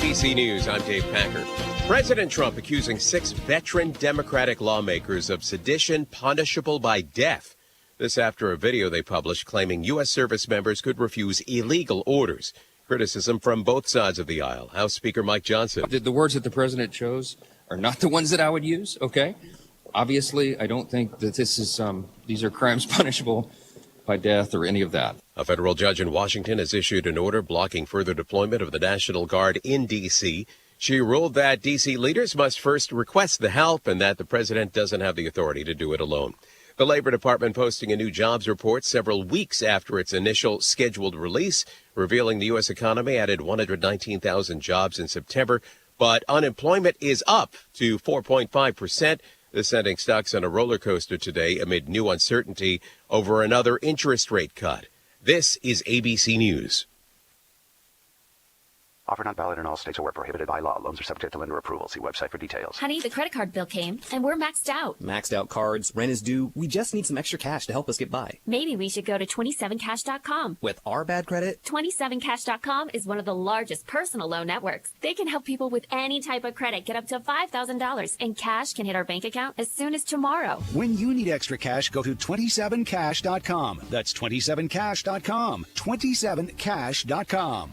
ABC News, I'm Dave Packer. President Trump accusing 6 veteran Democratic lawmakers of sedition punishable by death. This after a video they published claiming U.S. service members could refuse illegal orders. Criticism from both sides of the aisle. House Speaker Mike Johnson. The words that the president chose are not the ones that I would use, okay? Obviously, I don't think that these are crimes punishable by death or any of that. A federal judge in Washington has issued an order blocking further deployment of the National Guard in D.C. She ruled that D.C. leaders must first request the help and that the president doesn't have the authority to do it alone. The Labor Department posting a new jobs report several weeks after its initial scheduled release, revealing the U.S. economy added 119,000 jobs in September, but unemployment is up to 4.5%. This sending stocks on a roller coaster today amid new uncertainty over another interest rate cut. This is ABC News. Offer not valid in all states or where prohibited by law. Loans are subject to lender approval. See website for details. Honey, the credit card bill came, and we're maxed out. Maxed out cards, rent is due. We just need some extra cash to help us get by. Maybe we should go to 27cash.com. With our bad credit? 27cash.com is one of the largest personal loan networks. They can help people with any type of credit get up to $5,000, and cash can hit our bank account as soon as tomorrow. When you need extra cash, go to 27cash.com. That's 27cash.com. 27cash.com.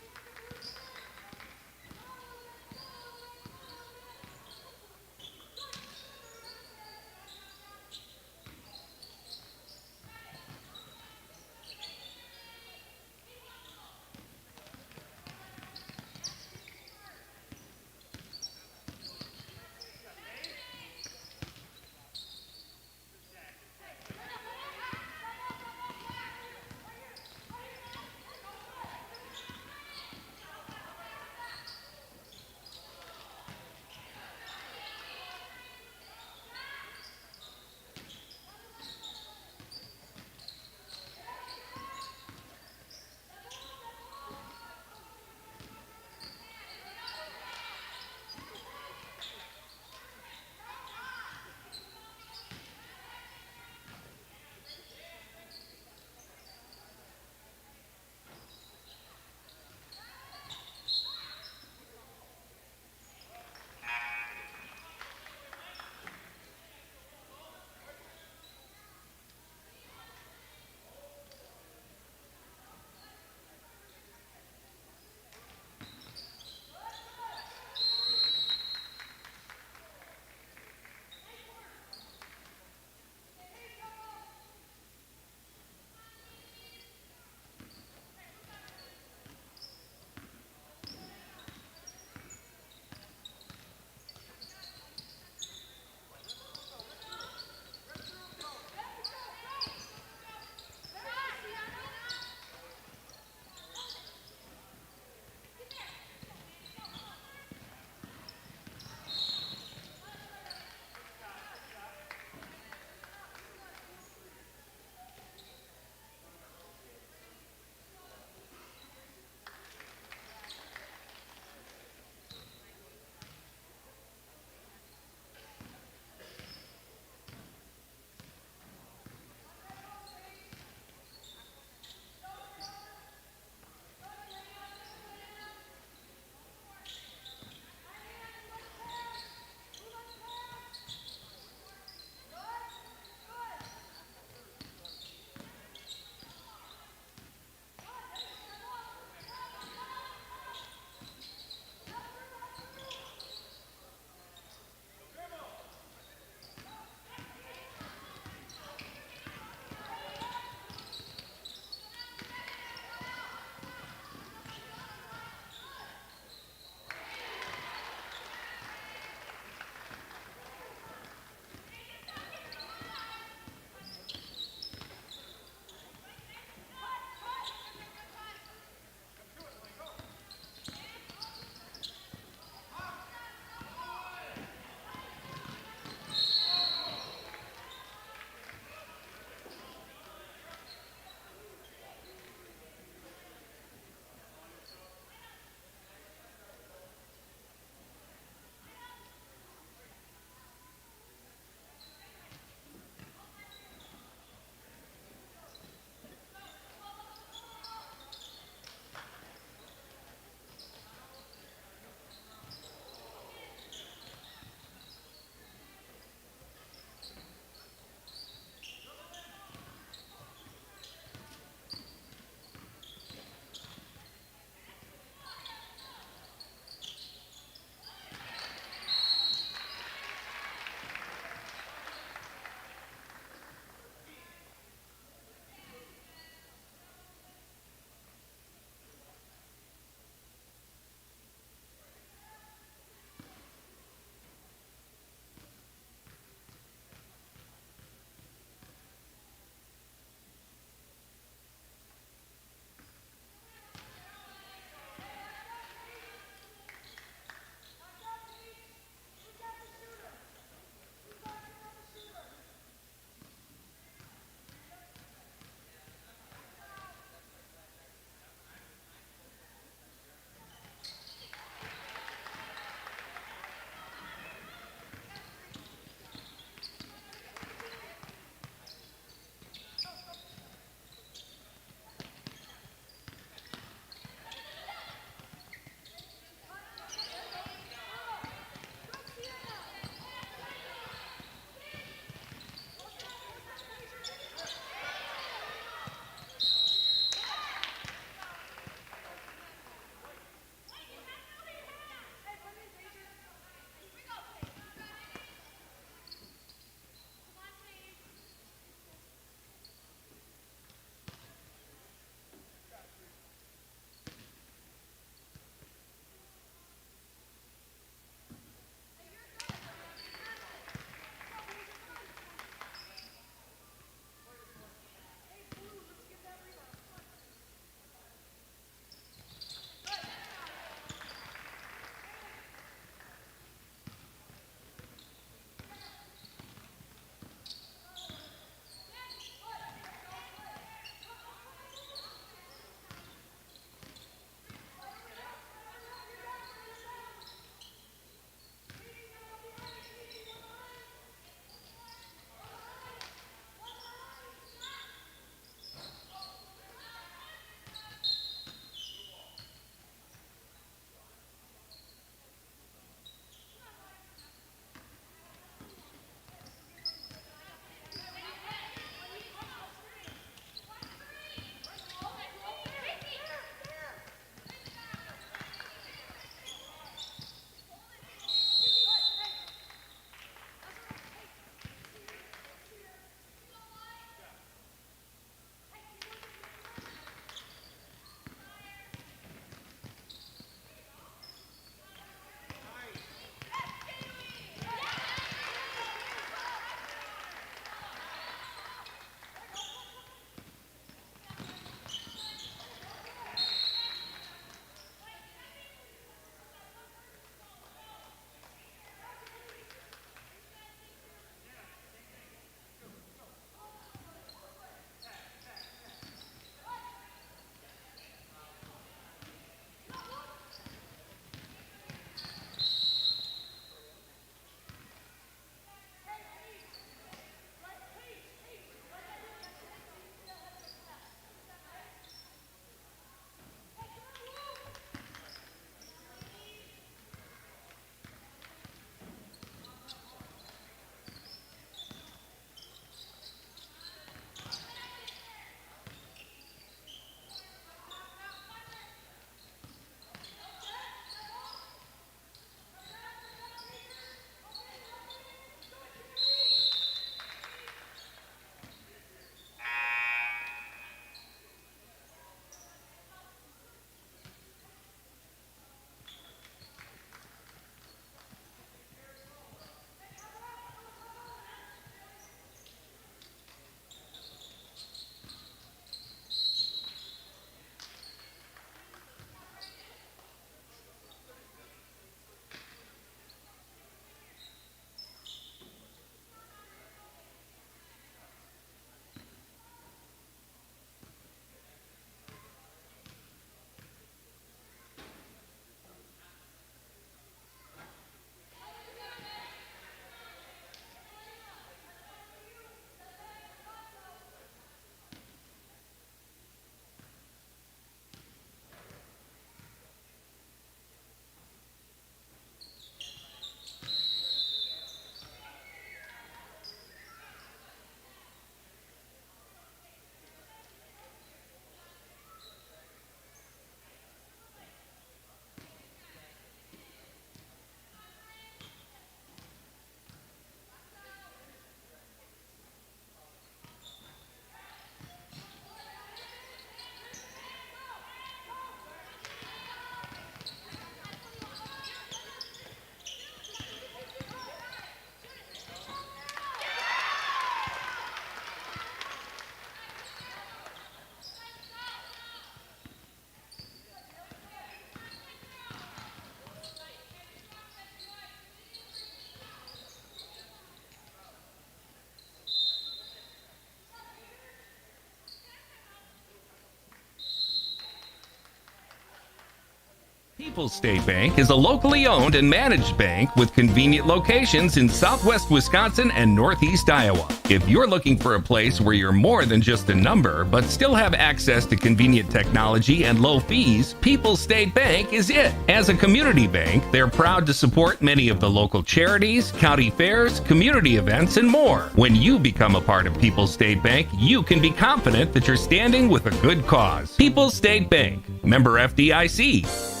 People's State Bank is a locally owned and managed bank with convenient locations in southwest Wisconsin and northeast Iowa. If you're looking for a place where you're more than just a number, but still have access to convenient technology and low fees, People's State Bank is it. As a community bank, they're proud to support many of the local charities, county fairs, community events, and more. When you become a part of People's State Bank, you can be confident that you're standing with a good cause. People's State Bank, member FDIC.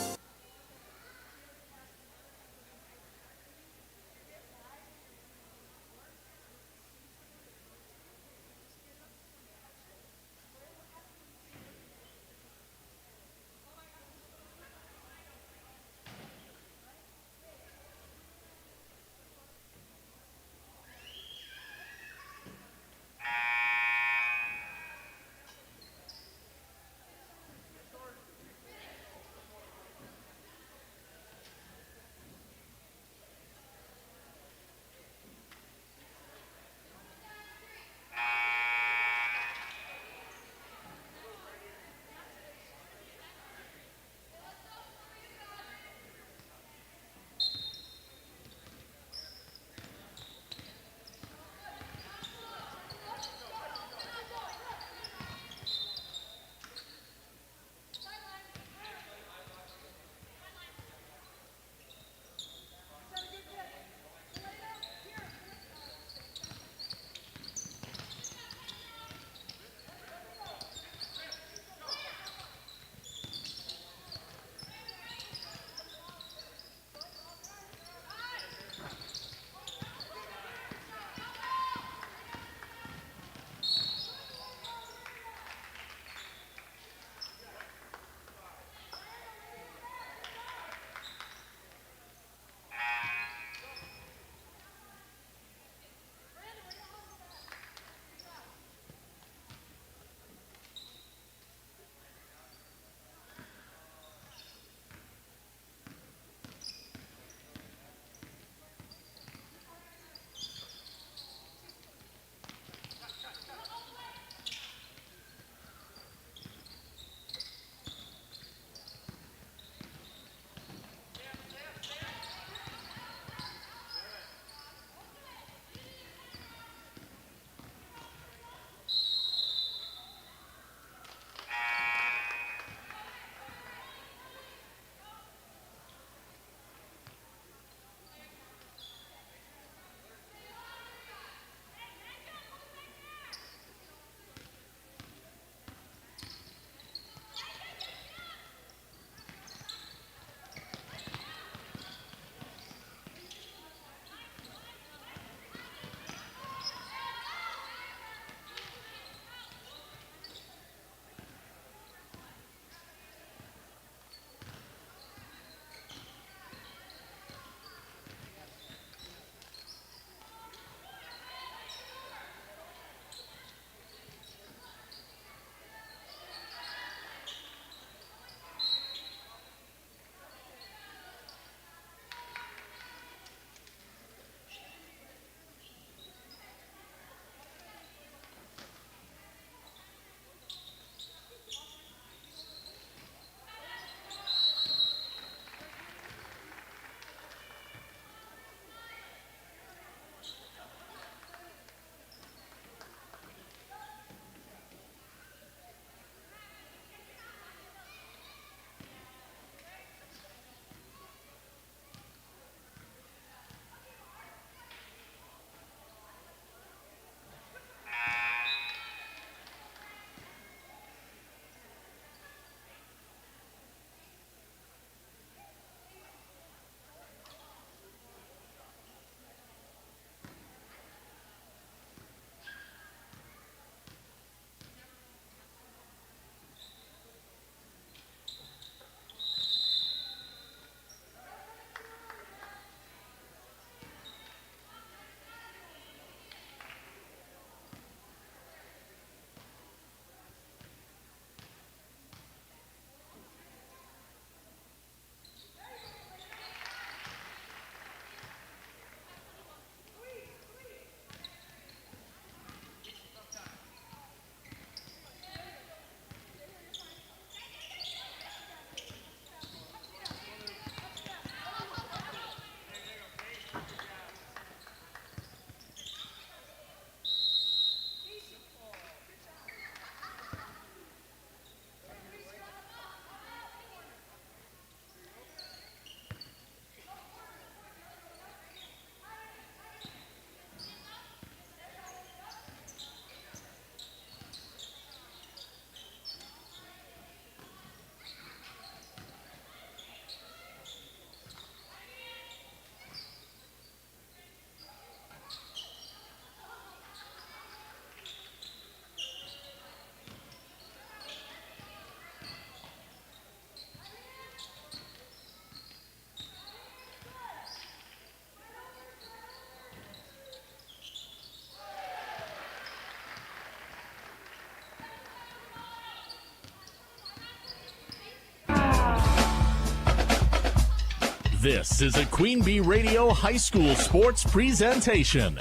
This is a Queen Bee Radio High School Sports presentation.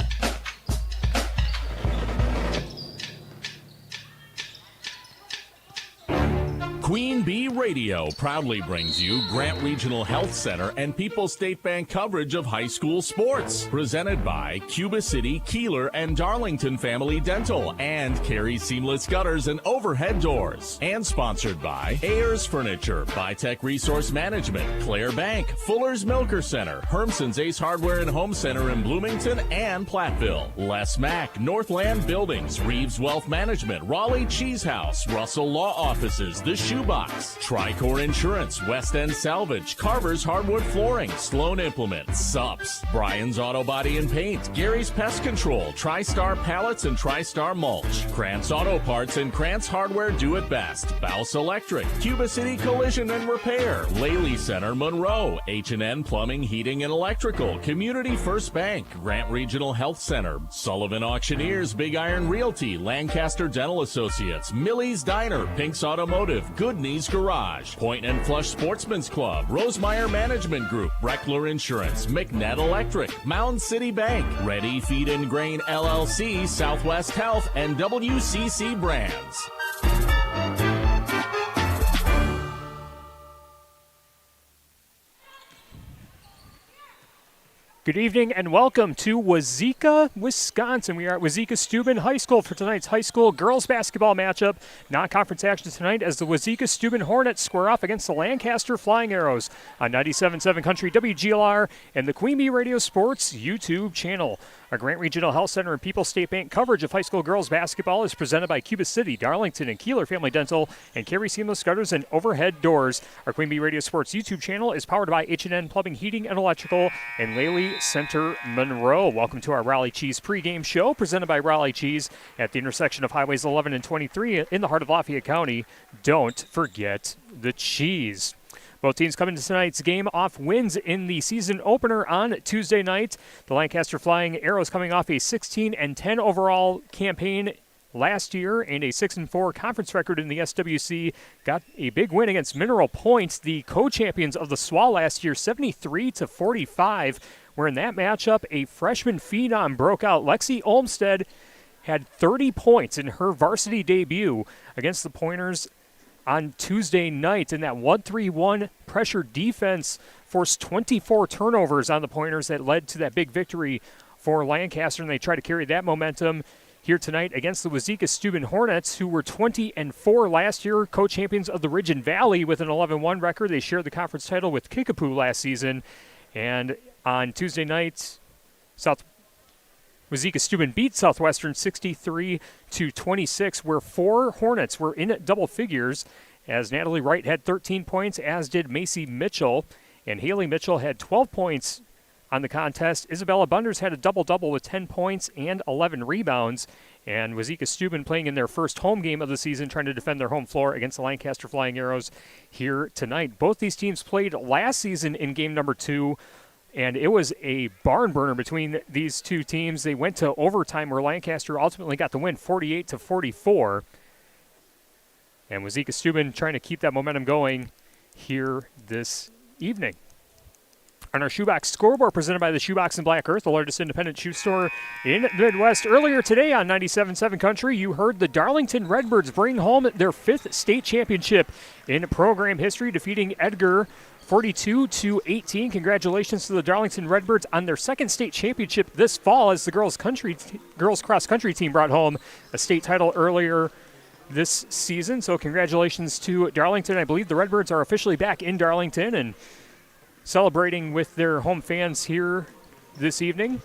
Queen Bee Radio proudly brings you Grant Regional Health Center and People's State Bank coverage of high school sports. Presented by Cuba City, Kieler, and Darlington Family Dental and Carey Seamless Gutters and Overhead Doors. And sponsored by Ayers Furniture, Bitech Resource Management, Claire Bank, Fuller's Milker Center, Hermson's Ace Hardware and Home Center in Bloomington and Platteville, Les Mack, Northland Buildings, Reeves Wealth Management, Raleigh Cheese House, Russell Law Offices, The Shoebox, Tricor Insurance, West End Salvage, Carver's Hardwood Flooring, Sloan Implements, Sups, Brian's Auto Body and Paint, Gary's Pest Control, TriStar Pallets and TriStar Mulch, Krantz Auto Parts and Krantz Hardware Do It Best, Bouse Electric, Cuba City Collision and Repair, Laley Center Monroe, H&N Plumbing, Heating and Electrical, Community First Bank, Grant Regional Health Center, Sullivan Auctioneers, Big Iron Realty, Lancaster Dental Associates, Millie's Diner, Pink's Automotive, Good Knees Garage, Point and Flush Sportsman's Club, Rosemeyer Management Group, Breckler Insurance, McNett Electric, Mound City Bank, Ready Feed and Grain LLC, Southwest Health, and WCC Brands. Good evening and welcome to Wauzeka, Wisconsin. We are at Wauzeka-Steuben High School for tonight's high school girls basketball matchup. Non-conference action tonight as the Wauzeka-Steuben Hornets square off against the Lancaster Flying Arrows on 97.7 Country WGLR and the Queen Bee Radio Sports YouTube channel. Our Grant Regional Health Center and People's State Bank coverage of high school girls basketball is presented by Cuba City, Darlington, and Kieler Family Dental, and Carey Seamless Gutters and Overhead Doors. Our Queen Bee Radio Sports YouTube channel is powered by H&N Plumbing, Heating, and Electrical, and Laley Center Monroe. Welcome to our Raleigh Cheese pregame show, presented by Raleigh Cheese at the intersection of Highways 11 and 23 in the heart of Lafayette County. Don't forget the cheese. Both teams come into tonight's game off wins in the season opener on Tuesday night. The Lancaster Flying Arrows coming off a 16-10 overall campaign last year and a 6-4 conference record in the SWC. Got a big win against Mineral Point, the co-champions of the SWA last year, 73-45. Where in that matchup, a freshman phenom broke out. Lexi Olmstead had 30 points in her varsity debut against the Pointers on Tuesday night, and that 1-3-1 pressure defense forced 24 turnovers on the Pointers that led to that big victory for Lancaster, and they try to carry that momentum here tonight against the Wauzeka-Steuben Hornets, who were 20-4 last year, co-champions of the Ridge and Valley with an 11-1 record. They shared the conference title with Kickapoo last season, and on Tuesday night, Wauzeka-Steuben beat Southwestern 63-26, where 4 Hornets were in double figures, as Natalie Wright had 13 points, as did Macy Mitchell, and Haley Mitchell had 12 points on the contest. Isabella Bunders had a double-double with 10 points and 11 rebounds, and Wauzeka-Steuben playing in their first home game of the season, trying to defend their home floor against the Lancaster Flying Arrows here tonight. Both these teams played last season in game number 2, and it was a barn burner between these two teams. They went to overtime where Lancaster ultimately got the win 48-44. And Wauzeka-Steuben trying to keep that momentum going here this evening. On our Shoebox scoreboard, presented by the Shoebox in Black Earth, the largest independent shoe store in the Midwest. Earlier today on 97.7 Country, you heard the Darlington Redbirds bring home their 5th state championship in program history, defeating Edgar 42-18. Congratulations to the Darlington Redbirds on their 2nd state championship this fall, as the girls cross country team brought home a state title earlier this season. So congratulations to Darlington. I believe the Redbirds are officially back in Darlington and celebrating with their home fans here this evening.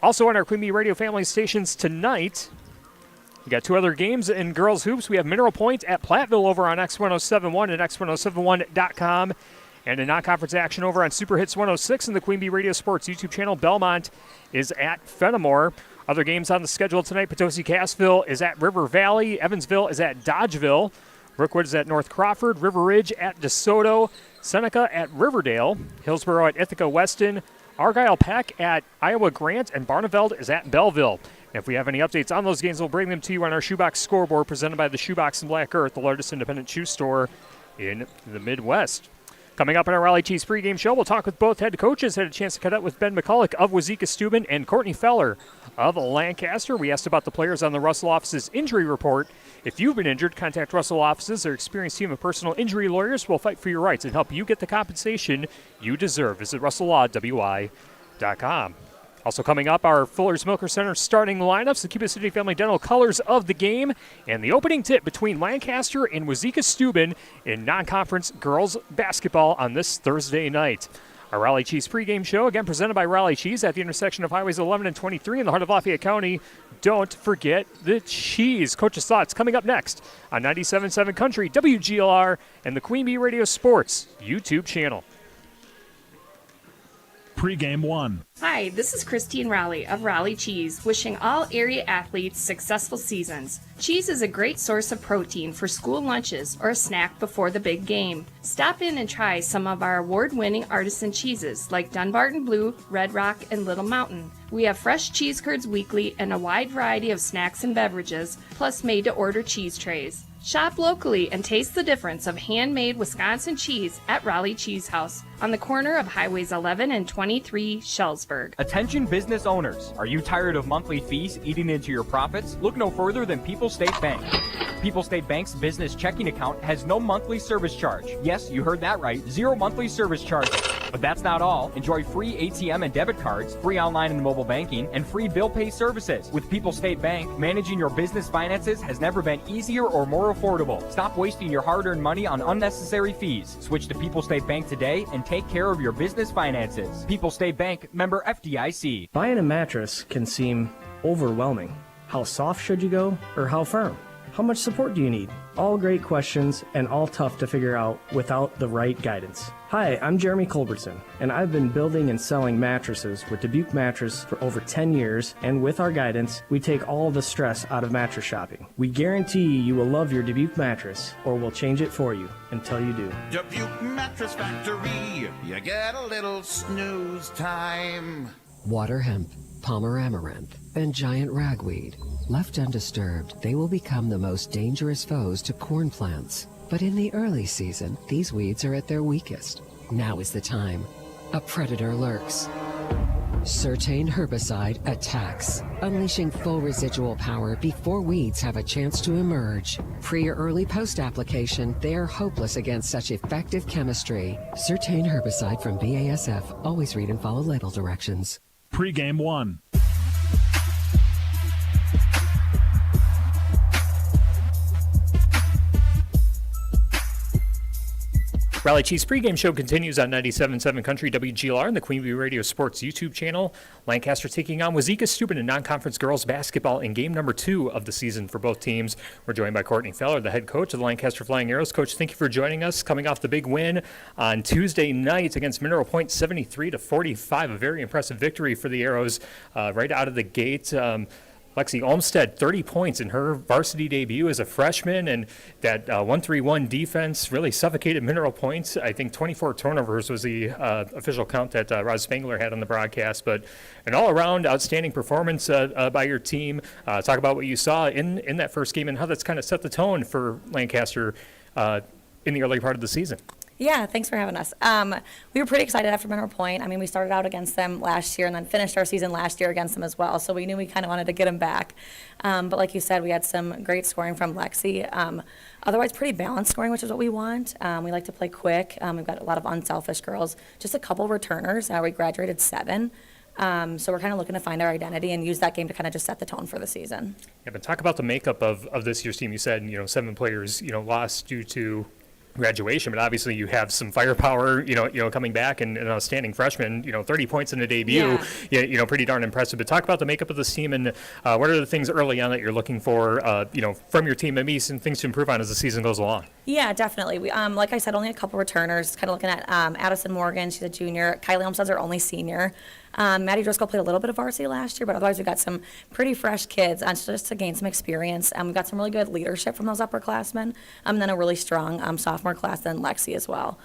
Also on our Queen Bee Radio family stations tonight, we got 2 other games in girls hoops. We have Mineral Point at Platteville over on X1071 and X1071.com. And in non-conference action over on Super Hits 106 and the Queen Bee Radio Sports YouTube channel, Belmont is at Fenimore. Other games on the schedule tonight, Potosi-Cassville is at River Valley. Evansville is at Dodgeville. Brookwood is at North Crawford. River Ridge at DeSoto. Seneca at Riverdale. Hillsborough at Ithaca Weston. Argyle Peck at Iowa Grant. And Barneveld is at Belleville. And if we have any updates on those games, we'll bring them to you on our Shoebox scoreboard presented by the Shoebox in Black Earth, the largest independent shoe store in the Midwest. Coming up on our Raleigh Cheese pregame show, we'll talk with both head coaches. Had a chance to cut up with Ben McCulloch of Wauzeka-Steuben and Courtney Feller of Lancaster. We asked about the players on the Russell office's injury report. If you've been injured, contact Russell offices. Their experienced team of personal injury lawyers will fight for your rights and help you get the compensation you deserve. Visit RussellLawWI.com. Also coming up, our Fuller's Milker Center starting lineups, the Cuba City Family Dental colors of the game, and the opening tip between Lancaster and Wauzeka-Steuben in non-conference girls basketball on this Thursday night. Our Raleigh Cheese pregame show, again presented by Raleigh Cheese at the intersection of Highways 11 and 23 in the heart of Lafayette County. Don't forget the cheese. Coach's thoughts coming up next on 97.7 Country, WGLR, and the Queen Bee Radio Sports YouTube channel. Pregame 1. Hi, this is Christine Raleigh of Raleigh Cheese, wishing all area athletes successful seasons. Cheese is a great source of protein for school lunches or a snack before the big game. Stop in and try some of our award-winning artisan cheeses like Dunbarton Blue, Red Rock, and Little Mountain. We have fresh cheese curds weekly and a wide variety of snacks and beverages, plus made-to-order cheese trays. Shop locally and taste the difference of handmade Wisconsin cheese at Raleigh Cheese House on the corner of Highways 11 and 23, Shellsburg. Attention business owners. Are you tired of monthly fees eating into your profits? Look no further than People's State Bank. People's State Bank's business checking account has no monthly service charge. Yes, you heard that right. 0 monthly service charges. But that's not all. Enjoy free ATM and debit cards, free online and mobile banking, and free bill pay services. With People's State Bank, managing your business finances has never been easier or more affordable. Stop wasting your hard-earned money on unnecessary fees. Switch to People's State Bank today and take care of your business finances. People's State Bank, member FDIC. Buying a mattress can seem overwhelming. How soft should you go, or how firm? How much support do you need? All great questions and all tough to figure out without the right guidance. Hi, I'm Jeremy Culbertson, and I've been building and selling mattresses with Dubuque Mattress for over 10 years, and with our guidance, we take all the stress out of mattress shopping. We guarantee you will love your Dubuque mattress, or we'll change it for you until you do. Dubuque Mattress Factory, you get a little snooze time. Water hemp, Palmer amaranth, and giant ragweed. Left undisturbed, they will become the most dangerous foes to corn plants. But in the early season, these weeds are at their weakest. Now is the time. A predator lurks. Certain herbicide attacks, unleashing full residual power before weeds have a chance to emerge. Pre or early post-application, they are hopeless against such effective chemistry. Certain herbicide from BASF. Always read and follow label directions. Pregame 1. Raleigh Cheese pregame show continues on 97.7 Country WGLR and the Queen Bee Radio Sports YouTube channel. Lancaster taking on Wauzeka-Steuben in non-conference girls basketball in game number 2 of the season for both teams. We're joined by Courtney Feller, the head coach of the Lancaster Flying Arrows. Coach, thank you for joining us. Coming off the big win on Tuesday night against Mineral Point, 73-45, a very impressive victory for the Arrows right out of the gate. Lexi Olmstead, 30 points in her varsity debut as a freshman, and that 1-3-1 defense really suffocated Mineral Point. I think 24 turnovers was the official count that Roz Spangler had on the broadcast, but an all-around outstanding performance by your team. Talk about what you saw in that first game and how that's kind of set the tone for Lancaster in the early part of the season. Yeah, thanks for having us. We were pretty excited after Mineral Point. I mean, we started out against them last year and then finished our season last year against them as well, so we knew we kind of wanted to get them back. But like you said, we had some great scoring from Lexi. Otherwise, pretty balanced scoring, which is what we want. We like to play quick. We've got a lot of unselfish girls, just a couple returners. We graduated 7. So we're kind of looking to find our identity and use that game to kind of just set the tone for the season. Yeah, but talk about the makeup of this year's team. You said, 7 players, lost due to graduation, but obviously you have some firepower, coming back and an outstanding freshman, 30 points in a debut, pretty darn impressive. But talk about the makeup of this team and what are the things early on that you're looking for, from your team, maybe some things to improve on as the season goes along. Yeah, definitely. We, like I said, only a couple returners, kind of looking at Addison Morgan, she's a junior. Kylie Olmstead's our only senior. Maddie Driscoll played a little bit of varsity last year, but otherwise we've got some pretty fresh kids just to gain some experience. We've got some really good leadership from those upperclassmen, and then a really strong sophomore class, then Lexi as well.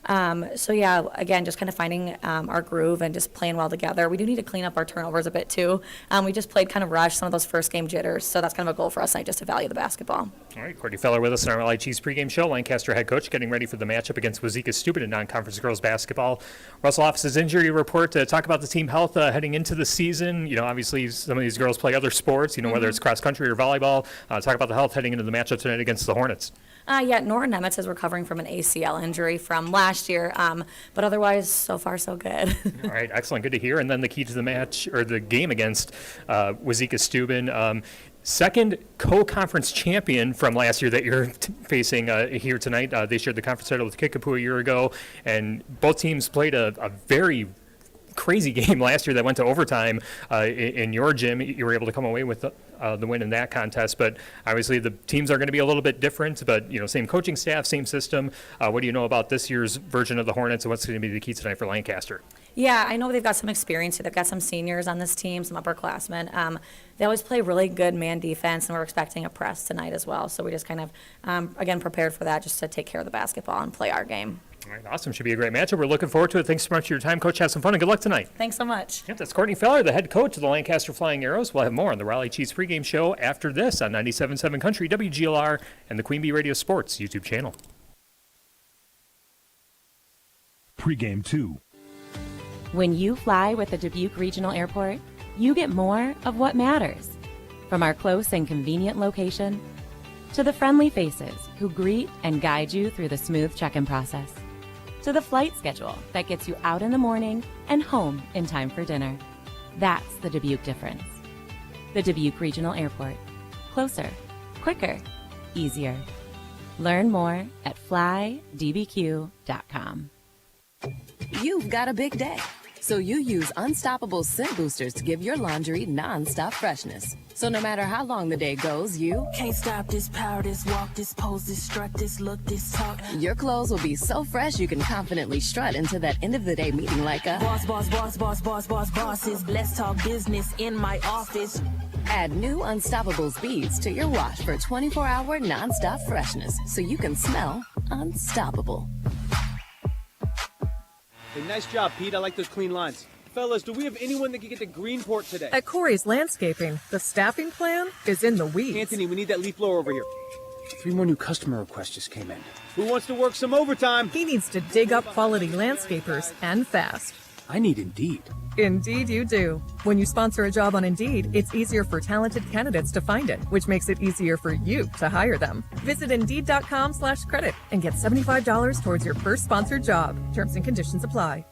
So yeah, again, just kind of finding our groove and just playing well together. We do need to clean up our turnovers a bit too. We just played kind of rushed, some of those first game jitters, so that's kind of a goal for us tonight, just to value the basketball. All right, Courtney Feller with us on our Raleigh Cheese pregame show. Lancaster head coach getting ready for the matchup against Wauzeka-Steuben in non-conference girls basketball. Russell Office's injury report to talk about the team health heading into the season. You know, obviously some of these girls play other sports, you know, whether it's cross country or volleyball. Talk about the health heading into the matchup tonight against the Hornets. Yeah, Nora Nemitz is recovering from an ACL injury from last year, but otherwise, so far, so good. All right, excellent. Good to hear. And then the key to the match, or the game against Wauzeka-Steuben. Second co-conference champion from last year that you're facing here tonight. They shared the conference title with Kickapoo a year ago, and both teams played a very crazy game last year that went to overtime in your gym. You were able to come away with the win in that contest, but obviously the teams are going to be a little bit different, but you know, same coaching staff, same system. What do you know about this year's version of the Hornets, and what's going to be the key tonight for Lancaster? Yeah, I know they've got some experience. They've got some seniors on this team, some upperclassmen. They always play really good man defense, and we're expecting a press tonight as well. So we just kind of, again, prepared for that, just to take care of the basketball and play our game. All right, awesome. Should be a great matchup. We're looking forward to it. Thanks so much for your time, Coach. Have some fun and good luck tonight. Thanks so much. Yep, that's Courtney Feller, the head coach of the Lancaster Flying Arrows. We'll have more on the Raleigh Cheese pregame show after this on 97.7 Country, WGLR, and the Queen Bee Radio Sports YouTube channel. Pregame 2. When you fly with the Dubuque Regional Airport, you get more of what matters. From our close and convenient location to the friendly faces who greet and guide you through the smooth check-in process, to the flight schedule that gets you out in the morning and home in time for dinner. That's the Dubuque difference. The Dubuque Regional Airport. Closer, quicker, easier. Learn more at flydbq.com. You've got a big day, so you use Unstoppable Scent Boosters to give your laundry non-stop freshness. So no matter how long the day goes, you can't stop this power, this walk, this pose, this strut, this look, this talk. Your clothes will be so fresh you can confidently strut into that end of the day meeting like a boss, boss, boss, boss, boss, boss, bosses. Let's talk business in my office. Add new Unstoppable beads to your wash for 24-hour non-stop freshness so you can smell unstoppable. Hey, nice job, Pete. I like those clean lines. Fellas, do we have anyone that can get to Greenport today? At Corey's Landscaping, the staffing plan is in the weeds. Anthony, we need that leaf blower over here. 3 more new customer requests just came in. Who wants to work some overtime? He needs to dig up quality landscapers, and fast. I need Indeed. Indeed you do. When you sponsor a job on Indeed, it's easier for talented candidates to find it, which makes it easier for you to hire them. Visit Indeed.com/credit and get $75 towards your first sponsored job. Terms and conditions apply.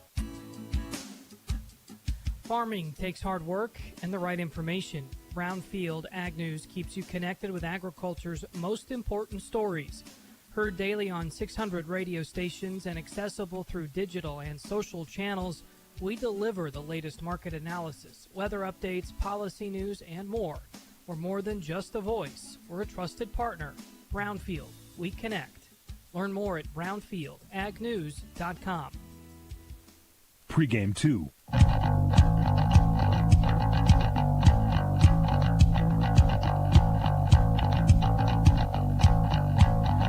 Farming takes hard work and the right information. Brownfield Ag News keeps you connected with agriculture's most important stories. Heard daily on 600 radio stations and accessible through digital and social channels, we deliver the latest market analysis, weather updates, policy news, and more. We're more than just a voice. We're a trusted partner. Brownfield, we connect. Learn more at brownfieldagnews.com. Pregame 2.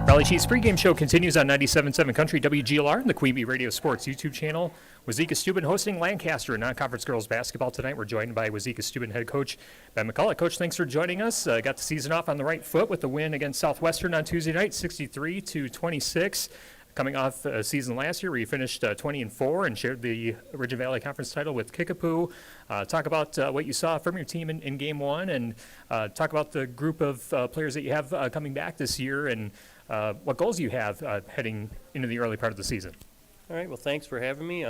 Raleigh Cheese pregame show continues on 97.7 Country, WGLR, and the Queen Bee Radio Sports YouTube channel. Wauzeka-Steuben hosting Lancaster in non-conference girls basketball tonight. We're joined by Wauzeka-Steuben head coach Ben McCullough. Coach, thanks for joining us. Got the season off on the right foot with the win against Southwestern on Tuesday night, 63-26. Coming off a season last year where you finished 20-4 and shared the Ridge and Valley Conference title with Kickapoo. Talk about what you saw from your team in Game 1, and talk about the group of players that you have coming back this year, and what goals you have heading into the early part of the season. All right, well, thanks for having me.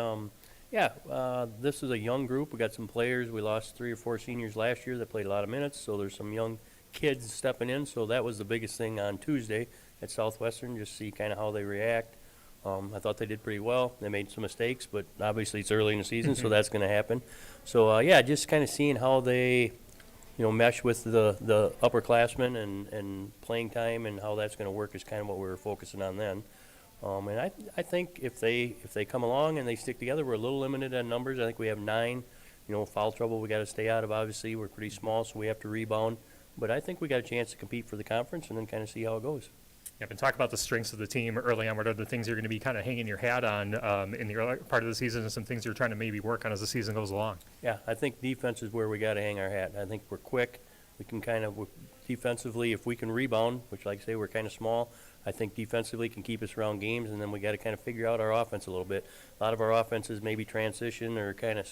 This is a young group. We got some players. We lost 3 or 4 seniors last year that played a lot of minutes, so there's some young kids stepping in. So that was the biggest thing on Tuesday at Southwestern, just see kind of how they react. I thought they did pretty well. They made some mistakes, but obviously it's early in the season, so that's going to happen. So, just kind of seeing how they mesh with the upperclassmen and playing time and how that's going to work is kind of what we were focusing on then. And I think if they come along and they stick together, we're a little limited on numbers. I think we have 9. Foul trouble we got to stay out of. Obviously, we're pretty small, so we have to rebound. But I think we got a chance to compete for the conference and then kind of see how it goes. Yeah, and talk about the strengths of the team early on. What are the things you're going to be kind of hanging your hat on in the early part of the season, and some things you're trying to maybe work on as the season goes along? Yeah, I think defense is where we got to hang our hat. I think we're quick. We can kind of defensively, if we can rebound, which, like I say, we're kind of small. I think defensively can keep us around games, and then we got to kind of figure out our offense a little bit. A lot of our offenses maybe transition or kind of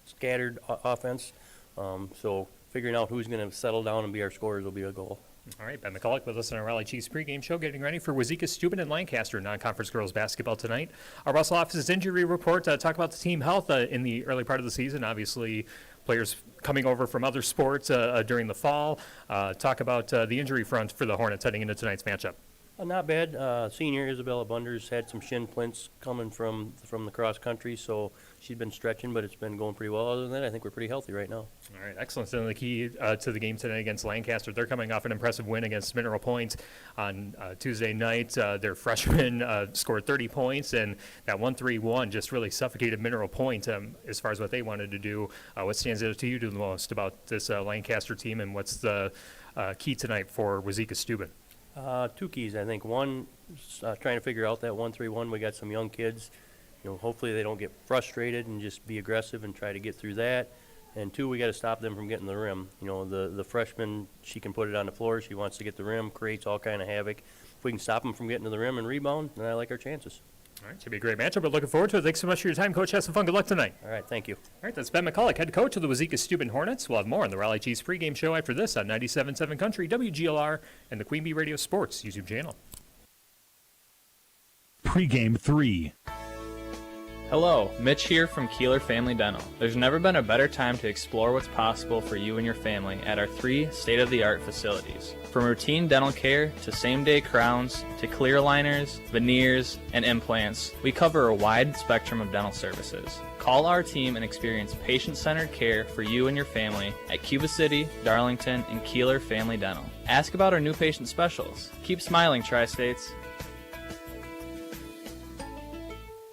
scattered offense. So figuring out who's going to settle down and be our scorers will be a goal. All right, Ben McCulloch with us on our Raleigh Chiefs pregame show, getting ready for Wauzeka-Steuben and Lancaster non-conference girls basketball tonight. Our Russell office's injury report, talk about the team health in the early part of the season. Obviously, players coming over from other sports during the fall. Talk about the injury front for the Hornets heading into tonight's matchup. Not bad. Senior Isabella Bunders had some shin splints coming from the cross country, so she's been stretching, but it's been going pretty well. Other than that, I think we're pretty healthy right now. All right, excellent. So the key to the game tonight against Lancaster, they're coming off an impressive win against Mineral Point on Tuesday night. Their freshmen scored 30 points, and that 1-3-1 just really suffocated Mineral Point as far as what they wanted to do. What stands out to you the most about this Lancaster team, and what's the key tonight for Wauzeka-Steuben? Two keys, I think. One, trying to figure out that 1-3-1. We got some young kids. Hopefully they don't get frustrated and just be aggressive and try to get through that. And two, we got to stop them from getting the rim. The freshman, she can put it on the floor. She wants to get the rim, creates all kind of havoc. If we can stop them from getting to the rim and rebound, then I like our chances. All right, should be a great matchup, but looking forward to it. Thanks so much for your time, Coach. Have some fun. Good luck tonight. All right, thank you. All right, that's Ben McCulloch, head coach of the Wauzeka-Steuben Hornets. We'll have more on the Raleigh Chiefs pregame show after this on 97.7 Country, WGLR, and the Queen Bee Radio Sports YouTube channel. Pregame 3. Hello, Mitch here from Kieler Family Dental. There's never been a better time to explore what's possible for you and your family at our 3 state-of-the-art facilities. From routine dental care to same-day crowns to clear aligners, veneers, and implants, we cover a wide spectrum of dental services. Call our team and experience patient-centered care for you and your family at Cuba City, Darlington, and Kieler Family Dental. Ask about our new patient specials. Keep smiling, Tri-States.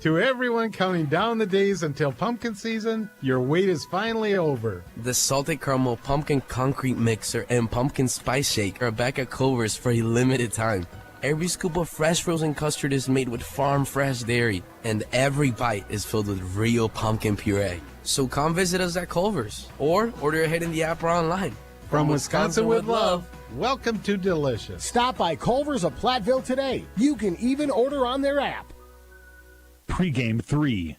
To everyone counting down the days until pumpkin season, your wait is finally over. The Salted Caramel Pumpkin Concrete Mixer and Pumpkin Spice Shake are back at Culver's for a limited time. Every scoop of fresh frozen custard is made with farm-fresh dairy, and every bite is filled with real pumpkin puree. So come visit us at Culver's, or order ahead in the app or online. From Wisconsin with love, welcome to Delicious. Stop by Culver's of Platteville today. You can even order on their app. Pregame 3.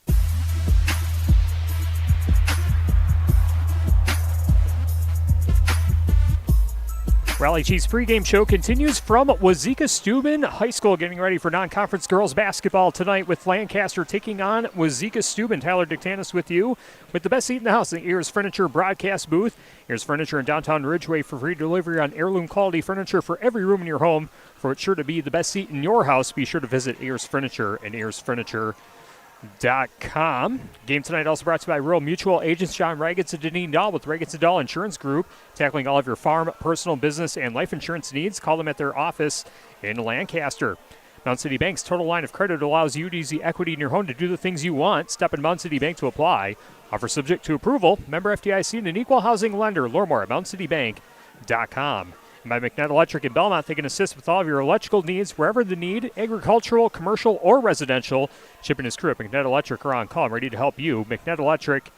Raleigh Chiefs pregame show continues from Wauzeka-Steuben High School, getting ready for non-conference girls basketball tonight with Lancaster taking on Wauzeka-Steuben. Tyler Dictanis with you with the best seat in the house, the Ayers Furniture broadcast booth. Ayers Furniture in downtown Ridgeway for free delivery on heirloom quality furniture for every room in your home. For it's sure to be the best seat in your house, be sure to visit Ayers Furniture and AyersFurniture.com. Game tonight also brought to you by Rural Mutual Agents John Ragetz and Deneen Dahl with Ragetz & Dahl Insurance Group, tackling all of your farm, personal, business, and life insurance needs. Call them at their office in Lancaster. Mound City Bank's total line of credit allows you to use the equity in your home to do the things you want. Step in Mound City Bank to apply. Offer subject to approval. Member FDIC and an equal housing lender. Learn more at MoundCityBank.com. By McNett Electric in Belmont, they can assist with all of your electrical needs wherever the need, agricultural, commercial, or residential. Chip and his crew at McNett Electric are on call and ready to help you. McNett Electric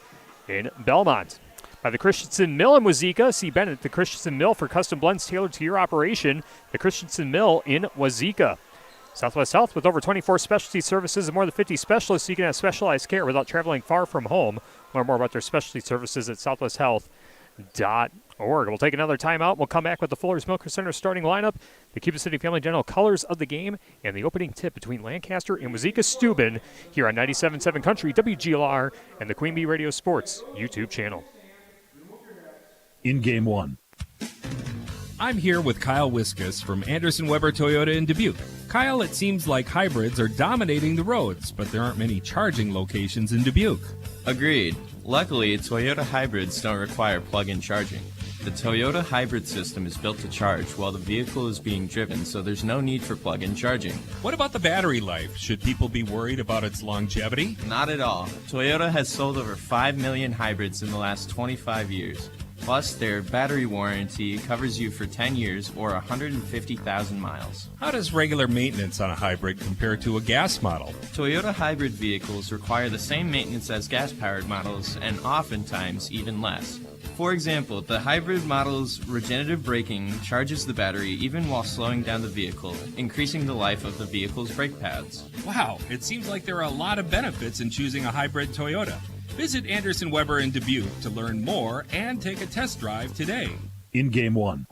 in Belmont. By the Christensen Mill in Wauzeka, see Bennett at the Christensen Mill for custom blends tailored to your operation. The Christensen Mill in Wauzeka. Southwest Health, with over 24 specialty services and more than 50 specialists, you can have specialized care without traveling far from home. Learn more about their specialty services at southwesthealth.org. We'll take another timeout. We'll come back with the Fuller's Milker Center starting lineup, the Cuba City Family Dental colors of the game, and the opening tip between Lancaster and Wauzeka-Steuben here on 97.7 Country, WGLR, and the Queen Bee Radio Sports YouTube channel. In Game 1. I'm here with Kyle Wiskus from Anderson Weber Toyota in Dubuque. Kyle, it seems like hybrids are dominating the roads, but there aren't many charging locations in Dubuque. Agreed. Luckily, Toyota hybrids don't require plug-in charging. The Toyota hybrid system is built to charge while the vehicle is being driven, so there's no need for plug-in charging. What about the battery life? Should people be worried about its longevity? Not at all. Toyota has sold over 5 million hybrids in the last 25 years. Plus, their battery warranty covers you for 10 years or 150,000 miles. How does regular maintenance on a hybrid compare to a gas model? Toyota hybrid vehicles require the same maintenance as gas-powered models and oftentimes even less. For example, the hybrid model's regenerative braking charges the battery even while slowing down the vehicle, increasing the life of the vehicle's brake pads. Wow, it seems like there are a lot of benefits in choosing a hybrid Toyota. Visit Anderson Weber in Dubuque to learn more and take a test drive today. In Game 1.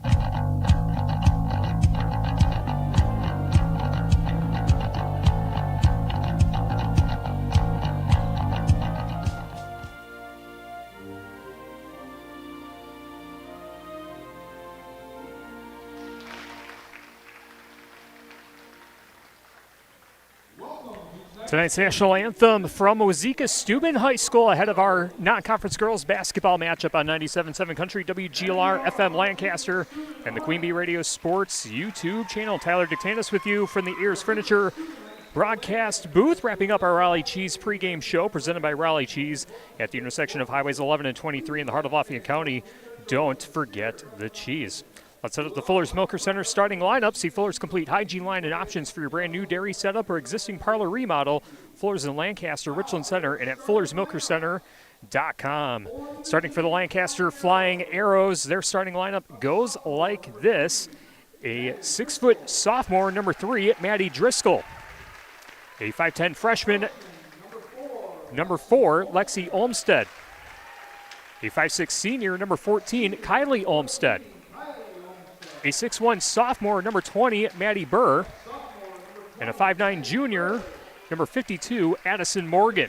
Tonight's national anthem from Wauzeka-Steuben High School ahead of our non-conference girls basketball matchup on 97.7 Country, WGLR, FM Lancaster, and the Queen Bee Radio Sports YouTube channel. Tyler Dictanis with you from the Ears Furniture broadcast booth, wrapping up our Raleigh Cheese pregame show presented by Raleigh Cheese at the intersection of Highways 11 and 23 in the heart of Lafayette County. Don't forget the cheese. Let's set up the Fuller's Milker Center starting lineup. See Fuller's complete hygiene line and options for your brand new dairy setup or existing parlor remodel. Fuller's in Lancaster, Richland Center, and at Fuller'sMilkerCenter.com. Starting for the Lancaster Flying Arrows, their starting lineup goes like this. A 6-foot sophomore, number 3, Maddie Driscoll. A 5'10 freshman, number 4, Lexi Olmstead. A 5'6 senior, number 14, Kylie Olmstead. A 6'1 sophomore, number 20, Maddie Burr. And a 5'9 junior, number 52, Addison Morgan.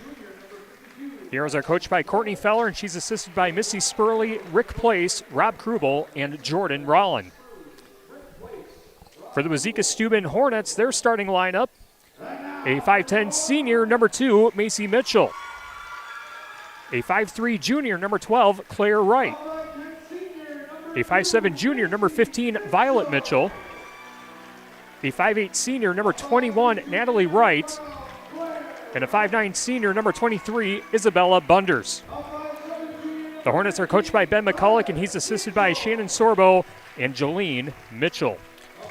The Arrows are coached by Courtney Feller, and she's assisted by Missy Spurley, Rick Place, Rob Krubel, and Jordan Rollin. For the Wauzeka-Steuben Hornets, their starting lineup, a 5'10 senior, number 2, Macy Mitchell. A 5'3 junior, number 12, Claire Wright. A 5'7 junior, number 15, Violet Mitchell. A 5'8 senior, number 21, Natalie Wright. And a 5'9 senior, number 23, Isabella Bunders. The Hornets are coached by Ben McCulloch, and he's assisted by Shannon Sorbo and Jolene Mitchell.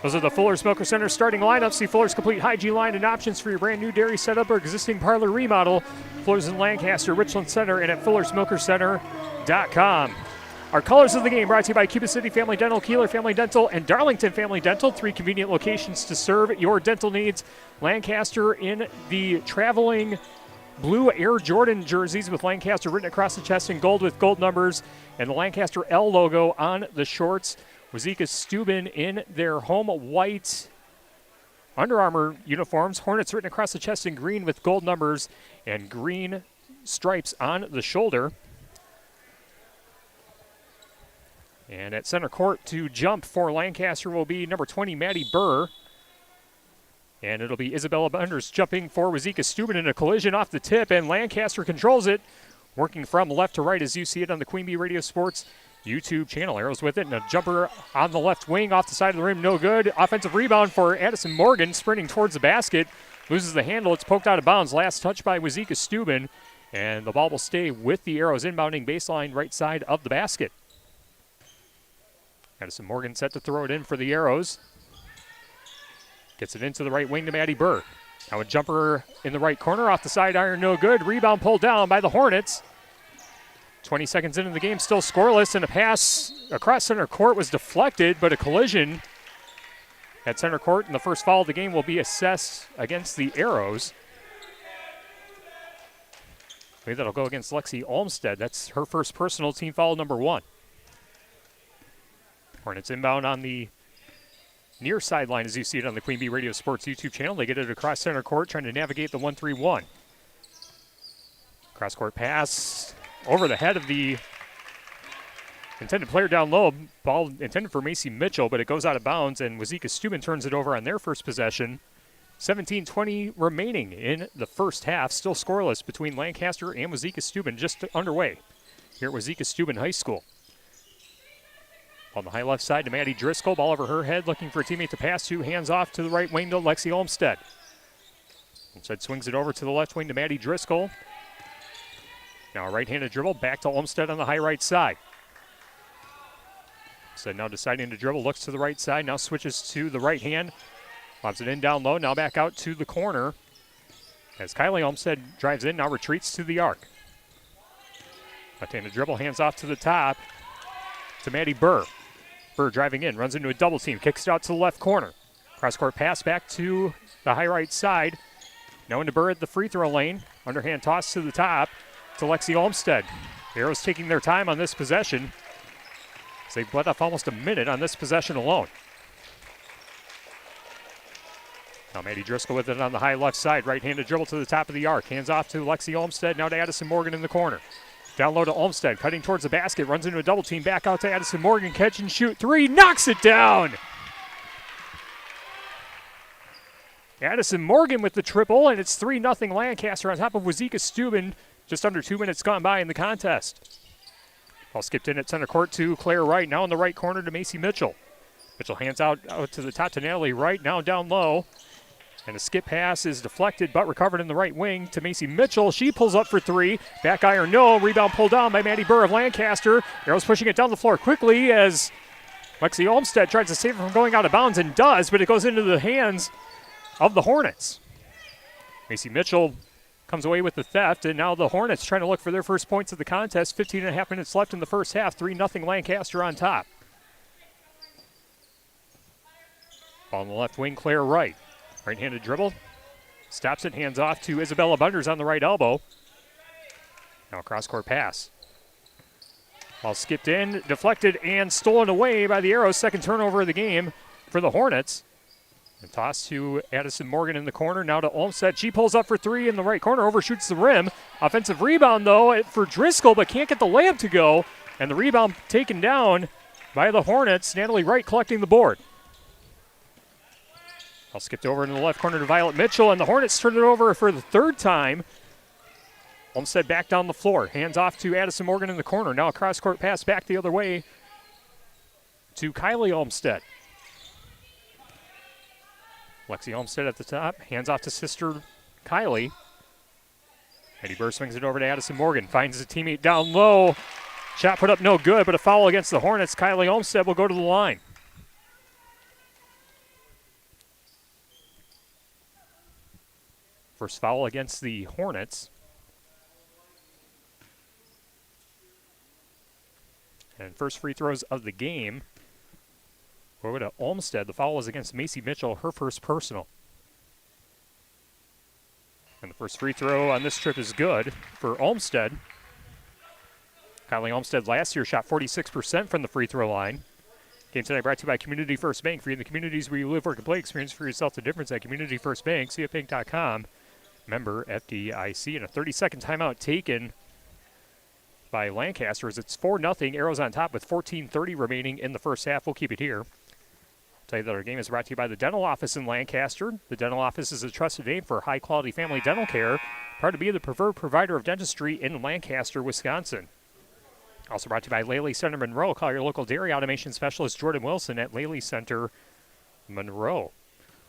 Those are the Fuller's Milker Center starting lineup. See Fuller's complete hygiene line and options for your brand new dairy setup or existing parlor remodel. Fuller's in Lancaster, Richland Center, and at Fuller'sMilkerCenter.com. Our colors of the game brought to you by Cuba City Family Dental, Kieler Family Dental, and Darlington Family Dental. 3 convenient locations to serve your dental needs. Lancaster in the traveling blue Air Jordan jerseys with Lancaster written across the chest in gold with gold numbers and the Lancaster L logo on the shorts. Wauzeka-Steuben in their home white Under Armour uniforms. Hornets written across the chest in green with gold numbers and green stripes on the shoulder. And at center court to jump for Lancaster will be number 20, Maddie Burr. And it'll be Isabella Bunders jumping for Wauzeka-Steuben in a collision off the tip, and Lancaster controls it, working from left to right as you see it on the Queen Bee Radio Sports YouTube channel. Arrows with it, and a jumper on the left wing off the side of the rim, no good. Offensive rebound for Addison Morgan, sprinting towards the basket, loses the handle. It's poked out of bounds. Last touch by Wauzeka-Steuben, and the ball will stay with the Arrows inbounding baseline right side of the basket. Addison Morgan set to throw it in for the Arrows. Gets it into the right wing to Maddie Burr. Now a jumper in the right corner off the side iron, no good. Rebound pulled down by the Hornets. 20 seconds into the game, still scoreless, and a pass across center court was deflected, but a collision at center court, and the first foul of the game will be assessed against the Arrows. I believe that'll go against Lexi Olmstead. That's her first personal, team foul number 1. Hornets inbound on the near sideline as you see it on the Queen Bee Radio Sports YouTube channel. They get it across center court, trying to navigate the 1-3-1. Cross-court pass over the head of the intended player down low. Ball intended for Macy Mitchell, but it goes out of bounds, and Wauzeka-Steuben turns it over on their first possession. 17:20 remaining in the first half. Still scoreless between Lancaster and Wauzeka-Steuben, just underway here at Wauzeka-Steuben High School. On the high left side to Maddie Driscoll. Ball over her head, looking for a teammate to pass to. Hands off to the right wing to Lexi Olmstead. Olmstead swings it over to the left wing to Maddie Driscoll. Now a right-handed dribble back to Olmstead on the high right side. Olmsted now deciding to dribble, looks to the right side, now switches to the right hand. Lobs it in down low, now back out to the corner. As Kylie Olmsted drives in, now retreats to the arc. Left-handed dribble, hands off to the top to Maddie Burr. Burr driving in, runs into a double team, kicks it out to the left corner. Cross-court pass back to the high right side. Now into Burr at the free throw lane. Underhand toss to the top to Lexi Olmsted. The Arrows taking their time on this possession. They bled off almost a minute on this possession alone. Now Maddie Driscoll with it on the high left side. Right-handed dribble to the top of the arc. Hands off to Lexi Olmsted. Now to Addison Morgan in the corner. Down low to Olmsted. Cutting towards the basket. Runs into a double team. Back out to Addison Morgan. Catch and shoot. 3. Knocks it down. Addison Morgan with the triple. And it's 3-0 Lancaster on top of Wauzeka-Steuben. Just under 2 minutes gone by in the contest. Ball skipped in at center court to Claire Wright. Now in the right corner to Macy Mitchell. Mitchell hands out to the top to Natalie Wright. Now down low. And a skip pass is deflected but recovered in the right wing to Macy Mitchell. She pulls up for 3. Back iron no. Rebound pulled down by Maddie Burr of Lancaster. Arrows pushing it down the floor quickly as Lexi Olmsted tries to save it from going out of bounds and does, but it goes into the hands of the Hornets. Macy Mitchell comes away with the theft, and now the Hornets trying to look for their first points of the contest. 15.5 minutes left in the first half. 3-0 Lancaster on top. Ball on the left wing, Claire Wright. Right-handed dribble. Stops it, hands off to Isabella Bunders on the right elbow. Now a cross-court pass. Ball skipped in, deflected, and stolen away by the Arrows. Second turnover of the game for the Hornets. And toss to Addison Morgan in the corner. Now to Olmsted. She pulls up for 3 in the right corner. Overshoots the rim. Offensive rebound, though, for Driscoll, but can't get the layup to go. And the rebound taken down by the Hornets. Natalie Wright collecting the board. I'll skip over into the left corner to Violet Mitchell, and the Hornets turn it over for the third time. Olmsted back down the floor. Hands off to Addison Morgan in the corner. Now a cross-court pass back the other way to Kylie Olmsted. Lexi Olmsted at the top. Hands off to sister Kylie. Eddie Burr swings it over to Addison Morgan. Finds a teammate down low. Shot put up no good, but a foul against the Hornets. Kylie Olmsted will go to the line. First foul against the Hornets. And first free throws of the game. Over to Olmsted. The foul was against Macy Mitchell, her first personal. And the first free throw on this trip is good for Olmsted. Kylie Olmsted last year shot 46% from the free throw line. Game tonight brought to you by Community First Bank. For you in the communities where you live, work, and play, experience for yourself the difference at Community First Bank. CFBank.com. Member FDIC. And a 30-second timeout taken by Lancaster as it's 4-0. Arrows on top with 14:30 remaining in the first half. We'll keep it here. I'll tell you that our game is brought to you by the Dental Office in Lancaster. The Dental Office is a trusted name for high-quality family dental care. Proud to be the preferred provider of dentistry in Lancaster, Wisconsin. Also brought to you by Laley Center Monroe. Call your local dairy automation specialist Jordan Wilson at Laley Center Monroe.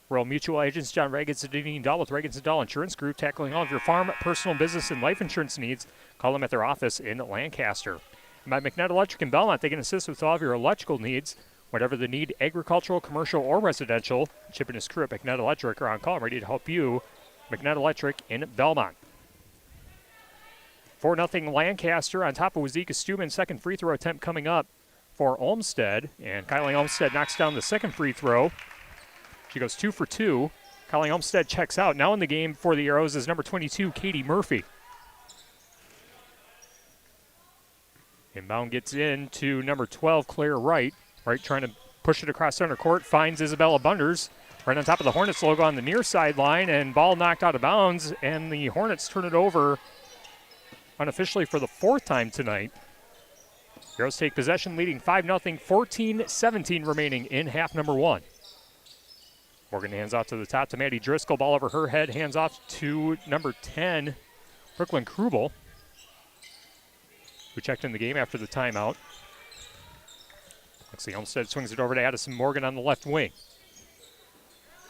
Rural Mutual Agents John Reagans and Dean Dahl with Reagans & Dahl Insurance Group, tackling all of your farm, personal, business, and life insurance needs. Call them at their office in Lancaster. And by McNutt Electric in Belmont, they can assist with all of your electrical needs, whatever the need, agricultural, commercial, or residential. Chip and his crew at McNutt Electric are on call, ready to help you. McNutt Electric in Belmont. 4-0 Lancaster on top of Wauzeka-Steuben. Second free throw attempt coming up for Olmsted. And Kylie Olmsted knocks down the second free throw. She goes 2 for 2. Kylie Olmsted checks out. Now in the game for the Arrows is number 22, Katie Murphy. Inbound gets in to number 12, Claire Wright. Wright trying to push it across center court. Finds Isabella Bunders right on top of the Hornets logo on the near sideline. And ball knocked out of bounds. And the Hornets turn it over unofficially for the fourth time tonight. Arrows take possession, leading 5-0, 14-17 remaining in half number 1. Morgan hands off to the top to Maddie Driscoll. Ball over her head. Hands off to number 10, Brooklyn Krubel, who checked in the game after the timeout. Lexi Olmsted swings it over to Addison Morgan on the left wing.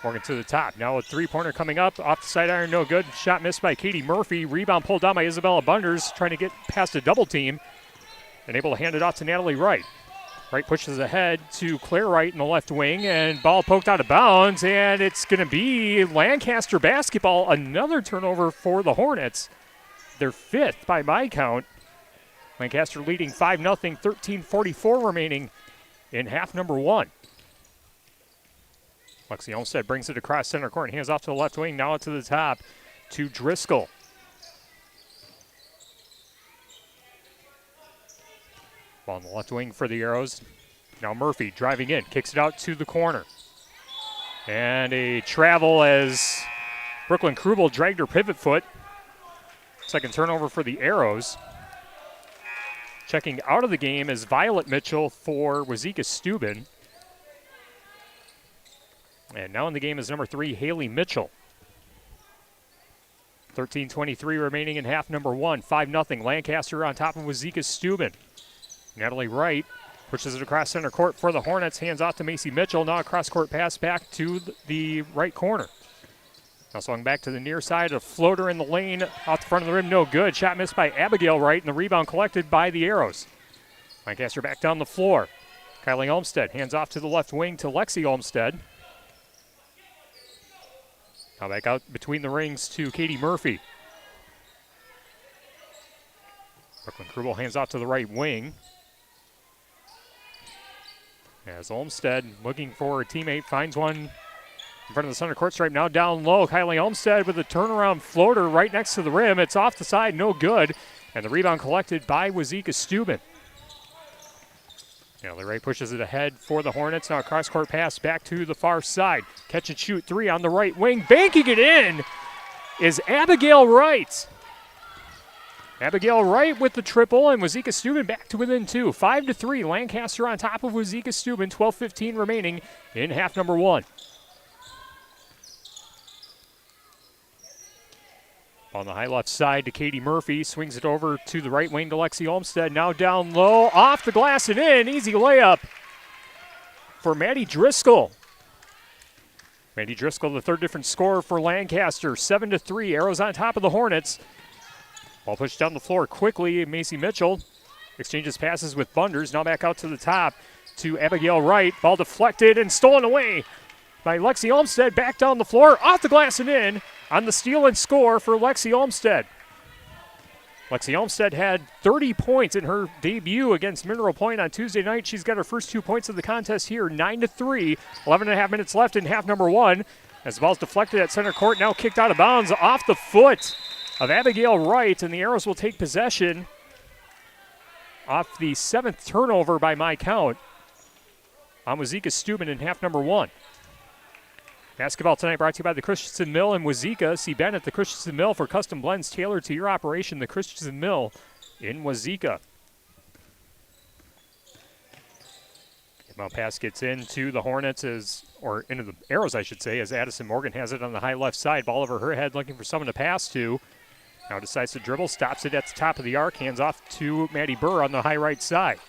Morgan to the top. Now a three-pointer coming up. Off the side iron, no good. Shot missed by Katie Murphy. Rebound pulled down by Isabella Bunders, trying to get past a double team and able to hand it off to Natalie Wright. Wright pushes ahead to Claire Wright in the left wing, and ball poked out of bounds, and it's going to be Lancaster basketball. Another turnover for the Hornets. Their 5th by my count. Lancaster leading 5-0, 13:44 remaining in half number 1. Lexi Olmstead brings it across center court and hands off to the left wing, now to the top to Driscoll. Ball on the left wing for the Arrows. Now Murphy driving in, kicks it out to the corner. And a travel as Brooklyn Krubel dragged her pivot foot. Second turnover for the Arrows. Checking out of the game is Violet Mitchell for Wauzeka-Steuben. And now in the game is number 3, Haley Mitchell. 13:23 remaining in half number 1. 5-0 Lancaster on top of Wauzeka-Steuben. Natalie Wright pushes it across center court for the Hornets. Hands off to Macy Mitchell. Now a cross-court pass back to the right corner. Now swung back to the near side. A floater in the lane off the front of the rim. No good. Shot missed by Abigail Wright, and the rebound collected by the Arrows. Lancaster back down the floor. Kylie Olmstead hands off to the left wing to Lexi Olmstead. Now back out between the rings to Katie Murphy. Brooklyn Krubel hands off to the right wing. As Olmstead looking for a teammate, finds one in front of the center court stripe. Now down low, Kylie Olmstead with a turnaround floater right next to the rim. It's off the side, no good. And the rebound collected by Wauzeka-Steuben. Natalie Wright pushes it ahead for the Hornets. Now a cross-court pass back to the far side. Catch and shoot 3 on the right wing. Banking it in is Abigail Wright. Abigail Wright with the triple, and Wauzeka-Steuben back to within 2. 5-3, Lancaster on top of Wauzeka-Steuben. 12:15 remaining in half number 1. On the high left side to Katie Murphy. Swings it over to the right wing to Lexi Olmstead. Now down low, off the glass and in. Easy layup for Maddie Driscoll. Maddie Driscoll, the 3rd different scorer for Lancaster. 7-3, Arrows on top of the Hornets. Ball pushed down the floor quickly. Macy Mitchell exchanges passes with Bunders. Now back out to the top to Abigail Wright. Ball deflected and stolen away by Lexi Olmstead. Back down the floor, off the glass and in on the steal and score for Lexi Olmstead. Lexi Olmstead had 30 points in her debut against Mineral Point on Tuesday night. She's got her first 2 points of the contest here, 9-3. 11.5 minutes left in half number 1. As the ball's deflected at center court, now kicked out of bounds off the foot of Abigail Wright, and the Arrows will take possession off the 7th turnover by my count on Wauzeka-Steuben in half number 1. Basketball tonight brought to you by the Christensen Mill in Wauzeka. See Ben at the Christensen Mill for custom blends tailored to your operation. The Christensen Mill in Wauzeka. Inbound pass gets into the Hornets, or into the Arrows, I should say, as Addison Morgan has it on the high left side. Ball over her head, looking for someone to pass to. Now decides to dribble, stops it at the top of the arc, hands off to Maddie Burr on the high right side.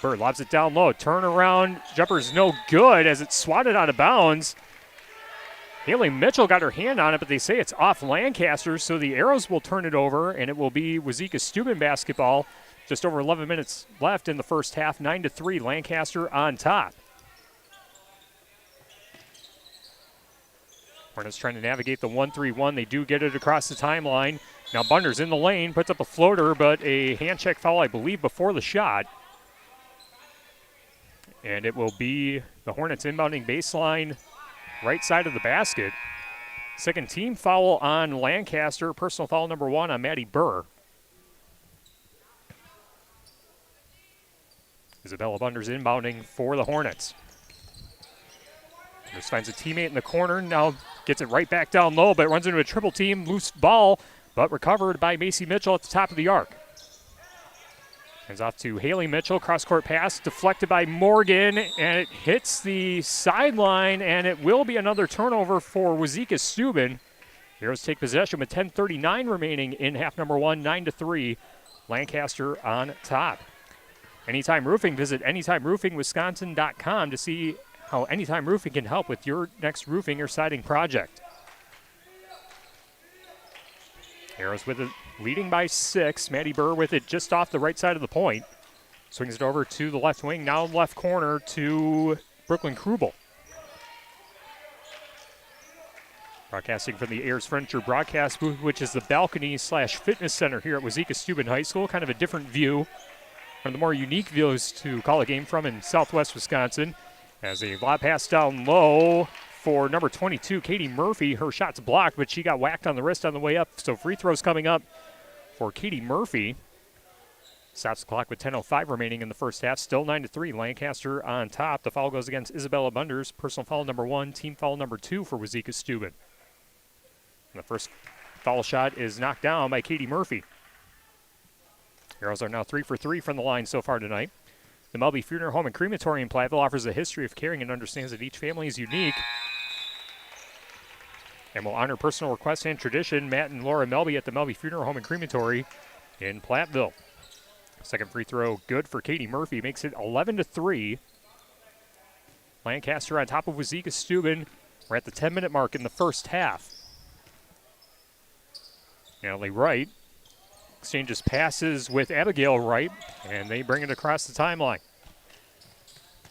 Burr lobs it down low. Turnaround jumper's no good as it's swatted out of bounds. Haley Mitchell got her hand on it, but they say it's off Lancaster, so the Arrows will turn it over, and it will be Wauzeka-Steuben basketball. Just over 11 minutes left in the first half. 9-3, Lancaster on top. Hornets trying to navigate the 1-3-1. They do get it across the timeline. Now Bunders in the lane, puts up a floater, but a hand check foul, I believe, before the shot. And it will be the Hornets inbounding baseline, right side of the basket. Second team foul on Lancaster. Personal foul number 1 on Maddie Burr. Isabella Bunders inbounding for the Hornets. Just finds a teammate in the corner. Now gets it right back down low, but runs into a triple team. Loose ball, but recovered by Macy Mitchell at the top of the arc. Hands off to Haley Mitchell. Cross-court pass deflected by Morgan, and it hits the sideline, and it will be another turnover for Wauzeka-Steuben. Heroes take possession with 10:39 remaining in half number 1, 9-3. Lancaster on top. Anytime Roofing, visit AnytimeRoofingWisconsin.com to see how Anytime Roofing can help with your next roofing or siding project. Arrows with it, leading by 6. Maddie Burr with it just off the right side of the point. Swings it over to the left wing, now left corner to Brooklyn Krubel. Broadcasting from the Ayers Furniture broadcast booth, which is the balcony / fitness center here at Wauzeka-Steuben High School. Kind of a different view. One of the more unique views to call a game from in southwest Wisconsin. As a lob pass down low for number 22, Katie Murphy. Her shot's blocked, but she got whacked on the wrist on the way up. So free throws coming up for Katie Murphy. Stops the clock with 10:05 remaining in the first half. Still 9-3. Lancaster on top. The foul goes against Isabella Bunders. Personal foul number 1, team foul number 2 for Wauzeka-Steuben. The first foul shot is knocked down by Katie Murphy. Arrows are now 3 for 3 from the line so far tonight. The Melby Funeral Home and Crematory in Platteville offers a history of caring and understands that each family is unique and will honor personal requests and tradition. Matt and Laura Melby at the Melby Funeral Home and Crematory in Platteville. Second free throw good for Katie Murphy. Makes it 11-3. Lancaster on top of Wauzeka-Steuben. We're at the 10-minute mark in the first half. Natalie Wright exchanges passes with Abigail Wright, and they bring it across the timeline.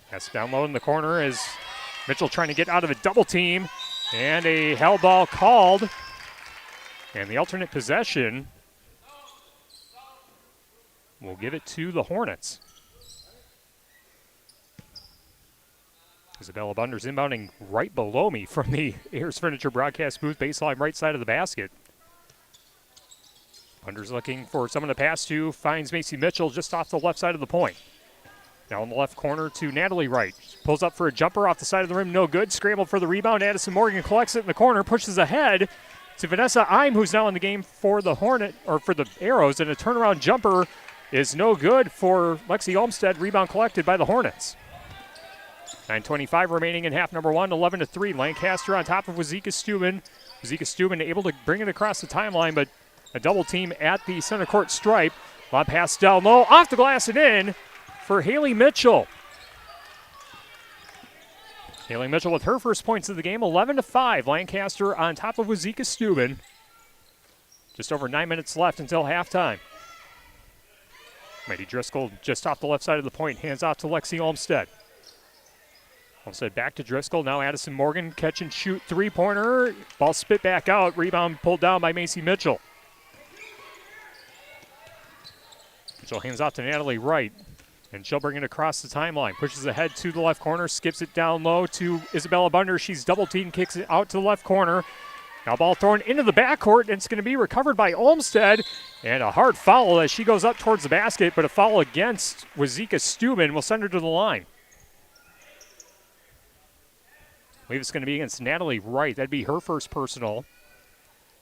Pass down low in the corner as Mitchell trying to get out of a double team, and a held ball called. And the alternate possession will give it to the Hornets. Isabella Bunders inbounding right below me from the Ayers Furniture broadcast booth, baseline right side of the basket. Bunders looking for someone to pass to, finds Macy Mitchell just off the left side of the point. Now in the left corner to Natalie Wright. Pulls up for a jumper off the side of the rim, no good. Scrambled for the rebound. Addison Morgan collects it in the corner, pushes ahead to Vanessa Eim, who's now in the game for the for the Arrows, and a turnaround jumper is no good for Lexi Olmstead. Rebound collected by the Hornets. 9:25 remaining in half number 1, 11-3. Lancaster on top of Wauzeka-Steuben. Wauzeka-Steuben able to bring it across the timeline, but a double team at the center court stripe. Lob pass down low, off the glass and in for Haley Mitchell. Haley Mitchell with her first points of the game, 11-5. Lancaster on top of Wauzeka-Steuben. Just over 9 minutes left until halftime. Mighty Driscoll just off the left side of the point, hands off to Lexi Olmstead. Olmstead back to Driscoll, now Addison Morgan, catch and shoot three-pointer. Ball spit back out, rebound pulled down by Macy Mitchell. Mitchell hands off to Natalie Wright, and she'll bring it across the timeline. Pushes ahead to the left corner, skips it down low to Isabella Bunders. She's double-teamed, kicks it out to the left corner. Now ball thrown into the backcourt, and it's going to be recovered by Olmstead. And a hard foul as she goes up towards the basket, but a foul against Wauzeka-Steuben will send her to the line. I believe it's going to be against Natalie Wright. That'd be her first personal.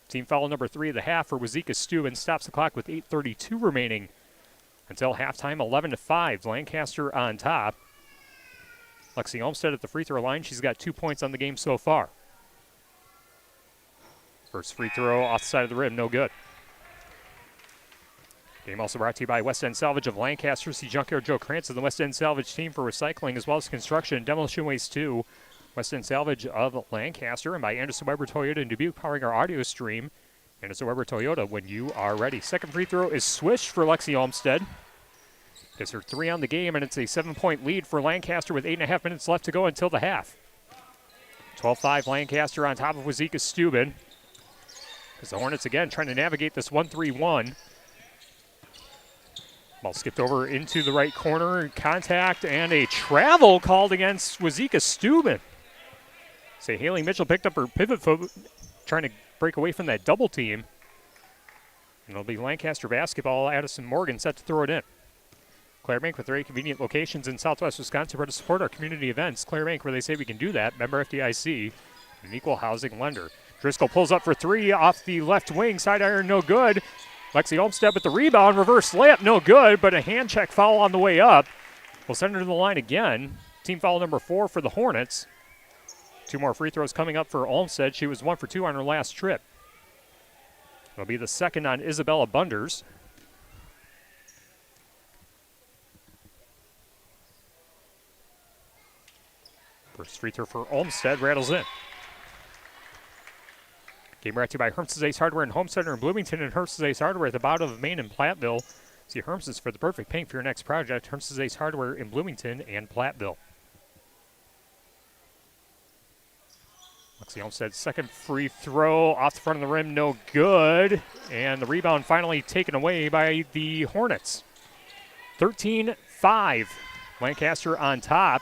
Team foul number 3 of the half for Wauzeka-Steuben. Stops the clock with 8:32 remaining until halftime, 11-5. Lancaster on top. Lexi Olmstead at the free throw line. She's got 2 points on the game so far. First free throw off the side of the rim, no good. Game also brought to you by West End Salvage of Lancaster. See Junkyard Joe Krantz and the West End Salvage team for recycling as well as construction and demolition waste too. West End Salvage of Lancaster, and by Anderson Weber Toyota in Dubuque, powering our audio stream. Anderson Weber Toyota when you are ready. Second free throw is swished for Lexi Olmstead. Gets her 3 on the game, and it's a 7-point lead for Lancaster with 8.5 minutes left to go until the half. 12-5 Lancaster on top of Wauzeka-Steuben. As the Hornets again trying to navigate this 1-3-1. Ball skipped over into the right corner. Contact and a travel called against Wauzeka-Steuben. So Haley Mitchell picked up her pivot foot, trying to break away from that double team. And it'll be Lancaster basketball. Addison Morgan set to throw it in. Clare Bank with 3 convenient locations in southwest Wisconsin to support our community events. Clare Bank, where they say we can do that. Member FDIC, an equal housing lender. Driscoll pulls up for 3 off the left wing. Side iron, no good. Lexi Olmstead with the rebound. Reverse layup, no good, but a hand check foul on the way up. We'll send her to the line again. Team foul number 4 for the Hornets. 2 more free throws coming up for Olmstead. She was 1 for 2 on her last trip. It'll be the second on Isabella Bunders. First free throw for Olmstead rattles in. Game brought to you by Herms's Ace Hardware and Home Center in Bloomington and Herms's Ace Hardware at the bottom of Main in Platteville. See Herms's for the perfect paint for your next project. Herms's Ace Hardware in Bloomington and Platteville. Lexi Olmstead's second free throw off the front of the rim, no good. And the rebound finally taken away by the Hornets. 13-5. Lancaster on top.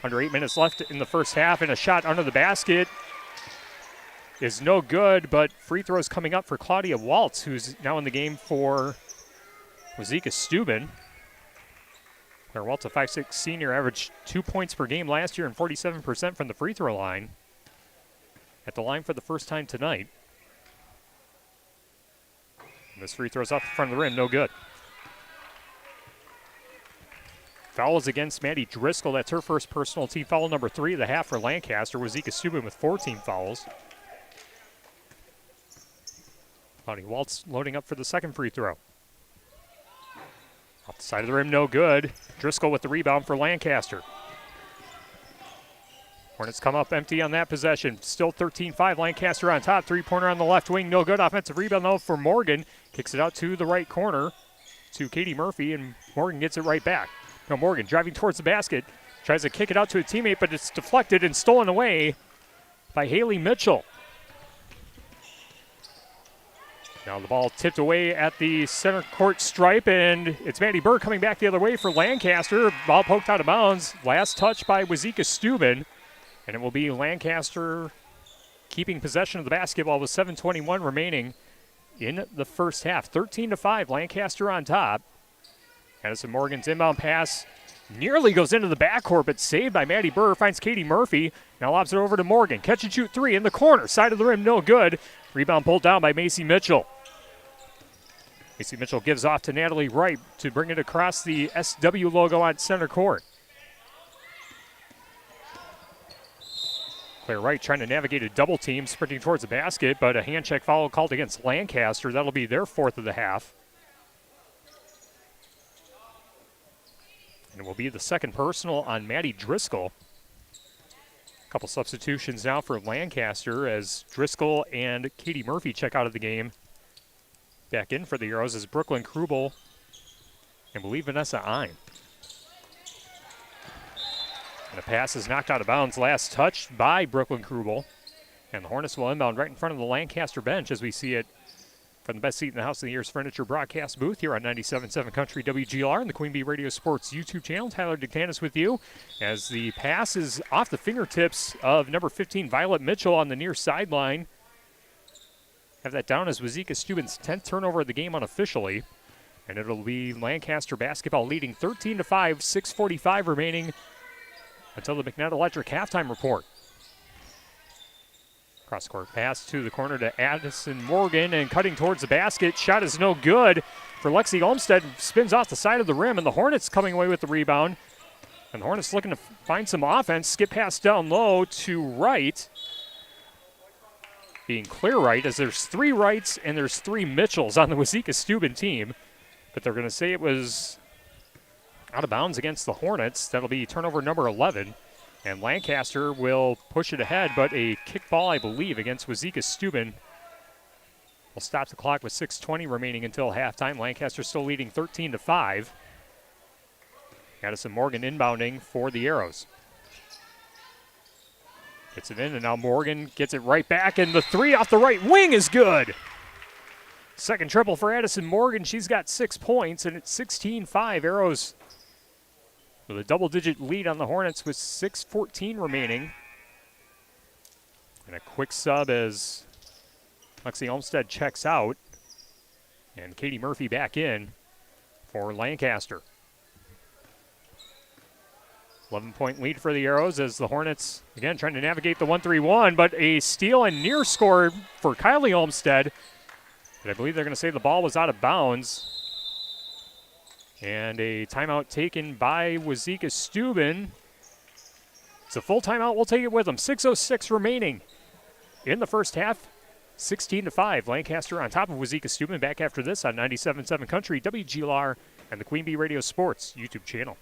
Under 8 minutes left in the first half, and a shot under the basket is no good, but free throws coming up for Claudia Waltz, who's now in the game for Wauzeka-Steuben. Claire Waltz, a 5'6" senior, averaged 2 points per game last year and 47% from the free throw line. At the line for the first time tonight. And this free throw's off the front of the rim, no good. Fouls against Maddie Driscoll. That's her first personal team foul, number 3 of the half for Lancaster. Wauzeka-Steuben with 14 fouls. Claudia Waltz loading up for the second free throw. Off the side of the rim, no good. Driscoll with the rebound for Lancaster. Hornets come up empty on that possession. Still 13-5, Lancaster on top. Three-pointer on the left wing, no good. Offensive rebound, though, for Morgan. Kicks it out to the right corner to Katie Murphy, and Morgan gets it right back. Now Morgan driving towards the basket. Tries to kick it out to a teammate, but it's deflected and stolen away by Haley Mitchell. Now the ball tipped away at the center court stripe, and it's Maddie Burr coming back the other way for Lancaster. Ball poked out of bounds. Last touch by Wauzeka-Steuben. And it will be Lancaster keeping possession of the basketball with 7:21 remaining in the first half. 13-5, Lancaster on top. Addison Morgan's inbound pass nearly goes into the backcourt, but saved by Maddie Burr. Finds Katie Murphy. Now lobs it over to Morgan. Catch and shoot 3 in the corner. Side of the rim, no good. Rebound pulled down by Macy Mitchell. Macy Mitchell gives off to Natalie Wright to bring it across the SW logo on center court. Claire Wright trying to navigate a double team, sprinting towards the basket, but a hand check foul called against Lancaster. That'll be their 4th of the half. And it will be the second personal on Maddie Driscoll. A couple substitutions now for Lancaster as Driscoll and Katie Murphy check out of the game. Back in for the Arrows is Brooklyn Krubel and believe Vanessa Ein. And the pass is knocked out of bounds. Last touch by Brooklyn Krubel. And the Hornets will inbound right in front of the Lancaster bench as we see it from the best seat in the House of the Year's Furniture broadcast booth here on 97.7 Country WGLR and the Queen Bee Radio Sports YouTube channel. Tyler Dictanis with you as the pass is off the fingertips of number 15, Violet Mitchell on the near sideline. Have that down as Wauzeka-Steuben's 10th turnover of the game unofficially. And it'll be Lancaster basketball leading 13-5, 6:45 remaining until the McNett Electric halftime report. Cross-court pass to the corner to Addison Morgan, and cutting towards the basket. Shot is no good for Lexi Olmstead. Spins off the side of the rim, and the Hornets coming away with the rebound. And the Hornets looking to find some offense. Skip pass down low to Wright. Being clear right, as there's 3 Wrights and there's 3 Mitchells on the Wauzeka-Steuben team. But they're going to say it was out of bounds against the Hornets. That'll be turnover number 11. And Lancaster will push it ahead, but a kick ball, I believe, against Wauzeka-Steuben will stop the clock with 6:20 remaining until halftime. Lancaster still leading 13-5. Addison Morgan inbounding for the Arrows. Gets it in, and now Morgan gets it right back, and the 3 off the right wing is good. Second triple for Addison Morgan. She's got 6 points, and it's 16-5. Arrows with a double-digit lead on the Hornets with 6:14 remaining. And a quick sub as Lexi Olmstead checks out. And Katie Murphy back in for Lancaster. 11-point lead for the Arrows as the Hornets, again, trying to navigate the 1-3-1, but a steal and near score for Kylie Olmstead. But I believe they're going to say the ball was out of bounds. And a timeout taken by Wauzeka-Steuben. It's a full timeout. We'll take it with them. 6:06 remaining in the first half. 16-5. Lancaster on top of Wauzeka-Steuben. Back after this on 97.7 Country, WGLR, and the Queen Bee Radio Sports YouTube channel.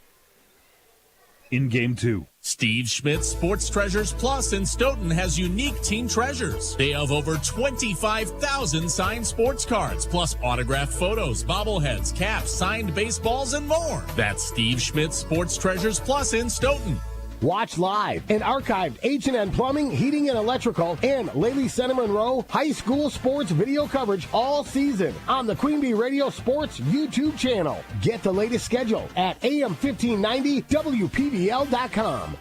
In Game 2, Steve Schmidt's Sports Treasures Plus in Stoughton has unique team treasures. They have over 25,000 signed sports cards, plus autographed photos, bobbleheads, caps, signed baseballs, and more. That's Steve Schmidt's Sports Treasures Plus in Stoughton. Watch live and archived H&N Plumbing, Heating and Electrical, and Lely Center Monroe high school sports video coverage all season on the Queen Bee Radio Sports YouTube channel. Get the latest schedule at AM1590WPBL.com.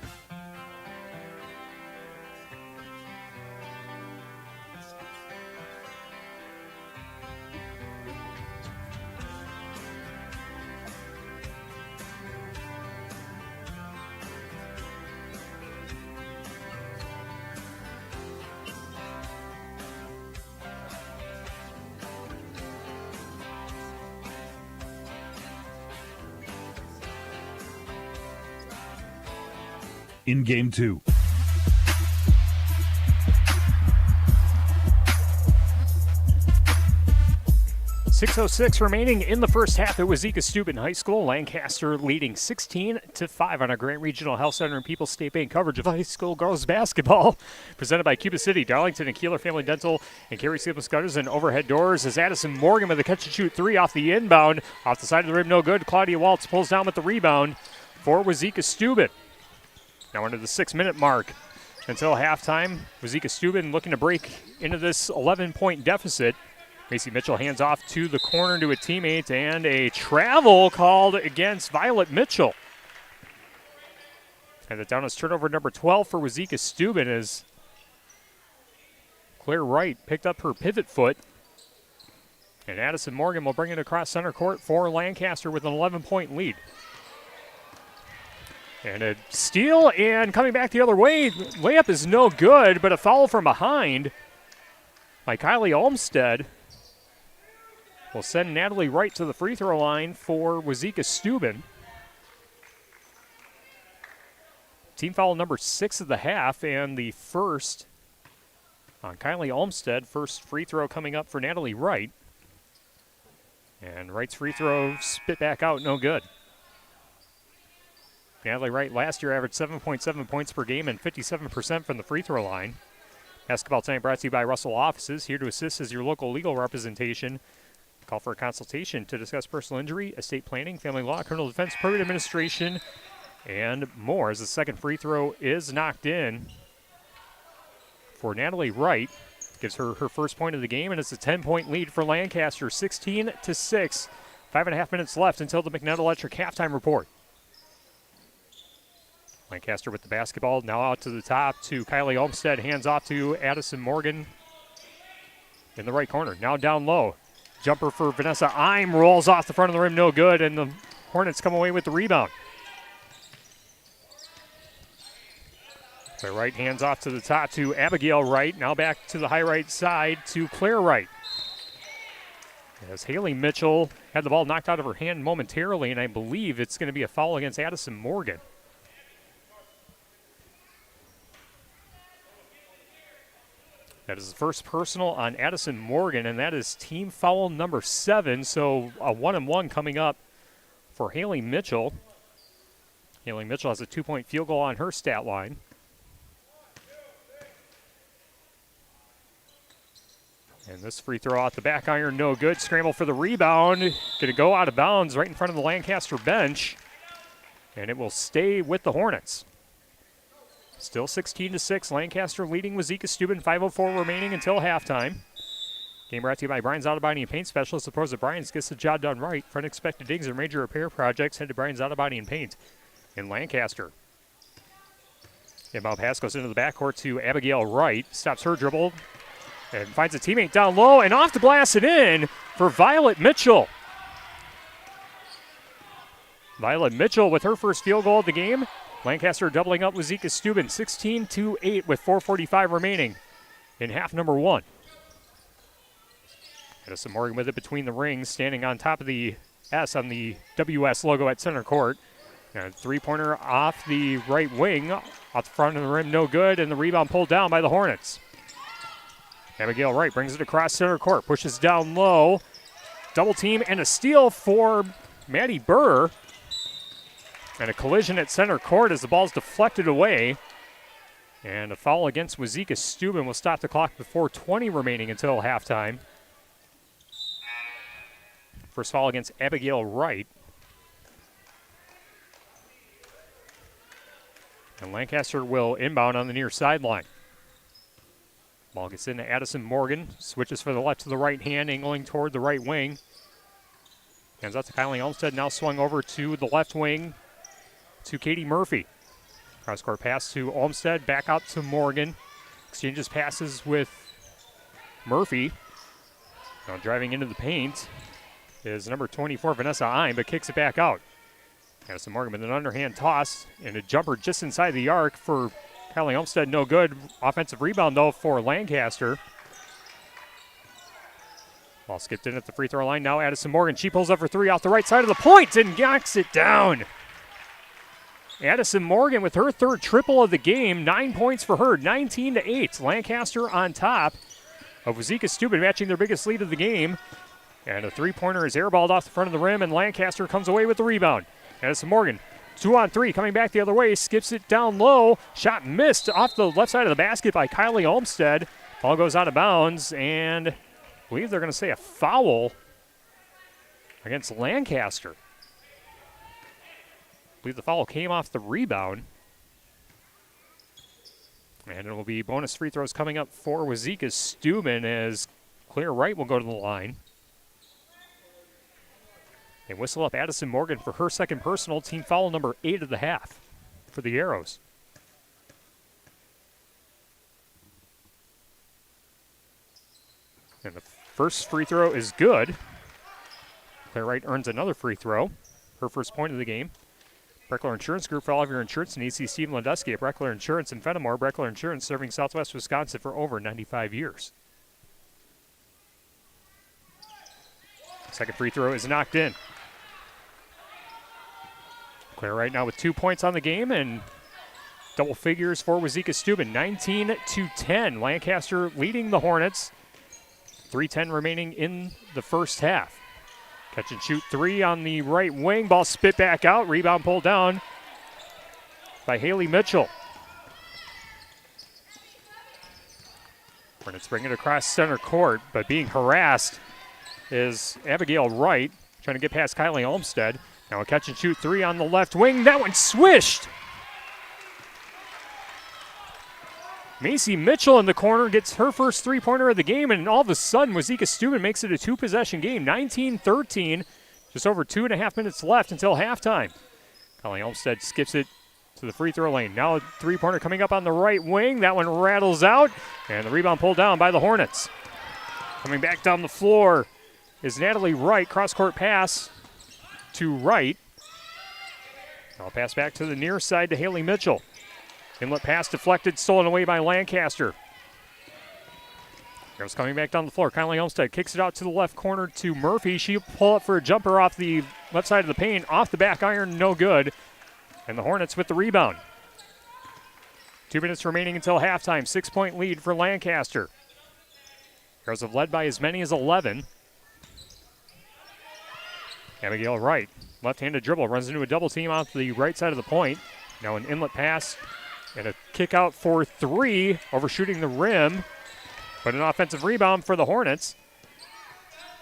In Game 2. .606 remaining in the first half at Wauzeka-Steuben High School. Lancaster leading 16-5 on our Grant Regional Health Center and People's State Bank coverage of high school girls basketball. Presented by Cuba City, Darlington, and Kieler Family Dental, and Carey Seamless Gutters and Overhead Doors. As Addison Morgan with a catch-and-shoot three off the inbound. Off the side of the rim, no good. Claudia Waltz pulls down with the rebound for Wauzeka-Steuben. Now under the 6-minute mark until halftime. Wauzeka-Steuben looking to break into this 11-point deficit. Macy Mitchell hands off to the corner to a teammate, and a travel called against Violet Mitchell. And it down as turnover number 12 for Wauzeka-Steuben as Claire Wright picked up her pivot foot. And Addison Morgan will bring it across center court for Lancaster with an 11-point lead. And a steal, and coming back the other way, layup is no good, but a foul from behind by Kylie Olmstead will send Natalie Wright to the free throw line for Wauzeka-Steuben. Team foul number 6 of the half, and the first on Kylie Olmstead. First free throw coming up for Natalie Wright. And Wright's free throw spit back out, no good. Natalie Wright last year averaged 7.7 points per game and 57% from the free throw line. Basketball Tonight brought to you by Russell Offices, here to assist as your local legal representation. Call for a consultation to discuss personal injury, estate planning, family law, criminal defense, probate administration, and more. As the second free throw is knocked in for Natalie Wright. Gives her her first point of the game, and it's a 10-point lead for Lancaster, 16-6. 5.5 minutes left until the McNutt Electric halftime report. Lancaster with the basketball, now out to the top to Kylie Olmstead, hands off to Addison Morgan in the right corner. Now down low. Jumper for Vanessa Eim rolls off the front of the rim, no good, and the Hornets come away with the rebound. The right hands off to the top to Abigail Wright. Now back to the high right side to Claire Wright. As Haley Mitchell had the ball knocked out of her hand momentarily, and I believe it's going to be a foul against Addison Morgan. That is the first personal on Addison Morgan, and that is team foul number 7. So a 1-and-1 coming up for Haley Mitchell. Haley Mitchell has a 2-point field goal on her stat line. And this free throw off the back iron, no good. Scramble for the rebound. Going to go out of bounds right in front of the Lancaster bench. And it will stay with the Hornets. Still 16-6, Lancaster leading Wauzeka-Steuben, 5:04 remaining until halftime. Game brought to you by Brian's Auto Body and Paint Specialist. The pros of Brian's gets the job done right. For unexpected dings or major repair projects, head to Brian's Auto Body and Paint in Lancaster. Inbound pass goes into the backcourt to Abigail Wright. Stops her dribble and finds a teammate down low, and off the glass and in for Violet Mitchell. Violet Mitchell with her first field goal of the game. Lancaster doubling up Wauzeka-Steuben 16-8 with 4:45 remaining in half number 1. Addison Morgan with it between the rings, standing on top of the S on the WS logo at center court. And a three-pointer off the right wing, off the front of the rim, no good, and the rebound pulled down by the Hornets. Abigail Wright brings it across center court, pushes down low, double team and a steal for Maddie Burr. And a collision at center court as the ball's deflected away. And a foul against Wauzeka-Steuben will stop the clock before 20 remaining until halftime. First foul against Abigail Wright. And Lancaster will inbound on the near sideline. Ball gets into Addison Morgan. Switches from the left to the right hand, angling toward the right wing. Hands out to Kylie Olmstead, now swung over to the left wing to Katie Murphy. Cross-court pass to Olmstead, back out to Morgan. Exchanges passes with Murphy. Now driving into the paint is number 24, Vanessa Ime, but kicks it back out. Addison Morgan with an underhand toss and a jumper just inside the arc for Kylie Olmstead, no good. Offensive rebound, though, for Lancaster. Ball skipped in at the free throw line. Now Addison Morgan. She pulls up for three off the right side of the point and knocks it down. Addison Morgan with her third triple of the game. 9 points for her, 19-8. Lancaster on top of Wauzeka-Steuben, matching their biggest lead of the game. And a three-pointer is airballed off the front of the rim, and Lancaster comes away with the rebound. Addison Morgan, 2-on-3, coming back the other way, skips it down low. Shot missed off the left side of the basket by Kylie Olmstead. Ball goes out of bounds, and I believe they're going to say a foul against Lancaster. I believe the foul came off the rebound. And it will be bonus free throws coming up for Wauzeka-Steuben as Claire Wright will go to the line. They whistle up Addison Morgan for her second personal, team foul number 8 of the half for the Arrows. And the first free throw is good. Claire Wright earns another free throw, her first point of the game. Breckler Insurance Group, for all of your insurance needs. See Steve Landusky at Breckler Insurance in Fenimore. Breckler Insurance, serving Southwest Wisconsin for over 95 years. Second free throw is knocked in. Claire right now with 2 points on the game and double figures for Wauzeka-Steuben. 19-10. Lancaster leading the Hornets. 3:10 remaining in the first half. Catch and shoot three on the right wing. Ball spit back out. Rebound pulled down by Haley Mitchell. Hornets bring it across center court, but being harassed is Abigail Wright, trying to get past Kylie Olmstead. Now a catch and shoot three on the left wing. That one swished. Macy Mitchell in the corner gets her first three-pointer of the game, and all of a sudden Wauzeka-Steuben makes it a two-possession game. 19-13, just over 2.5 minutes left until halftime. Kylie Olmstead skips it to the free throw lane. Now a three-pointer coming up on the right wing. That one rattles out, and the rebound pulled down by the Hornets. Coming back down the floor is Natalie Wright. Cross-court pass to Wright. I'll pass back to the near side to Haley Mitchell. Inlet pass deflected, stolen away by Lancaster. Here's coming back down the floor. Kylie Olmstead kicks it out to the left corner to Murphy. She'll pull up for a jumper off the left side of the paint. Off the back iron, no good. And the Hornets with the rebound. 2 minutes remaining until halftime. 6-point lead for Lancaster. Heroes have led by as many as 11. Abigail Wright, left-handed dribble, runs into a double team off the right side of the point. Now an inlet pass and a kick out for three, overshooting the rim, but an offensive rebound for the Hornets.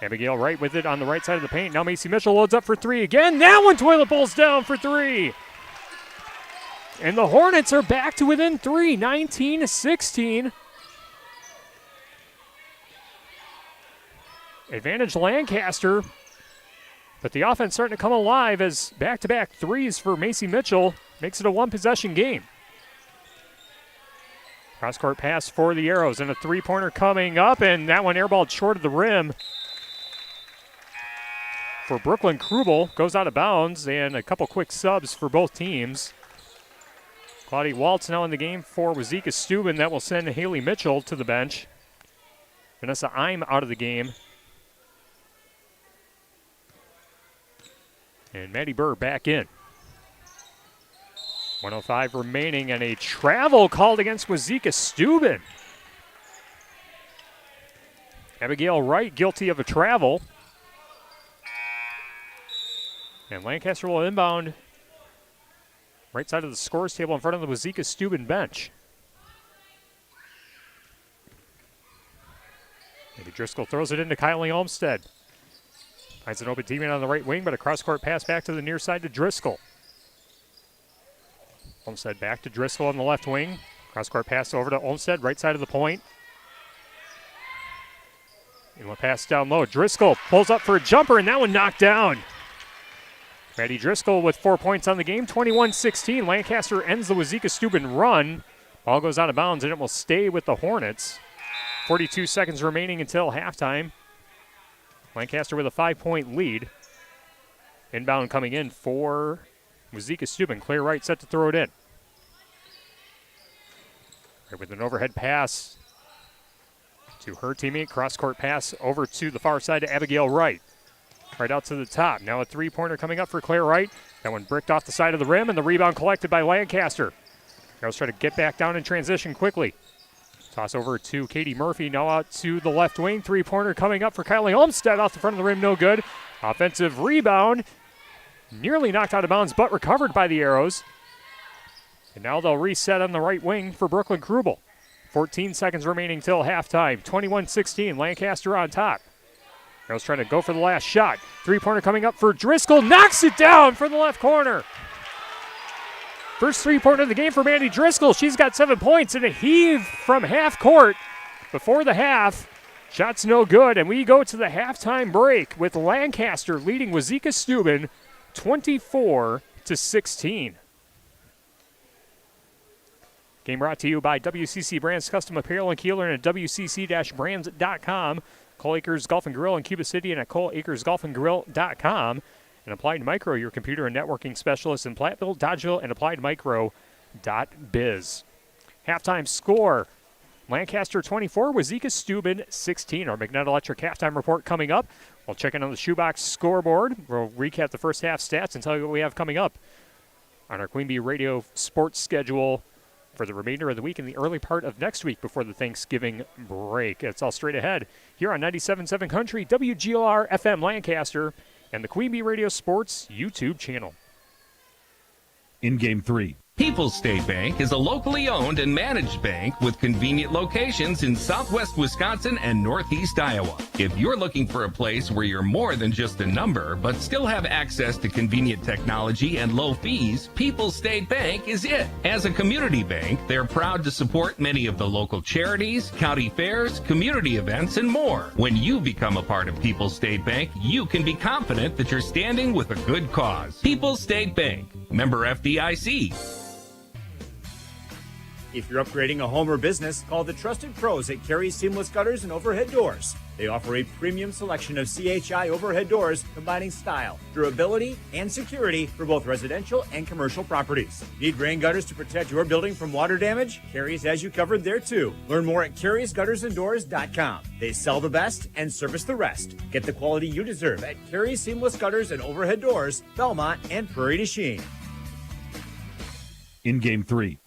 Abigail Wright with it on the right side of the paint. Now Macy Mitchell loads up for three again. That one toilet bowls down for three. And the Hornets are back to within three, 19-16. Advantage Lancaster, but the offense starting to come alive as back-to-back threes for Macy Mitchell makes it a one-possession game. Cross-court pass for the Arrows, and a three-pointer coming up, and that one airballed short of the rim for Brooklyn Krubel. Goes out of bounds, and a couple quick subs for both teams. Claudia Waltz now in the game for Wauzeka-Steuben. That will send Haley Mitchell to the bench. Vanessa Ime out of the game. And Maddie Burr back in. 1:05 remaining, and a travel called against Wauzeka-Steuben. Abigail Wright guilty of a travel. And Lancaster will inbound right side of the scores table in front of the Wauzeka-Steuben bench. Maybe Driscoll throws it into Kylie Olmstead. Finds an open teammate on the right wing, but a cross-court pass back to the near side to Driscoll. Olmstead back to Driscoll on the left wing. Cross-court pass over to Olmstead, right side of the point. And one pass down low. Driscoll pulls up for a jumper, and that one knocked down. Maddie Driscoll with 4 points on the game, 21-16. Lancaster ends the Wauzeka-Steuben run. Ball goes out of bounds, and it will stay with the Hornets. 42 seconds remaining until halftime. Lancaster with a 5-point lead. Inbound coming in for Wauzeka-Steuben. Clear right, set to throw it in. Right with an overhead pass to her teammate. Cross-court pass over to the far side to Abigail Wright. Right out to the top. Now a three-pointer coming up for Claire Wright. That one bricked off the side of the rim, and the rebound collected by Lancaster. Girls try to get back down in transition quickly. Toss over to Katie Murphy. Now out to the left wing. Three-pointer coming up for Kylie Olmstead off the front of the rim. No good. Offensive rebound. Nearly knocked out of bounds, but recovered by the Arrows. And now they'll reset on the right wing for Brooklyn Krubel. 14 seconds remaining till halftime. 21-16. Lancaster on top. Girls trying to go for the last shot. Three-pointer coming up for Driscoll. Knocks it down for the left corner. First three-pointer of the game for Mandy Driscoll. She's got 7 points and a heave from half court before the half. Shot's no good, and we go to the halftime break with Lancaster leading Wauzeka-Steuben 24-16. Game brought to you by WCC Brands Custom Apparel in Kieler and at WCC-brands.com. Cole Acres Golf and Grill in Cuba City and at coleacresgolfandgrill.com. And Applied Micro, your computer and networking specialist in Platteville, Dodgeville, and appliedmicro.biz. Halftime score, Lancaster 24, Wauzeka-Steuben 16. Our McNutt Electric halftime report coming up. We'll check in on the shoebox scoreboard. We'll recap the first half stats and tell you what we have coming up on our Queen Bee Radio sports schedule for the remainder of the week and the early part of next week before the Thanksgiving break. It's all straight ahead here on 97.7 Country, WGLR FM Lancaster, and the Queen Bee Radio Sports YouTube channel. In Game 3. People's State Bank is a locally owned and managed bank with convenient locations in southwest Wisconsin and northeast Iowa. If you're looking for a place where you're more than just a number, but still have access to convenient technology and low fees, People's State Bank is it. As a community bank, they're proud to support many of the local charities, county fairs, community events, and more. When you become a part of People's State Bank, you can be confident that you're standing with a good cause. People's State Bank, member FDIC. If you're upgrading a home or business, call the trusted pros at Carey Seamless Gutters and Overhead Doors. They offer a premium selection of CHI overhead doors combining style, durability, and security for both residential and commercial properties. Need rain gutters to protect your building from water damage? Carey's has you covered there too. Learn more at Carey'sGuttersandDoors.com. They sell the best and service the rest. Get the quality you deserve at Carey Seamless Gutters and Overhead Doors, Belmont, and Prairie du Chien. In Game 3.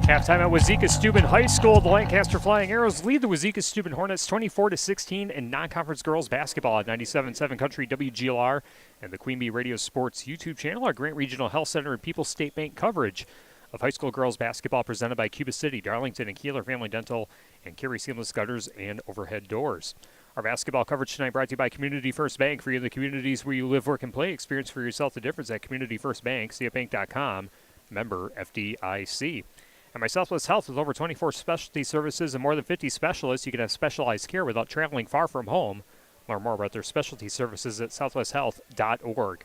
Halftime at Wauzeka-Steuben High School. The Lancaster Flying Arrows lead the Wauzeka-Steuben Hornets 24-16 in non-conference girls basketball at 97.7 Country WGLR and the Queen Bee Radio Sports YouTube channel. Our Grant Regional Health Center and People's State Bank coverage of high school girls basketball presented by Cuba City, Darlington, and Kieler Family Dental, and Carey Seamless Gutters and Overhead Doors. Our basketball coverage tonight brought to you by Community First Bank. For you in the communities where you live, work, and play, experience for yourself the difference at Community First Bank, cfbank.com, member FDIC. And by Southwest Health, with over 24 specialty services and more than 50 specialists, you can have specialized care without traveling far from home. Learn more about their specialty services at southwesthealth.org.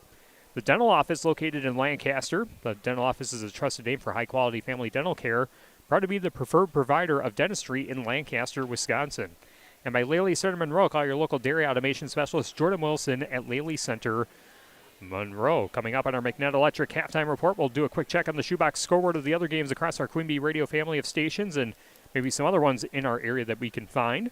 The dental office located in Lancaster. The dental office is a trusted name for high-quality family dental care, proud to be the preferred provider of dentistry in Lancaster, Wisconsin. And by Laley Center Monroe, call your local dairy automation specialist Jordan Wilson at Laley Center Monroe. Coming up on our McNutt Electric halftime report, we'll do a quick check on the shoebox scoreboard of the other games across our Queen Bee Radio family of stations and maybe some other ones in our area that we can find.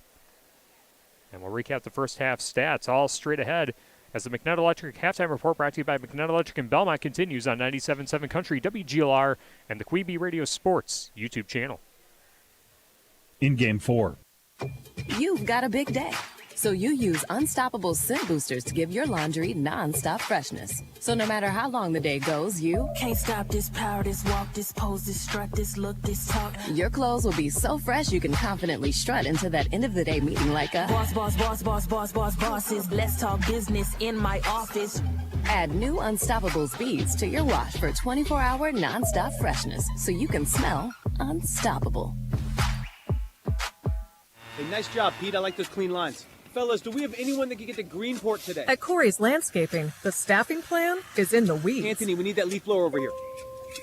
And we'll recap the first half stats all straight ahead as the McNutt Electric halftime report brought to you by McNutt Electric in Belmont continues on 97.7 Country WGLR and the Queen Bee Radio Sports YouTube channel. In Game 4. You've got a big day, So you use Unstoppable Scent Boosters to give your laundry non-stop freshness. So no matter how long the day goes, you can't stop this power, this walk, this pose, this strut, this look, this talk. Your clothes will be so fresh you can confidently strut into that end of the day meeting like a boss, boss, boss, boss, boss, boss, bosses. Let's talk business in my office. Add new Unstoppable beads to your wash for 24-hour non-stop freshness so you can smell unstoppable. Hey, nice job, Pete. I like those clean lines. Fellas, do we have anyone that can get to Greenport today? At Corey's Landscaping, the staffing plan is in the weeds. Anthony, we need that leaf blower over here.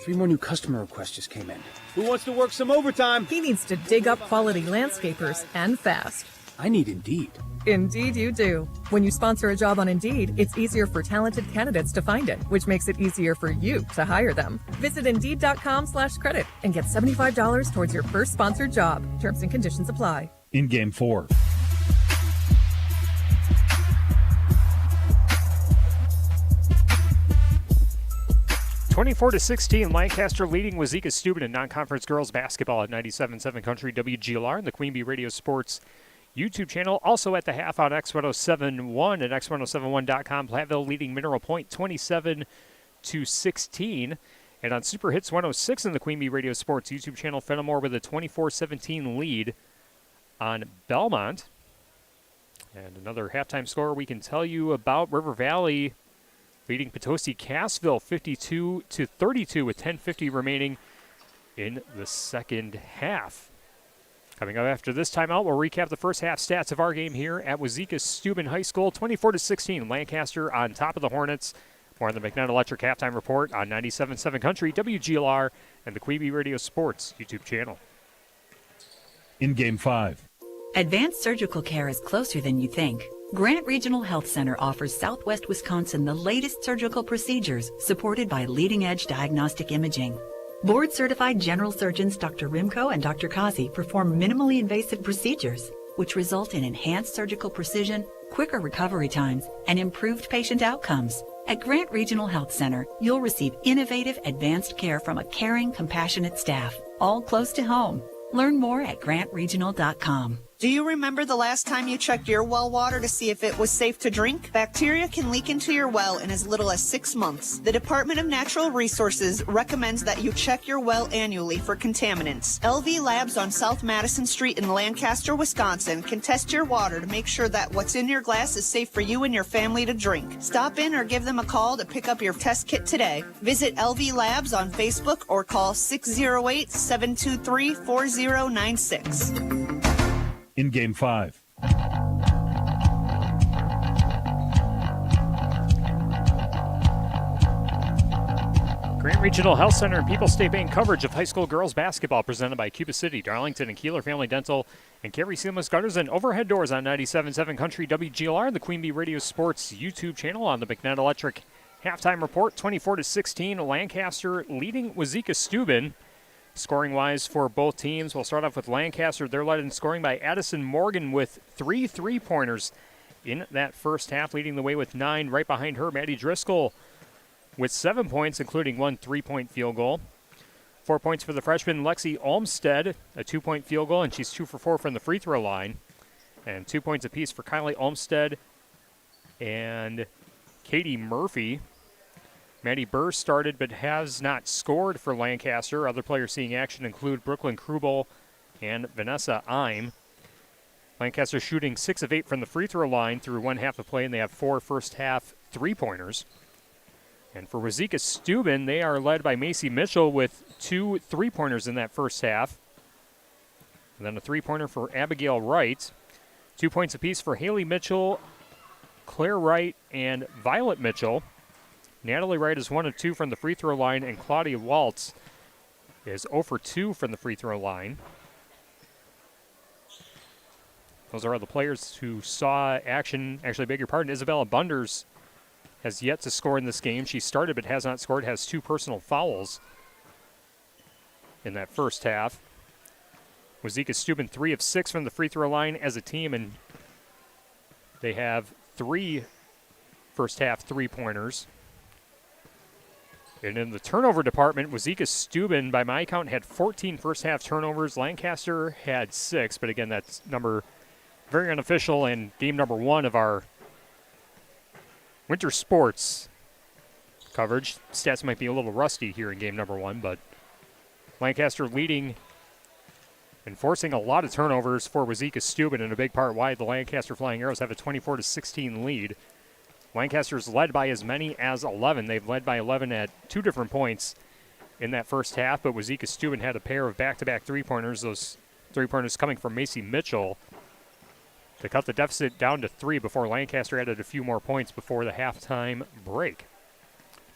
3 more new customer requests just came in. Who wants to work some overtime? He needs to dig up quality landscapers, and fast. I need Indeed. Indeed you do. When you sponsor a job on Indeed, it's easier for talented candidates to find it, which makes it easier for you to hire them. Visit Indeed.com/credit and get $75 towards your first sponsored job. Terms and conditions apply. In Game 4. (24-16), Lancaster leading Wauzeka-Steuben in non-conference girls basketball at 97.7 Country WGLR and the Queen Bee Radio Sports YouTube channel. Also at the half on X1071 at X1071.com. Platteville leading Mineral Point 27-16. And on Super Hits 106 in the Queen Bee Radio Sports YouTube channel, Fenimore with a 24-17 lead on Belmont. And another halftime score we can tell you about: River Valley leading Potosi-Cassville 52-32 with 10:50 remaining in the second half. Coming up after this timeout, we'll recap the first half stats of our game here at Wauzeka-Steuben High School. 24-16, Lancaster on top of the Hornets. More on the McNutt Electric halftime report on 97.7 Country WGLR and the Queen Bee Radio Sports YouTube channel. In Game 5. Advanced surgical care is closer than you think. Grant Regional Health Center offers Southwest Wisconsin the latest surgical procedures supported by leading-edge diagnostic imaging. Board-certified general surgeons Dr. Rimko and Dr. Kazi perform minimally invasive procedures, which result in enhanced surgical precision, quicker recovery times, and improved patient outcomes. At Grant Regional Health Center, you'll receive innovative, advanced care from a caring, compassionate staff, all close to home. Learn more at grantregional.com. Do you remember the last time you checked your well water to see if it was safe to drink? Bacteria can leak into your well in as little as 6 months. The Department of Natural Resources recommends that you check your well annually for contaminants. LV Labs on South Madison Street in Lancaster, Wisconsin can test your water to make sure that what's in your glass is safe for you and your family to drink. Stop in or give them a call to pick up your test kit today. Visit LV Labs on Facebook or call 608-723-4096. In Game 5. Grant Regional Health Center and People's State Bank coverage of high school girls basketball presented by Cuba City, Darlington, and Kieler Family Dental, and Carey Seamless Gutters and Overhead Doors on 97.7 Country WGLR and the Queen Bee Radio Sports YouTube channel. On the McNutt Electric halftime report, 24-16, Lancaster leading Wauzeka-Steuben. Scoring-wise for both teams, we'll start off with Lancaster. They're led in scoring by Addison Morgan with 3 3-pointers in that first half, leading the way with 9. Right behind her, Maddie Driscoll with 7 points, including 1 3-point field goal. 4 points for the freshman Lexi Olmstead, a 2-point field goal, and she's 2 for 4 from the free throw line. And 2 points apiece for Kylie Olmstead and Katie Murphy. Maddie Burr started but has not scored for Lancaster. Other players seeing action include Brooklyn Krubel and Vanessa Eim. Lancaster shooting 6 of 8 from the free throw line through one half of play, and they have 4 first half 3-pointers. And for Wauzeka-Steuben, they are led by Macy Mitchell with 2 3-pointers in that first half. And then a 3-pointer for Abigail Wright. 2 points apiece for Haley Mitchell, Claire Wright, and Violet Mitchell. Natalie Wright is 1 of 2 from the free throw line, and Claudia Waltz is 0 for 2 from the free throw line. Those are all the players who saw action. Actually, beg your pardon, Isabella Bunders has yet to score in this game. She started but has not scored, has 2 personal fouls in that first half. Wauzeka-Steuben 3 of 6 from the free throw line as a team, and they have 3 first half 3-pointers. And in the turnover department, Wauzeka-Steuben, by my count, had 14 first half turnovers. Lancaster had 6, but again, that number very unofficial and game number 1 of our winter sports coverage. Stats might be a little rusty here in game number 1, but Lancaster leading and forcing a lot of turnovers for Wauzeka-Steuben, in a big part why the Lancaster Flying Arrows have a 24-16 lead. Lancaster's led by as many as 11. They've led by 11 at 2 different points in that first half, but Wauzeka-Steuben had a pair of back-to-back three-pointers, those three-pointers coming from Macy Mitchell, to cut the deficit down to 3 before Lancaster added a few more points before the halftime break.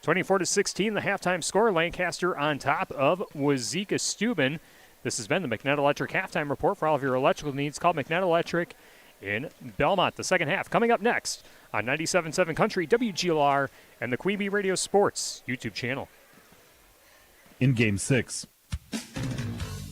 24-16, the halftime score. Lancaster on top of Wauzeka-Steuben. This has been the McNett Electric Halftime Report. For all of your electrical needs, call McNett Electric in Belmont. The second half coming up next on 97.7 Country, WGLR, and the Queen Bee Radio Sports YouTube channel. In Game 6.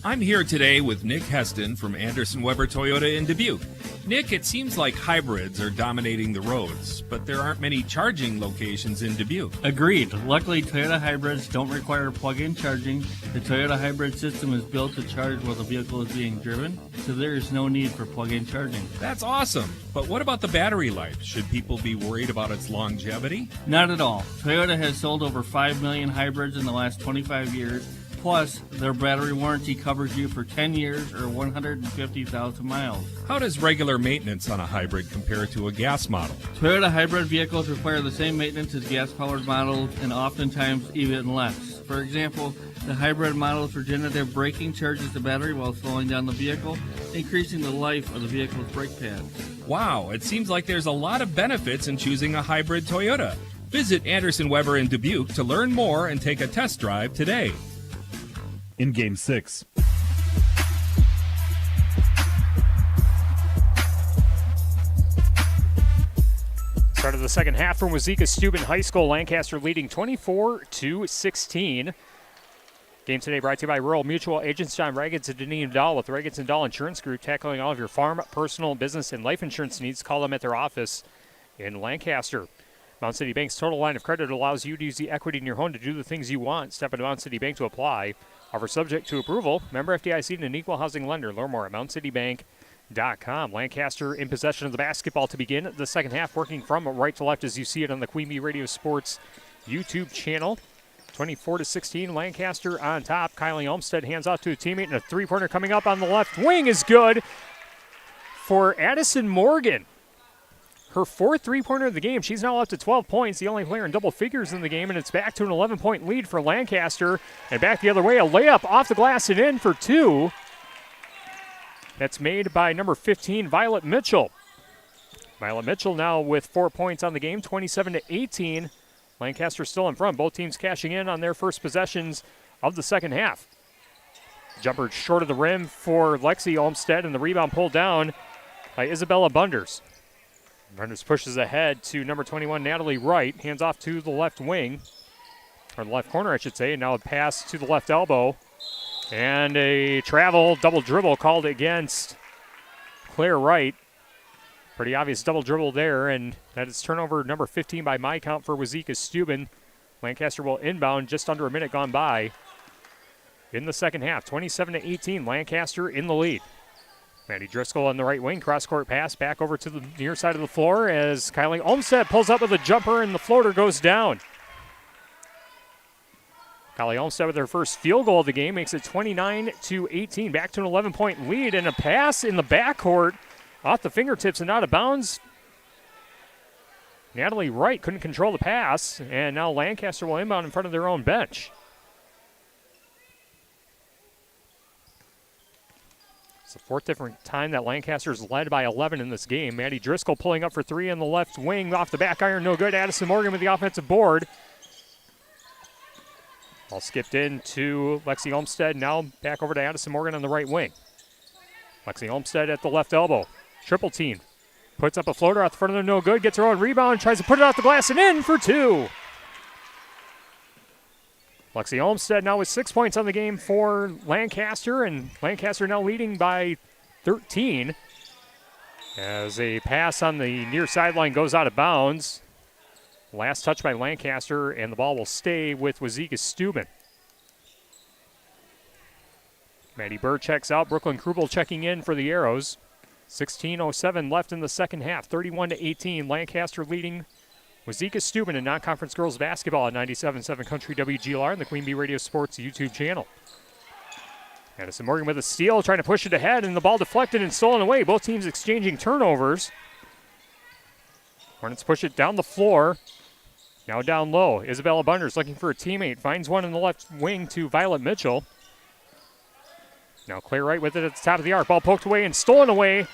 I'm here today with Nick Heston from Anderson Weber Toyota in Dubuque. Nick, it seems like hybrids are dominating the roads, but there aren't many charging locations in Dubuque. Agreed. Luckily, Toyota hybrids don't require plug-in charging. The Toyota hybrid system is built to charge while the vehicle is being driven, so there is no need for plug-in charging. That's awesome. But what about the battery life? Should people be worried about its longevity? Not at all. Toyota has sold over 5 million hybrids in the last 25 years. Plus, their battery warranty covers you for 10 years or 150,000 miles. How does regular maintenance on a hybrid compare to a gas model? Toyota hybrid vehicles require the same maintenance as gas-powered models and oftentimes even less. For example, the hybrid model's regenerative braking charges the battery while slowing down the vehicle, increasing the life of the vehicle's brake pads. Wow, it seems like there's a lot of benefits in choosing a hybrid Toyota. Visit Anderson Weber in Dubuque to learn more and take a test drive today. In Game 6. Start of the second half from Wauzeka-Steuben High School. Lancaster leading 24-16. Game today brought to you by Rural Mutual Agents John Raggins and Deneen Dahl with Raggins & Dahl Insurance Group, tackling all of your farm, personal, business, and life insurance needs. Call them at their office in Lancaster. Mound City Bank's total line of credit allows you to use the equity in your home to do the things you want. Step into Mound City Bank to apply. Offer subject to approval. Member FDIC and an equal housing lender. Learn more at MoundCityBank.com. Lancaster in possession of the basketball to begin the second half, working from right to left as you see it on the Queen Bee Radio Sports YouTube channel. 24-16, Lancaster on top. Kylie Olmstead hands off to a teammate, and a three-pointer coming up on the left wing is good for Addison Morgan. Her fourth three-pointer of the game. She's now up to 12 points, the only player in double figures in the game, and it's back to an 11-point lead for Lancaster. And back the other way, a layup off the glass and in for 2. That's made by number 15, Violet Mitchell. Violet Mitchell now with 4 points on the game, 27-18. Lancaster still in front. Both teams cashing in on their first possessions of the second half. Jumper short of the rim for Lexi Olmstead, and the rebound pulled down by Isabella Bunders. Bunders pushes ahead to number 21, Natalie Wright. Hands off to the left wing, or the left corner, I should say. And now a pass to the left elbow. And a travel double dribble called against Claire Wright. Pretty obvious double dribble there, and that is turnover number 15 by my count for Wauzeka-Steuben. Lancaster will inbound just under a minute gone by in the second half. 27-18, Lancaster in the lead. Maddie Driscoll on the right wing, cross-court pass back over to the near side of the floor as Kylie Olmstead pulls up with a jumper and the floater goes down. Kylie Olmstead with her first field goal of the game makes it 29-18. Back to an 11-point lead, and a pass in the backcourt off the fingertips and out of bounds. Natalie Wright couldn't control the pass, and now Lancaster will inbound in front of their own bench. It's the fourth different time that Lancaster's led by 11 in this game. Maddie Driscoll pulling up for 3 on the left wing. Off the back iron, no good. Addison Morgan with the offensive board. Ball skipped in to Lexi Olmstead. Now back over to Addison Morgan on the right wing. Lexi Olmstead at the left elbow. Triple team. Puts up a floater out the front of the no good. Gets her own rebound. Tries to put it off the glass and in for 2. Lexi Olmstead now with 6 points on the game for Lancaster, and Lancaster now leading by 13 as a pass on the near sideline goes out of bounds. Last touch by Lancaster, and the ball will stay with Wauzeka-Steuben. Maddie Burr checks out. Brooklyn Krubel checking in for the Arrows. 16:07 left in the second half. 31-18. Lancaster leading Wauzeka-Steuben in non-conference girls basketball at 97.7 Country WGLR and the Queen Bee Radio Sports YouTube channel. Addison Morgan with a steal, trying to push it ahead, and the ball deflected and stolen away. Both teams exchanging turnovers. Hornets push it down the floor. Now down low. Isabella Bunders looking for a teammate. Finds one in the left wing to Violet Mitchell. Now Claire Wright with it at the top of the arc. Ball poked away and stolen away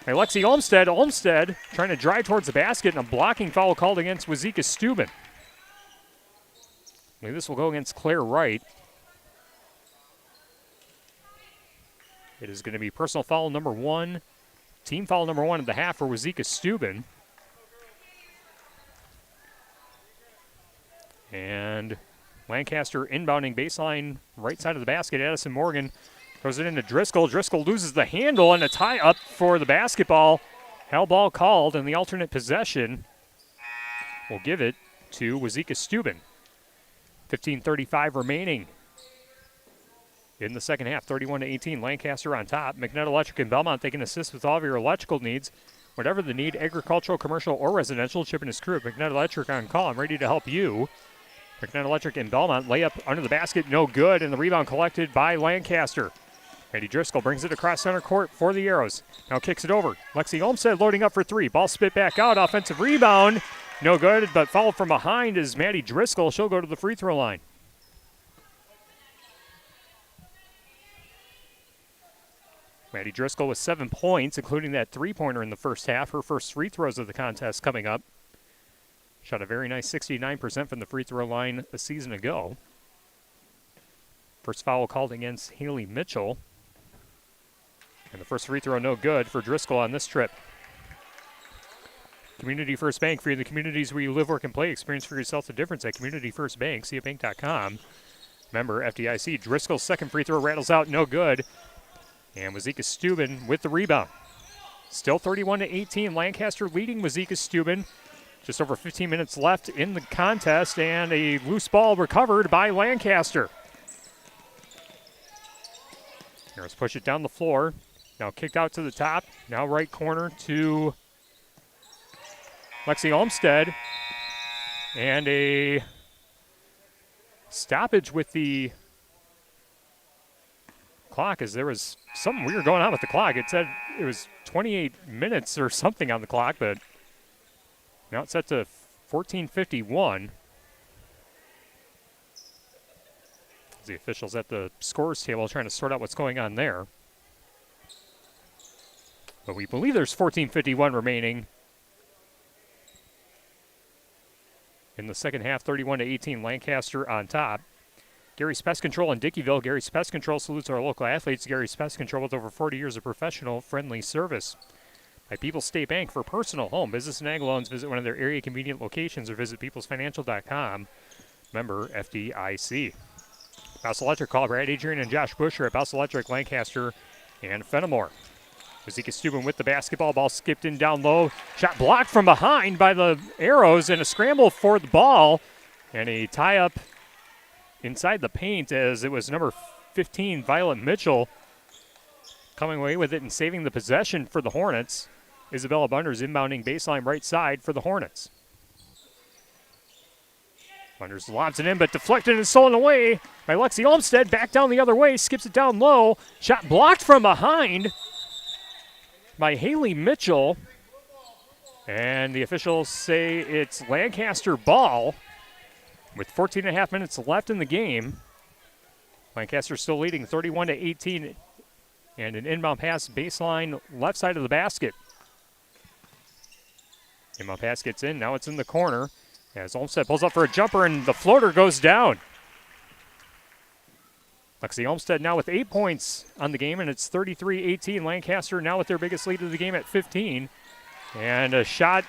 by Lexi Olmstead. Olmstead trying to drive towards the basket, and a blocking foul called against Wauzeka-Steuben. This will go against Claire Wright. It is going to be personal foul number 1. Team foul number 1 at the half for Wauzeka-Steuben. And Lancaster inbounding baseline right side of the basket. Addison Morgan throws it into Driscoll. Driscoll loses the handle, and a tie-up for the basketball. Hell ball called, and the alternate possession will give it to Wauzeka-Steuben. 15:35 remaining in the second half. 31-18, Lancaster on top. McNutt Electric and Belmont, they can assist with all of your electrical needs. Whatever the need, agricultural, commercial, or residential, Chip and his crew at McNutt Electric on call. I'm ready to help you. McNutt Electric and Belmont, layup under the basket, no good, and the rebound collected by Lancaster. Eddie Driscoll brings it across center court for the Arrows. Now kicks it over. Lexi Olmstead loading up for 3. Ball spit back out. Offensive rebound. No good, but fouled from behind is Maddie Driscoll. She'll go to the free throw line. Maddie Driscoll with 7 points, including that three-pointer in the first half. Her first free throws of the contest coming up. Shot a very nice 69% from the free throw line a season ago. First foul called against Haley Mitchell. And the first free throw no good for Driscoll on this trip. Community First Bank, for the communities where you live, work, and play. Experience for yourself the difference at Community First Bank. CFBank.com. Member FDIC. Driscoll's second free throw rattles out, no good. And Wauzeka-Steuben with the rebound. Still 31-18. Lancaster leading Wauzeka-Steuben. Just over 15 minutes left in the contest, and a loose ball recovered by Lancaster. Let's push it down the floor. Now kicked out to the top. Now right corner to Lexi Olmstead. And a stoppage with the clock, as there was something weird going on with the clock. It said it was 28 minutes or something on the clock, but now it's set to 14:51. The officials at the scores table trying to sort out what's going on there. But we believe there's 14:51 remaining in the second half. 31-18, Lancaster on top. Gary's Pest Control in Dickeyville. Gary's Pest Control salutes our local athletes. Gary's Pest Control with over 40 years of professional, friendly service. By People's State Bank for personal, home, business, and ag loans, visit one of their area convenient locations or visit peoplesfinancial.com. Member FDIC. Bouse Electric, call Brad Adrian and Josh Busher at Bouse Electric, Lancaster, and Fenimore. Wauzeka-Steuben with the basketball. Ball skipped in down low. Shot blocked from behind by the Arrows, and a scramble for the ball. And a tie-up inside the paint, as it was number 15, Violet Mitchell, coming away with it and saving the possession for the Hornets. Isabella Bunders inbounding baseline right side for the Hornets. Bunders lobs it in, but deflected and stolen away by Lexi Olmstead. Back down the other way, skips it down low. Shot blocked from behind by Haley Mitchell. And the officials say it's Lancaster ball with 14.5 minutes left in the game. Lancaster still leading 31-18. And an inbound pass baseline left side of the basket. Inbound pass gets in. Now it's in the corner as Olmstead pulls up for a jumper, and the floater goes down. Lexi Olmstead now with 8 points on the game, and it's 33-18. Lancaster now with their biggest lead of the game at 15. And a shot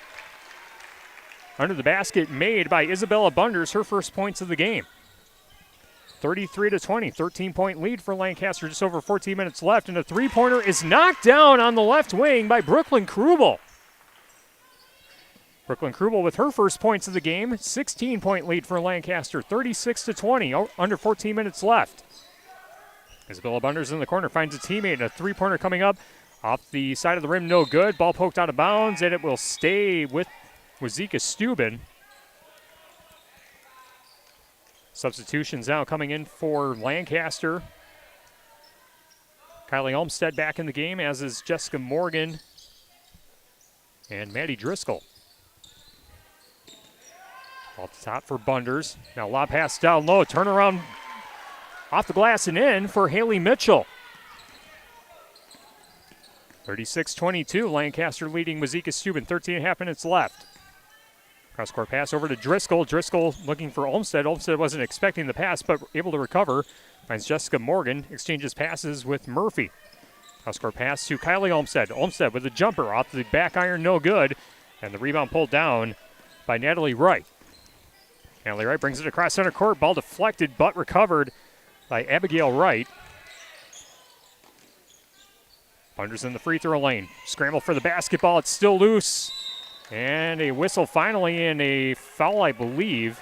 under the basket made by Isabella Bunders, her first points of the game. 33-20, 13-point lead for Lancaster, just over 14 minutes left, and a three-pointer is knocked down on the left wing by Brooklyn Krubel. Brooklyn Krubel with her first points of the game, 16-point lead for Lancaster, 36-20, under 14 minutes left. Isabella Bunders in the corner finds a teammate, and a three-pointer coming up Off the side of the rim, no good. Ball poked out of bounds, and it will stay with Wauzeka-Steuben. Substitutions now coming in for Lancaster. Kylie Olmstead back in the game, as is Jessica Morgan and Maddie Driscoll. Off the top for Bunders. Now lob pass down low. Turnaround off the glass and in for Haley Mitchell. 36-22. Lancaster leading Wauzeka-Steuben. 13.5 minutes left. Cross-court pass over to Driscoll. Driscoll looking for Olmstead. Olmstead wasn't expecting the pass, but able to recover. Finds Jessica Morgan. Exchanges passes with Murphy. Cross-court pass to Kylie Olmstead. Olmstead with a jumper off the back iron, no good. And the rebound pulled down by Natalie Wright. Natalie Wright brings it across center court. Ball deflected, but recovered by Abigail Wright. Bunders in the free throw lane. Scramble for the basketball. It's still loose. And a whistle finally, and a foul, I believe,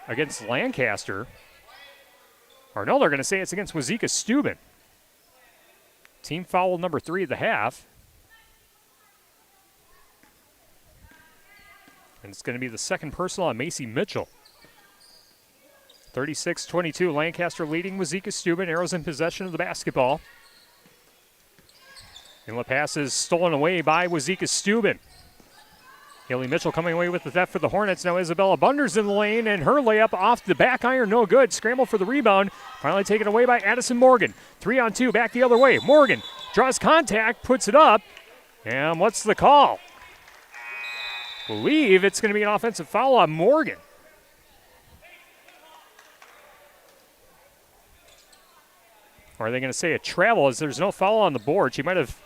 against Lancaster. Or no, they're going to say it's against Wauzeka-Steuben. Team foul number 3 of the half. And it's going to be the second personal on Macy Mitchell. 36-22, Lancaster leading Wauzeka-Steuben. Arrows in possession of the basketball. Inlet pass is stolen away by Wauzeka-Steuben. Haley Mitchell coming away with the theft for the Hornets. Now Isabella Bunders in the lane, and her layup off the back iron, no good. Scramble for the rebound. Finally taken away by Addison Morgan. 3-on-2, back the other way. Morgan draws contact, puts it up. And what's the call? Believe it's going to be an offensive foul on Morgan. Or are they going to say a travel, as there's no foul on the board? She might have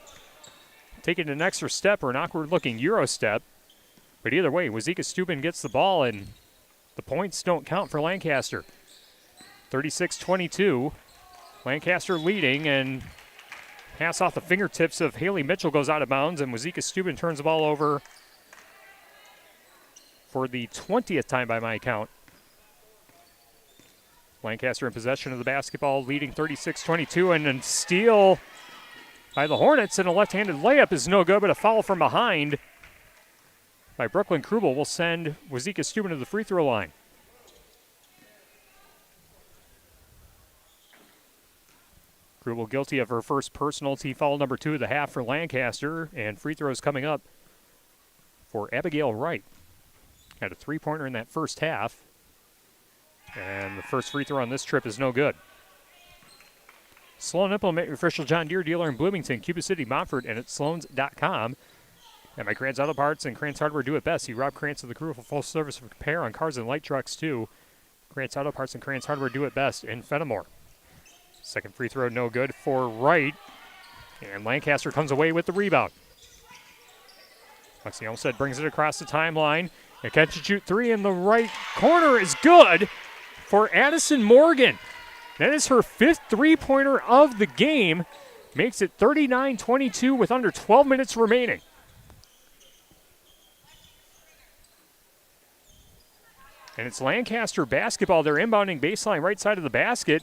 taken an extra step or an awkward-looking Euro step. But either way, Wauzeka-Steuben gets the ball, and the points don't count for Lancaster. 36-22. Lancaster leading, and pass off the fingertips of Haley Mitchell goes out of bounds, and Wauzeka-Steuben turns the ball over for the 20th time by my count. Lancaster in possession of the basketball, leading 36-22, and then steal by the Hornets, and a left-handed layup is no good, but a foul from behind by Brooklyn Krubel will send Wauzeka-Steuben to the free throw line. Krubel guilty of her first personal, team foul number 2 of the half for Lancaster, and free throws coming up for Abigail Wright. Had a three-pointer in that first half, and the first free throw on this trip is no good. Sloan Implement, your official John Deere dealer in Bloomington, Cuba City, Montfort, and at Sloans.com. And by Krantz Auto Parts and Krantz Hardware do it best. See Rob Krantz of the crew for full service repair on cars and light trucks, too. Krantz Auto Parts and Krantz Hardware do it best in Fenimore. Second free throw, no good for Wright. And Lancaster comes away with the rebound. Lexi Olmstead brings it across the timeline. A catch and shoot 3 in the right corner is good for Addison Morgan. That is her 5th three-pointer of the game. Makes it 39-22 with under 12 minutes remaining. And it's Lancaster basketball. They're inbounding baseline right side of the basket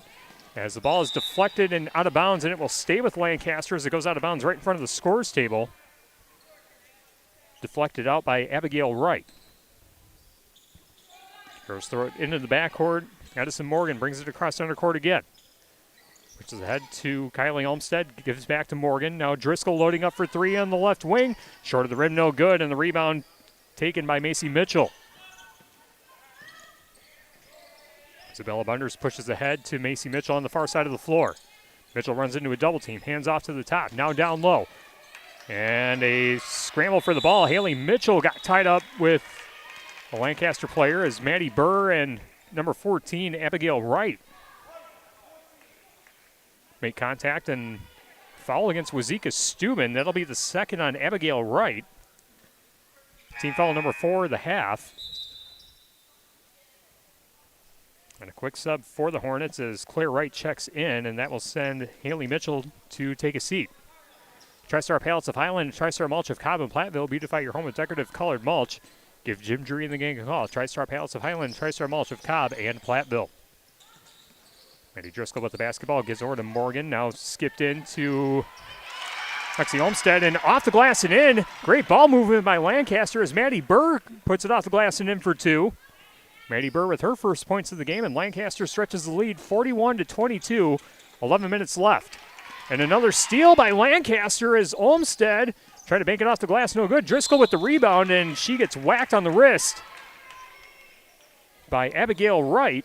as the ball is deflected and out of bounds, and it will stay with Lancaster as it goes out of bounds right in front of the scores table. Deflected out by Abigail Wright. Girls throw it into the backcourt. Addison Morgan brings it across center court again. Which is ahead to Kylie Olmstead. Gives back to Morgan. Now Driscoll loading up for 3 on the left wing. Short of the rim, no good. And the rebound taken by Macy Mitchell. Isabella Bunders pushes ahead to Macy Mitchell on the far side of the floor. Mitchell runs into a double team. Hands off to the top. Now down low. And a scramble for the ball. Haley Mitchell got tied up with a Lancaster player as Maddie Burr and number 14, Abigail Wright, make contact and foul against Wauzeka-Steuben. That'll be the second on Abigail Wright. Team foul number 4 of the half. And a quick sub for the Hornets as Claire Wright checks in, and that will send Haley Mitchell to take a seat. TriStar Pallets of Highland and TriStar Mulch of Cobb and Platteville. Beautify your home with decorative colored mulch. Give Jim Drury and the gang a call. TriStar Pallets of Highland, TriStar Mulch of Cobb and Platteville. Maddie Driscoll with the basketball, gives over to Morgan, now skipped into Lexi Olmstead, and off the glass and in. Great ball movement by Lancaster as Maddie Burr puts it off the glass and in for two. Maddie Burr with her first points of the game, and Lancaster stretches the lead 41-22, 11 minutes left. And another steal by Lancaster as Olmstead tried to bank it off the glass, no good. Driscoll with the rebound, and she gets whacked on the wrist by Abigail Wright.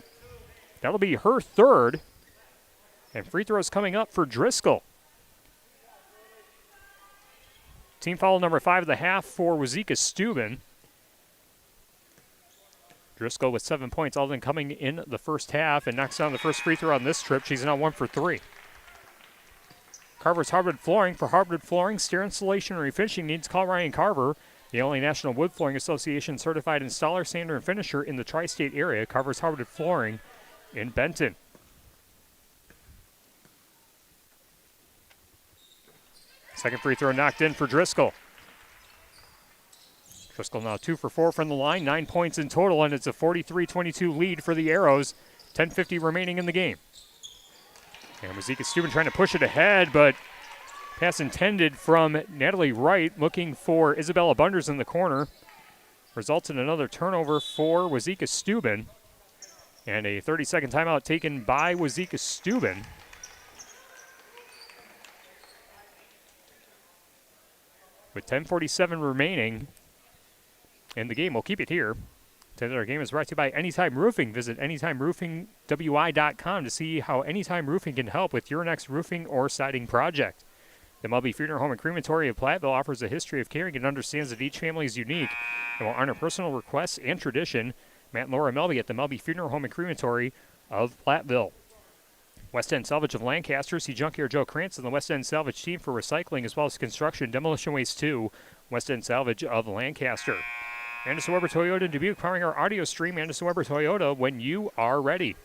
That'll be her third. And free throws coming up for Driscoll. Team foul number 5 of the half for Wauzeka-Steuben. Driscoll with 7 points, all of them coming in the first half, and knocks down the first free throw on this trip. She's now 1 for 3. Carver's Hardwood Flooring. For hardwood flooring, stair installation, and refinishing needs, call Ryan Carver, the only National Wood Flooring Association certified installer, sander, and finisher in the tri-state area. Carver's Hardwood Flooring in Benton. Second free throw knocked in for Driscoll. Driscoll now 2 for 4 from the line, 9 points in total, and it's a 43-22 lead for the Arrows. 10:50 remaining in the game. And Wauzeka-Steuben trying to push it ahead, but pass intended from Natalie Wright, looking for Isabella Bunders in the corner. Results in another turnover for Wauzeka-Steuben. And a 30-second timeout taken by Wauzeka-Steuben. With 10:47 remaining in the game, we'll keep it here. Today's game is brought to you by Anytime Roofing. Visit AnytimeRoofingWI.com to see how Anytime Roofing can help with your next roofing or siding project. The Melby Funeral Home and Crematory of Platteville offers a history of caring and understands that each family is unique and will honor personal requests and tradition. Matt and Laura Melby at the Melby Funeral Home and Crematory of Platteville. West End Salvage of Lancaster. See Junkyard Joe Krantz and the West End Salvage team for recycling as well as construction, demolition waste too. West End Salvage of Lancaster. Anderson Weber Toyota in Dubuque, powering our audio stream. Anderson Weber Toyota, when you are ready.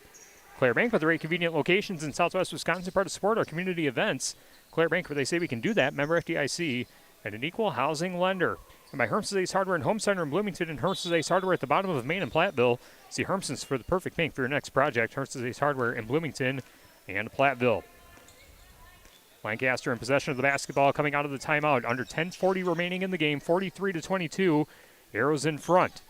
Claire Bank with 8 convenient locations in Southwest Wisconsin, part to support our community events. Claire Bank, where they say we can do that. Member FDIC, and an equal housing lender. And by Hermson's Ace Hardware and Home Center in Bloomington, and Hermson's Ace Hardware at the bottom of Main and Platteville. See Hermson's for the perfect bank for your next project. Hermson's Ace Hardware in Bloomington and Platteville. Lancaster in possession of the basketball coming out of the timeout. Under 10:40 remaining in the game, 43-22. Arrows in front.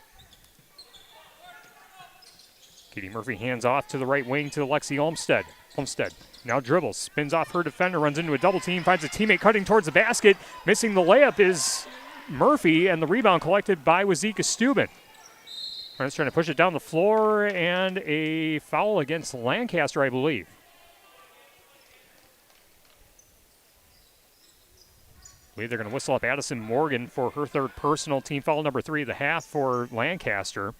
Katie Murphy hands off to the right wing to Lexi Olmstead. Olmstead now dribbles, spins off her defender, runs into a double team, finds a teammate cutting towards the basket. Missing the layup is Murphy, and the rebound collected by Wauzeka-Steuben. Hornets trying to push it down the floor, and a foul against Lancaster, I believe. They're going to whistle up Addison Morgan for her third personal. Team foul number 3 of the half for Lancaster.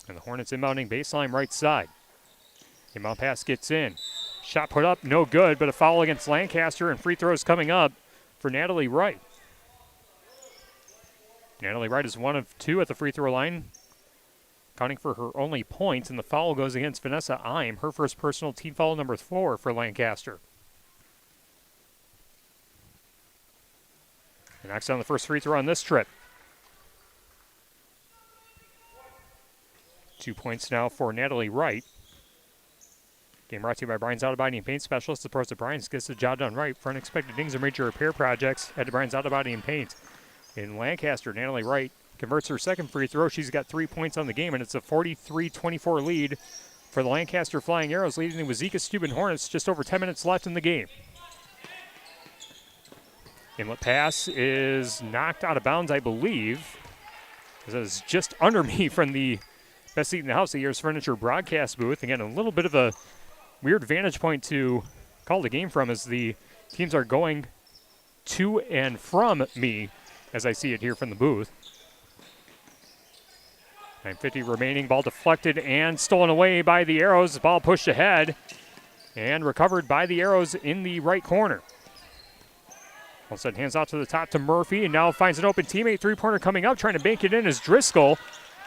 And the Hornets inbounding baseline right side. Inbound pass gets in. Shot put up, no good, but a foul against Lancaster, and free throws coming up for Natalie Wright. Natalie Wright is 1 of 2 at the free throw line, counting for her only points, and the foul goes against Vanessa Eim, her first personal, team foul number 4 for Lancaster. And knocks down the first free throw on this trip. 2 points now for Natalie Wright. Game brought to you by Brian's Auto Body and Paint Specialist. Supports that Brian's gets the job done right. For unexpected dings or major repair projects, head to Brian's Auto Body and Paint. In Lancaster, Natalie Wright converts her second free throw. She's got 3 points on the game, and it's a 43-24 lead for the Lancaster Flying Arrows, leading the Wauzeka-Steuben Hornets. Just over 10 minutes left in the game. Inlet pass is knocked out of bounds, I believe. That is just under me from the best seat in the house, the Year's Furniture broadcast booth. Again, a little bit of a weird vantage point to call the game from as the teams are going to and from me as I see it here from the booth. 9:50 remaining, ball deflected and stolen away by the Arrows. Ball pushed ahead and recovered by the Arrows in the right corner. All of a sudden, hands out to the top to Murphy, and now finds an open teammate. Three-pointer coming up, trying to bank it in is Driscoll.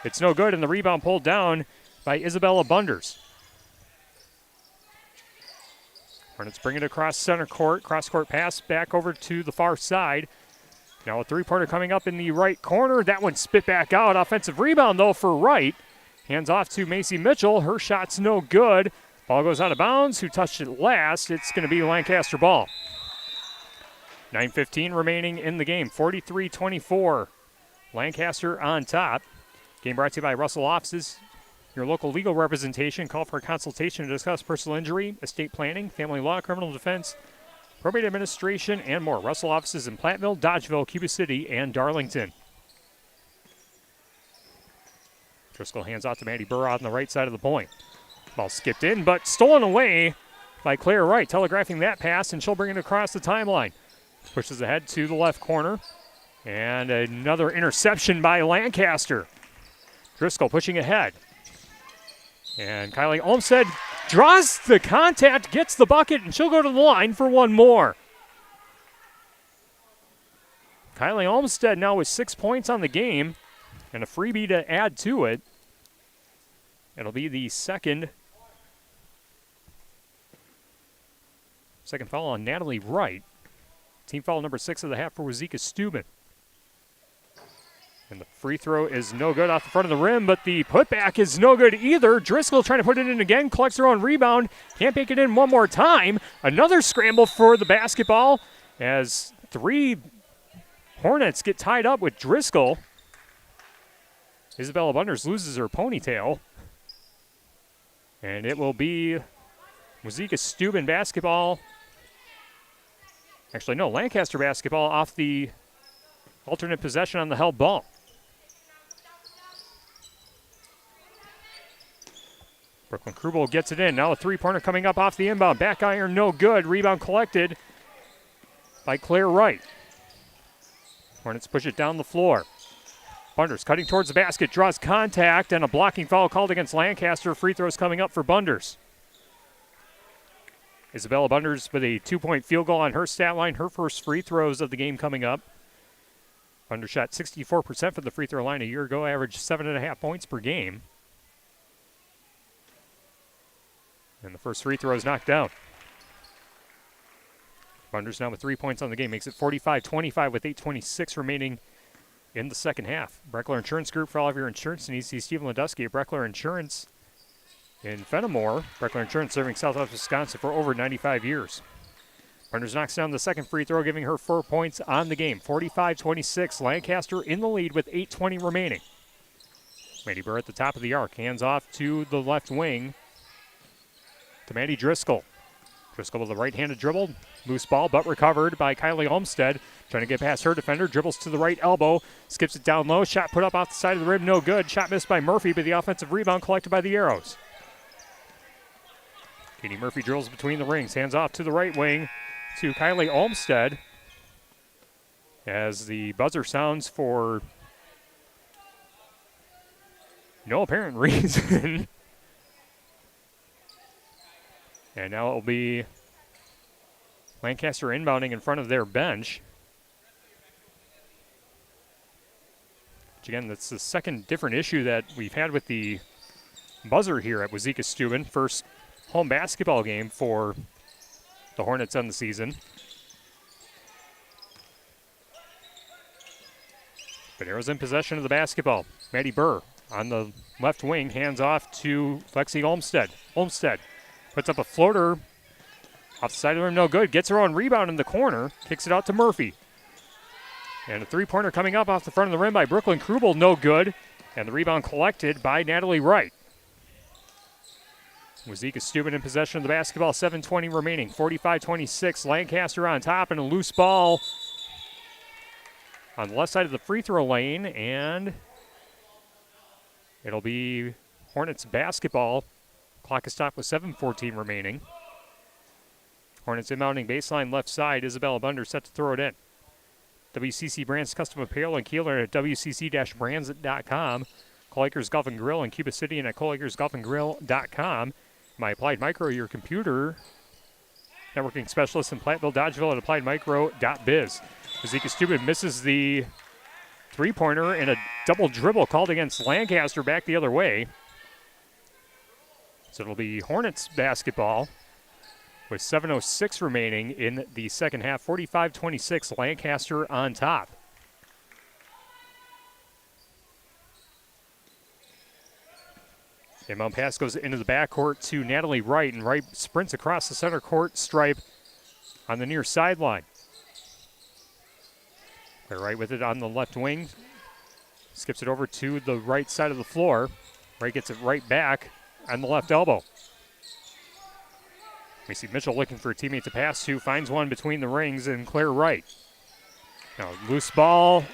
It's no good, and the rebound pulled down by Isabella Bunders. Hornets bring it across center court. Cross-court pass back over to the far side. Now a three-pointer coming up in the right corner. That one spit back out. Offensive rebound, though, for Wright. Hands off to Macy Mitchell. Her shot's no good. Ball goes out of bounds. Who touched it last? It's going to be Lancaster ball. 9:15 remaining in the game. 43-24. Lancaster on top. Game brought to you by Russell Offices, your local legal representation. Call for a consultation to discuss personal injury, estate planning, family law, criminal defense, probate administration, and more. Russell Offices in Platteville, Dodgeville, Cuba City, and Darlington. Driscoll hands off to Maddie Burr on the right side of the point. Ball skipped in, but stolen away by Claire Wright, telegraphing that pass, and she'll bring it across the timeline. Pushes ahead to the left corner, and another interception by Lancaster. Driscoll pushing ahead. And Kylie Olmstead draws the contact, gets the bucket, and she'll go to the line for one more. Kylie Olmstead now with 6 points on the game and a freebie to add to it. It'll be the second foul on Natalie Wright. Team foul number 6 of the half for Wauzeka-Steuben. And the free throw is no good off the front of the rim, but the putback is no good either. Driscoll trying to put it in again, collects her own rebound, can't make it in one more time. Another scramble for the basketball as 3 Hornets get tied up with Driscoll. Isabella Bunders loses her ponytail. And it will be Wauzeka-Steuben basketball. Actually, no, Lancaster basketball off the alternate possession on the held ball. Brooklyn Krubel gets it in. Now a three-pointer coming up off the inbound. Back iron, no good. Rebound collected by Claire Wright. Hornets push it down the floor. Bunders cutting towards the basket, draws contact, and a blocking foul called against Lancaster. Free throws coming up for Bunders. Isabella Bunders with a 2-point field goal on her stat line. Her first free throws of the game coming up. Bunders shot 64% from the free throw line a year ago, averaged 7.5 points per game. And the first free throw is knocked down. Bunders now with 3 points on the game, makes it 45-25 with 8:26 remaining in the second half. Breckler Insurance Group, for all of your insurance needs. See Stephen Ledusky at Breckler Insurance in Fenimore. Breckler Insurance serving Southwest Wisconsin for over 95 years. Bunders knocks down the second free throw, giving her 4 points on the game. 45-26, Lancaster in the lead with 8:20 remaining. Maddie Burr at the top of the arc, hands off to the left wing to Maddie Driscoll. Driscoll with a right-handed dribble, loose ball, but recovered by Kylie Olmstead. Trying to get past her defender, dribbles to the right elbow, skips it down low, shot put up off the side of the rim, no good. Shot missed by Murphy, but the offensive rebound collected by the Arrows. Katie Murphy drills between the rings, hands off to the right wing to Kylie Olmstead as the buzzer sounds for no apparent reason. And now it will be Lancaster inbounding in front of their bench. Which again, that's the second different issue that we've had with the buzzer here at Wauzeka-Steuben. First home basketball game for the Hornets on the season. But Arrows in possession of the basketball. Maddie Burr on the left wing, hands off to Lexi Olmstead. Olmstead puts up a floater off the side of the rim, no good. Gets her own rebound in the corner, kicks it out to Murphy. And a three-pointer coming up off the front of the rim by Brooklyn Krubel, no good. And the rebound collected by Natalie Wright. Wauzeka-Steuben in possession of the basketball, 7:20 remaining. 45-26, Lancaster on top, and a loose ball on the left side of the free throw lane, and it'll be Hornets basketball. Clock is stopped with 7:14 remaining. Hornets inbounding baseline left side. Isabella Bunders set to throw it in. WCC Brands Custom Apparel and Kieler at WCC-brands.com. Coleacres Golf and Grill in Cuba City and at coleacresgolfandgrill.com. My Applied Micro, your computer networking specialist in Platteville, Dodgeville at appliedmicro.biz. Wauzeka-Steuben misses the three-pointer and a double dribble called against Lancaster back the other way. So it'll be Hornets basketball with 7:06 remaining in the second half. 45-26, Lancaster on top. Inbound pass goes into the backcourt to Natalie Wright, and Wright sprints across the center court stripe on the near sideline. They're right with it on the left wing. Skips it over to the right side of the floor. Wright gets it right back on the left elbow. We see Mitchell looking for a teammate to pass to, finds one between the rings, and Claire Wright. Now, loose ball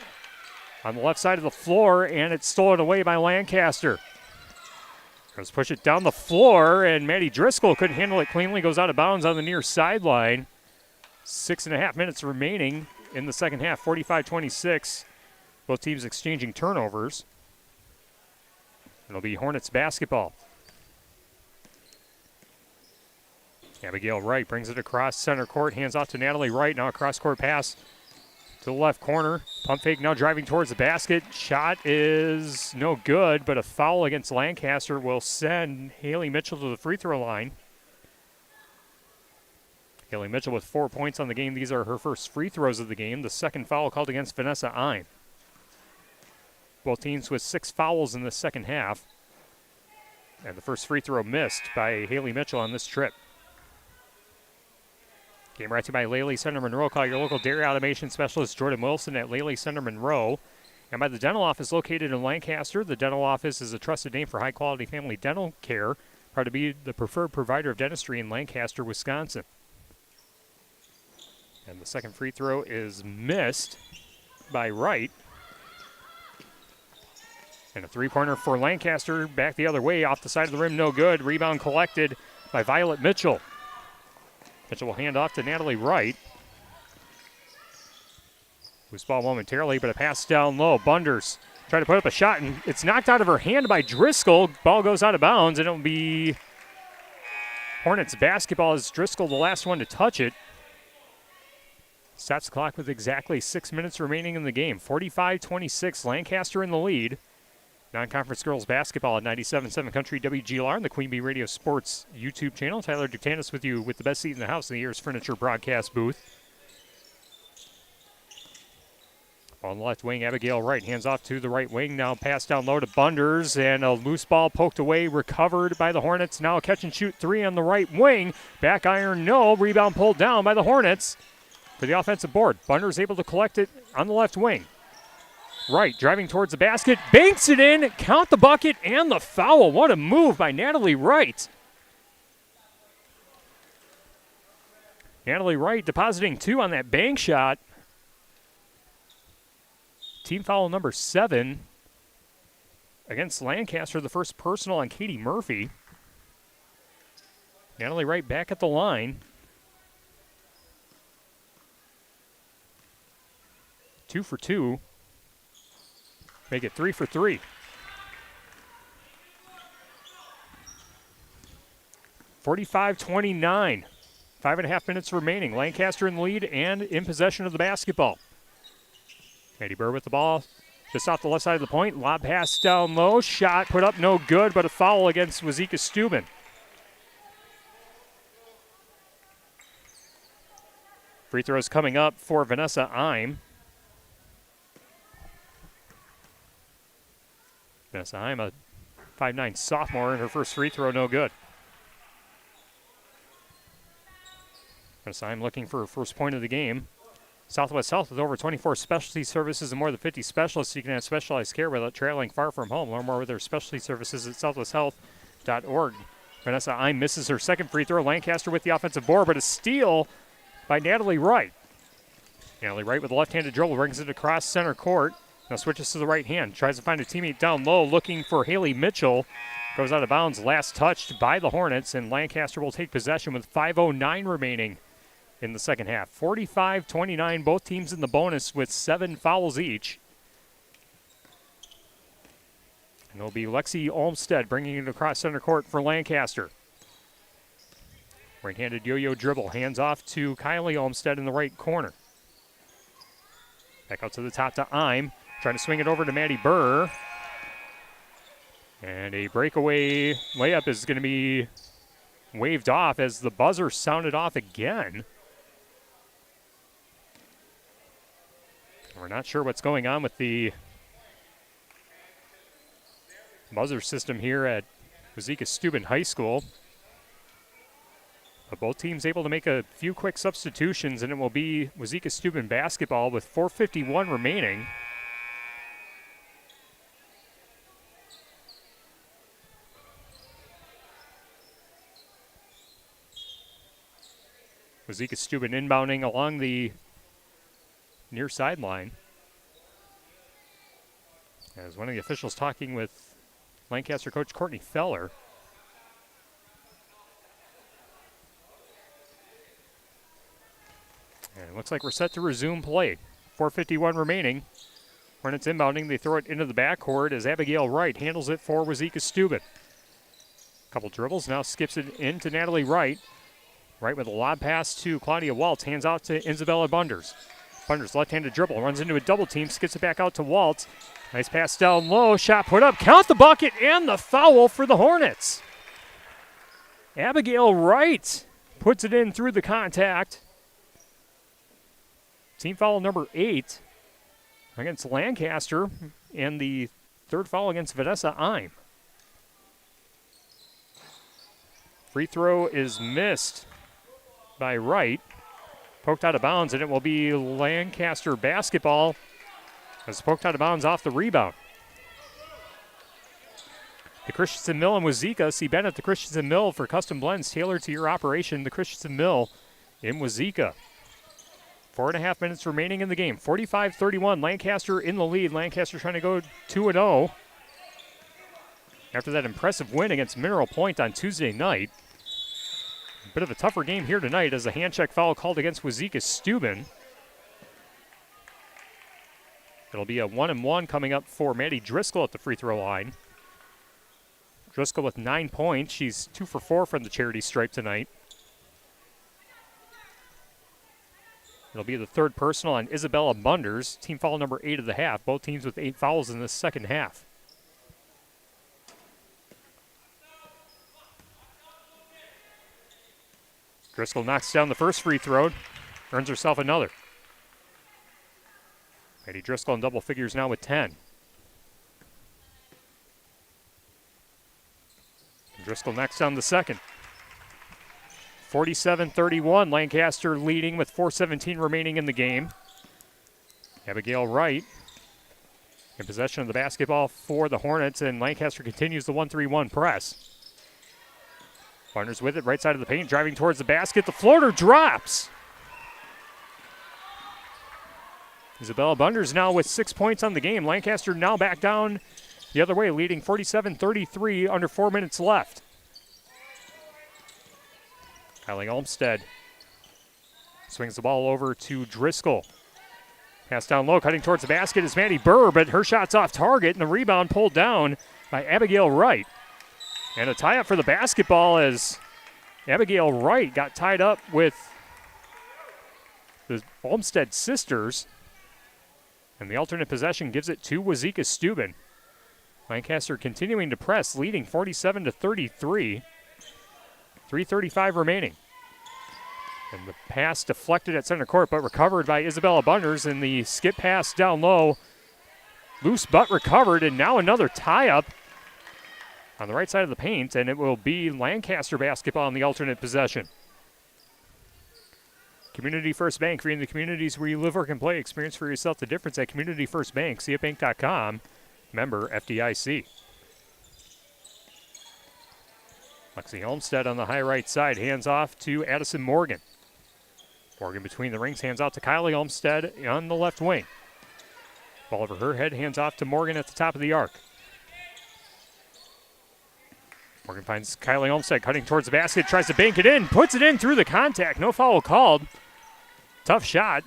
on the left side of the floor, and it's stolen away by Lancaster. Let's push it down the floor, and Maddie Driscoll couldn't handle it cleanly, goes out of bounds on the near sideline. 6.5 minutes remaining in the second half, 45-26. Both teams exchanging turnovers. It'll be Hornets basketball. Abigail Wright brings it across center court, hands off to Natalie Wright. Now a cross-court pass to the left corner. Pump fake now driving towards the basket. Shot is no good, but a foul against Lancaster will send Haley Mitchell to the free throw line. Haley Mitchell with 4 points on the game. These are her first free throws of the game. The second foul called against Vanessa Eim. Both teams with 6 fouls in the second half. And the first free throw missed by Haley Mitchell on this trip. Game brought to you by Lely Center Monroe. Call your local dairy automation specialist Jordan Wilson at Lely Center Monroe. And by the dental office located in Lancaster. The dental office is a trusted name for high-quality family dental care. Proud to be the preferred provider of dentistry in Lancaster, Wisconsin. And the second free throw is missed by Wright. And a three-pointer for Lancaster. Back the other way, off the side of the rim, no good. Rebound collected by Violet Mitchell. Mitchell will hand off to Natalie Wright. Loose ball momentarily, but a pass down low. Bunders trying to put up a shot, and it's knocked out of her hand by Driscoll. Ball goes out of bounds, and it'll be Hornets basketball as Driscoll the last one to touch it. Stops the clock with exactly 6 minutes remaining in the game. 45-26, Lancaster in the lead. Non-conference girls basketball at 97.7 Country WGLR and the Queen Bee Radio Sports YouTube channel. Tyler Ductanis with you with the best seat in the house in the Ears Furniture broadcast booth. On the left wing, Abigail Wright hands off to the right wing. Now pass down low to Bunders, and a loose ball poked away, recovered by the Hornets. Now a catch and shoot three on the right wing. Back iron, no. Rebound pulled down by the Hornets for the offensive board. Bunders able to collect it on the left wing. Wright driving towards the basket, banks it in, count the bucket and the foul. What a move by Natalie Wright. Natalie Wright depositing 2 on that bank shot. Team foul number 7 against Lancaster, the first personal on Katie Murphy. Natalie Wright back at the line. 2 for 2. Make it 3 for 3. (45-29). 5.5 minutes remaining. Lancaster in the lead and in possession of the basketball. Maddie Burr with the ball just off the left side of the point. Lob pass down low. Shot put up no good, but a foul against Wauzeka-Steuben. Free throws coming up for Vanessa Eim. Vanessa Eim, a 5'9" sophomore, and her first free throw no good. Vanessa Eim looking for her first point of the game. Southwest Health with over 24 specialty services and more than 50 specialists. You can have specialized care without traveling far from home. Learn more with their specialty services at southwesthealth.org. Vanessa Eim misses her second free throw. Lancaster with the offensive board, but a steal by Natalie Wright. Natalie Wright with a left-handed dribble brings it across center court. Now switches to the right hand. Tries to find a teammate down low, looking for Haley Mitchell. Goes out of bounds. Last touched by the Hornets, and Lancaster will take possession with 5:09 remaining in the second half. 45-29, both teams in the bonus with 7 fouls each. And it'll be Lexi Olmstead bringing it across center court for Lancaster. Right-handed yo-yo dribble. Hands off to Kylie Olmstead in the right corner. Back out to the top to Eim. Trying to swing it over to Maddie Burr. And a breakaway layup is going to be waved off as the buzzer sounded off again. We're not sure what's going on with the buzzer system here at Wauzeka-Steuben High School. But both teams able to make a few quick substitutions, and it will be Wauzeka-Steuben basketball with 4:51 remaining. Wauzeka-Steuben inbounding along the near sideline. As one of the officials talking with Lancaster coach Courtney Feller. And it looks like we're set to resume play. 4:51 remaining. Hornets inbounding, they throw it into the backcourt as Abigail Wright handles it for Wauzeka-Steuben. Couple dribbles, now skips it into Natalie Wright. Wright with a lob pass to Claudia Waltz, hands out to Isabella Bunders. Bunders left-handed dribble, runs into a double team, skips it back out to Waltz. Nice pass down low, shot put up, count the bucket, and the foul for the Hornets. Abigail Wright puts it in through the contact. Team foul number 8 against Lancaster, and the third foul against Vanessa Eim. Free throw is missed by Wright. Poked out of bounds, and it will be Lancaster basketball as poked out of bounds off the rebound. The Christensen Mill and Wauzeka. See Ben at the Christensen Mill for custom blends tailored to your operation. The Christensen Mill in Wauzeka. 4.5 minutes remaining in the game. 45-31, Lancaster in the lead. Lancaster trying to go 2-0 after that impressive win against Mineral Point on Tuesday night. A bit of a tougher game here tonight as a hand check foul called against Wauzeka-Steuben. It'll be a 1-and-1 coming up for Maddie Driscoll at the free throw line. Driscoll with 9 points. She's 2 for 4 from the charity stripe tonight. It'll be the third personal on Isabella Bunders. Team foul number 8 of the half. Both teams with 8 fouls in this second half. Driscoll knocks down the first free throw, earns herself another. Maddie Driscoll in double figures now with 10. Driscoll knocks down the second. 47-31, Lancaster leading with 4:17 remaining in the game. Abigail Wright in possession of the basketball for the Hornets, and Lancaster continues the 1-3-1 press. Bunders with it, right side of the paint, driving towards the basket. The floater drops. Isabella Bunders now with 6 points on the game. Lancaster now back down the other way, leading 47-33, under 4 minutes left. Kylie Olmstead swings the ball over to Driscoll. Pass down low, cutting towards the basket is Maddie Burr, but her shot's off target, and the rebound pulled down by Abigail Wright. And a tie-up for the basketball as Abigail Wright got tied up with the Olmstead sisters. And the alternate possession gives it to Wauzeka-Steuben. Lancaster continuing to press, leading 47-33. 3:35 remaining. And the pass deflected at center court, but recovered by Isabella Bunders, and the skip pass down low. Loose but recovered, and now another tie-up on the right side of the paint, and it will be Lancaster basketball in the alternate possession. Community First Bank, for in the communities where you live, work, and play. Experience for yourself the difference at Community First Bank. CFBank.com. Member FDIC. Lexi Olmstead on the high right side, hands off to Addison Morgan. Morgan between the rings, hands out to Kylie Olmstead on the left wing. Ball over her head, hands off to Morgan at the top of the arc. Morgan finds Kylie Olmstead cutting towards the basket, tries to bank it in, puts it in through the contact. No foul called. Tough shot.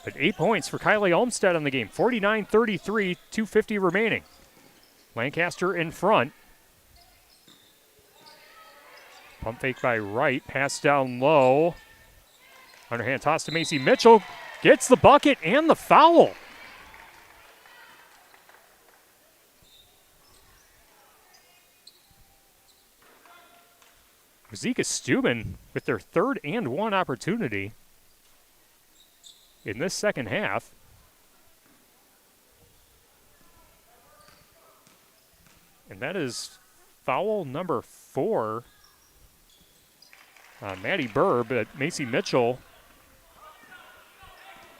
But 8 points for Kylie Olmstead on the game. 49-33, 2:50 remaining. Lancaster in front. Pump fake by Wright, pass down low. Underhand toss to Macy Mitchell. Gets the bucket and the foul. Wauzeka-Steuben with their 3rd and 1 opportunity in this second half. And that is foul number 4 on Maddie Burr, but Macy Mitchell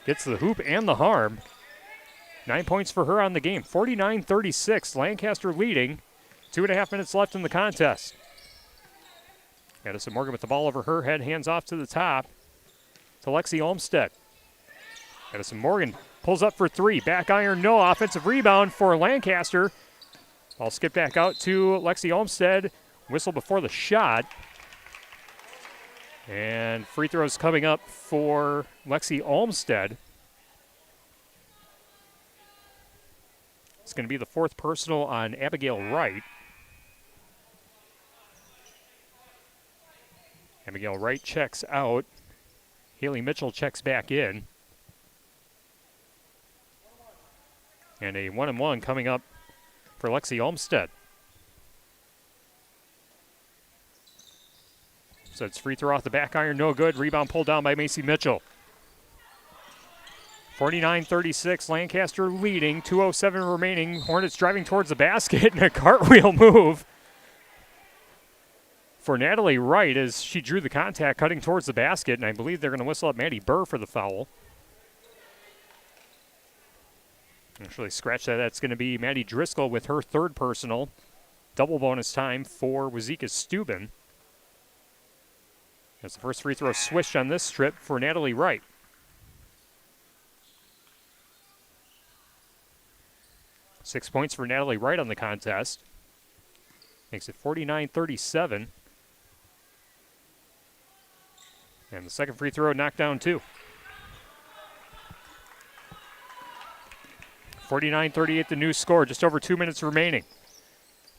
gets the hoop and the harm. 9 points for her on the game. 49-36, Lancaster leading. 2.5 minutes left in the contest. Addison Morgan with the ball over her head, hands off to the top to Lexi Olmstead. Addison Morgan pulls up for 3. Back iron, no. Offensive rebound for Lancaster. Ball skipped back out to Lexi Olmstead. Whistle before the shot. And free throws coming up for Lexi Olmstead. It's going to be the 4th personal on Abigail Wright. Abigail Wright checks out. Haley Mitchell checks back in. And a 1-and-1 coming up for Lexi Olmstead. So it's free throw off the back iron, no good. Rebound pulled down by Macy Mitchell. 49-36, Lancaster leading, 2:07 remaining. Hornets driving towards the basket and a cartwheel move for Natalie Wright as she drew the contact cutting towards the basket, and I believe they're going to whistle up Maddie Burr for the foul. Actually, scratch that. That's going to be Maddie Driscoll with her 3rd personal. Double bonus time for Wauzeka-Steuben. That's the first free throw swished on this trip for Natalie Wright. Six points for Natalie Wright on the contest. Makes it 49-37. And the second free throw knocked down too. 49-38 the new score, just over 2 minutes remaining.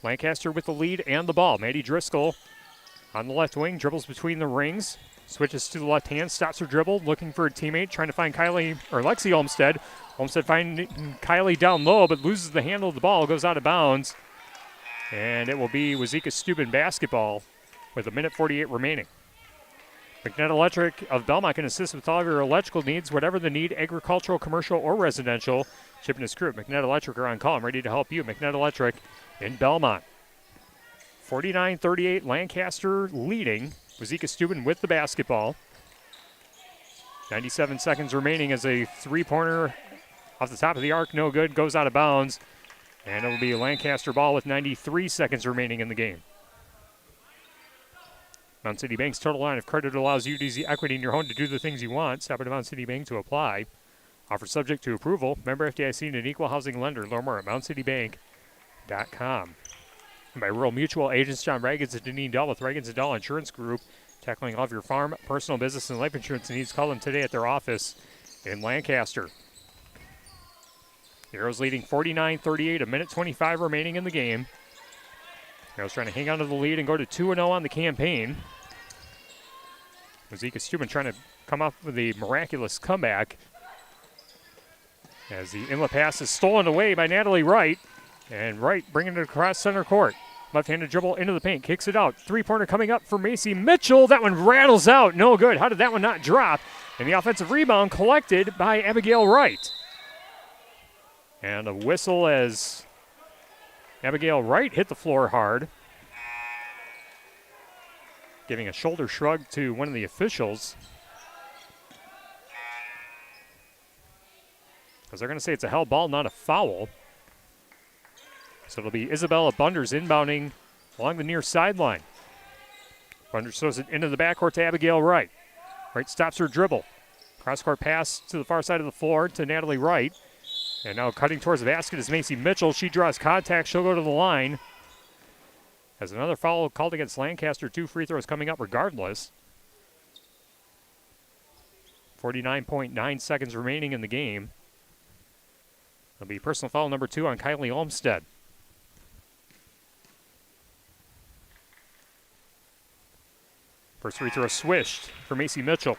Lancaster with the lead and the ball. Maddie Driscoll on the left wing, dribbles between the rings, switches to the left hand, stops her dribble, looking for a teammate, trying to find Lexi Olmstead. Olmstead finding Kylie down low, but loses the handle of the ball, goes out of bounds. And it will be Wauzeka-Steuben basketball with 1:48 remaining. McNett Electric of Belmont can assist with all of your electrical needs, whatever the need, agricultural, commercial, or residential. Chip and his crew at McNett Electric are on call and ready to help you. McNett Electric in Belmont. 49-38, Lancaster leading. Wauzeka-Steuben with the basketball. 97 seconds remaining as a three-pointer off the top of the arc, no good, goes out of bounds. And it will be a Lancaster ball with 93 seconds remaining in the game. Mountain City Bank's total line of credit allows you to use the equity in your home to do the things you want. Stop at Mountain City Bank to apply. Offer subject to approval. Member FDIC and an equal housing lender. Learn more at mountcitybank.com. And by Rural Mutual, agents John Raggins and Deneen Dahl with Raggins & Dahl Insurance Group. Tackling all of your farm, personal, business, and life insurance needs. Call them today at their office in Lancaster. The Arrows leading 49-38, 1:25 remaining in the game. Arrows trying to hang on to the lead and go to 2-0 on the campaign. Wauzeka-Steuben trying to come up with a miraculous comeback as the inlet pass is stolen away by Natalie Wright. And Wright bringing it across center court. Left-handed dribble into the paint, kicks it out. Three-pointer coming up for Macy Mitchell. That one rattles out, no good. How did that one not drop? And the offensive rebound collected by Abigail Wright. And a whistle as Abigail Wright hit the floor hard. Giving a shoulder shrug to one of the officials. Because they're going to say it's a held ball, not a foul. So it'll be Isabella Bunders inbounding along the near sideline. Bunders throws it into the backcourt to Abigail Wright. Wright stops her dribble. Cross-court pass to the far side of the floor to Natalie Wright. And now cutting towards the basket is Macy Mitchell. She draws contact. She'll go to the line. As another foul called against Lancaster. 2 free throws coming up regardless. 49.9 seconds remaining in the game. It'll be personal foul number 2 on Kylie Olmstead. First free throw swished for Macy Mitchell.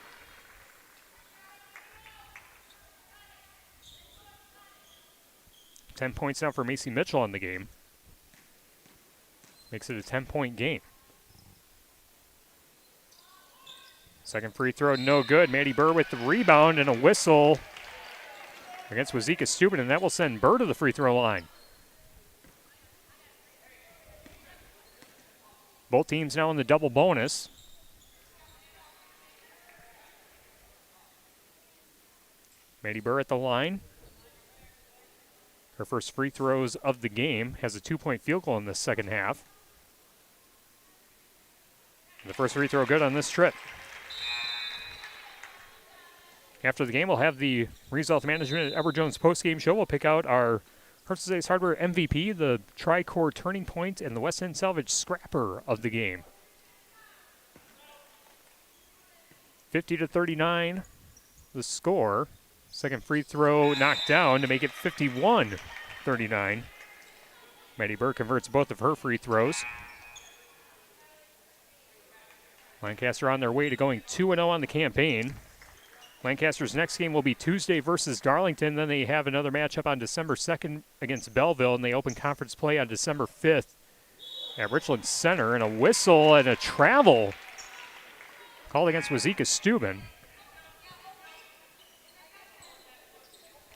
$10 points now for Macy Mitchell in the game. Makes it a 10-point game. Second free throw, no good. Maddie Burr with the rebound and a whistle against Wauzeka-Steuben, and that will send Burr to the free throw line. Both teams now in the double bonus. Maddie Burr at the line. Her first free throws of the game. Has a 2-point field goal in the second half. The first free throw good on this trip. After the game, we'll have the Result Management at Edward Jones postgame show. We'll pick out our Hertz's Hardware MVP, the Tri-Core Turning Point, and the West End Salvage Scrapper of the game. 50-39, the score. Second free throw knocked down to make it 51-39. Maddie Burr converts both of her free throws. Lancaster on their way to going 2-0 on the campaign. Lancaster's next game will be Tuesday versus Darlington. Then they have another matchup on December 2nd against Belleville, and they open conference play on December 5th at Richland Center. And a whistle and a travel called against Wauzeka-Steuben.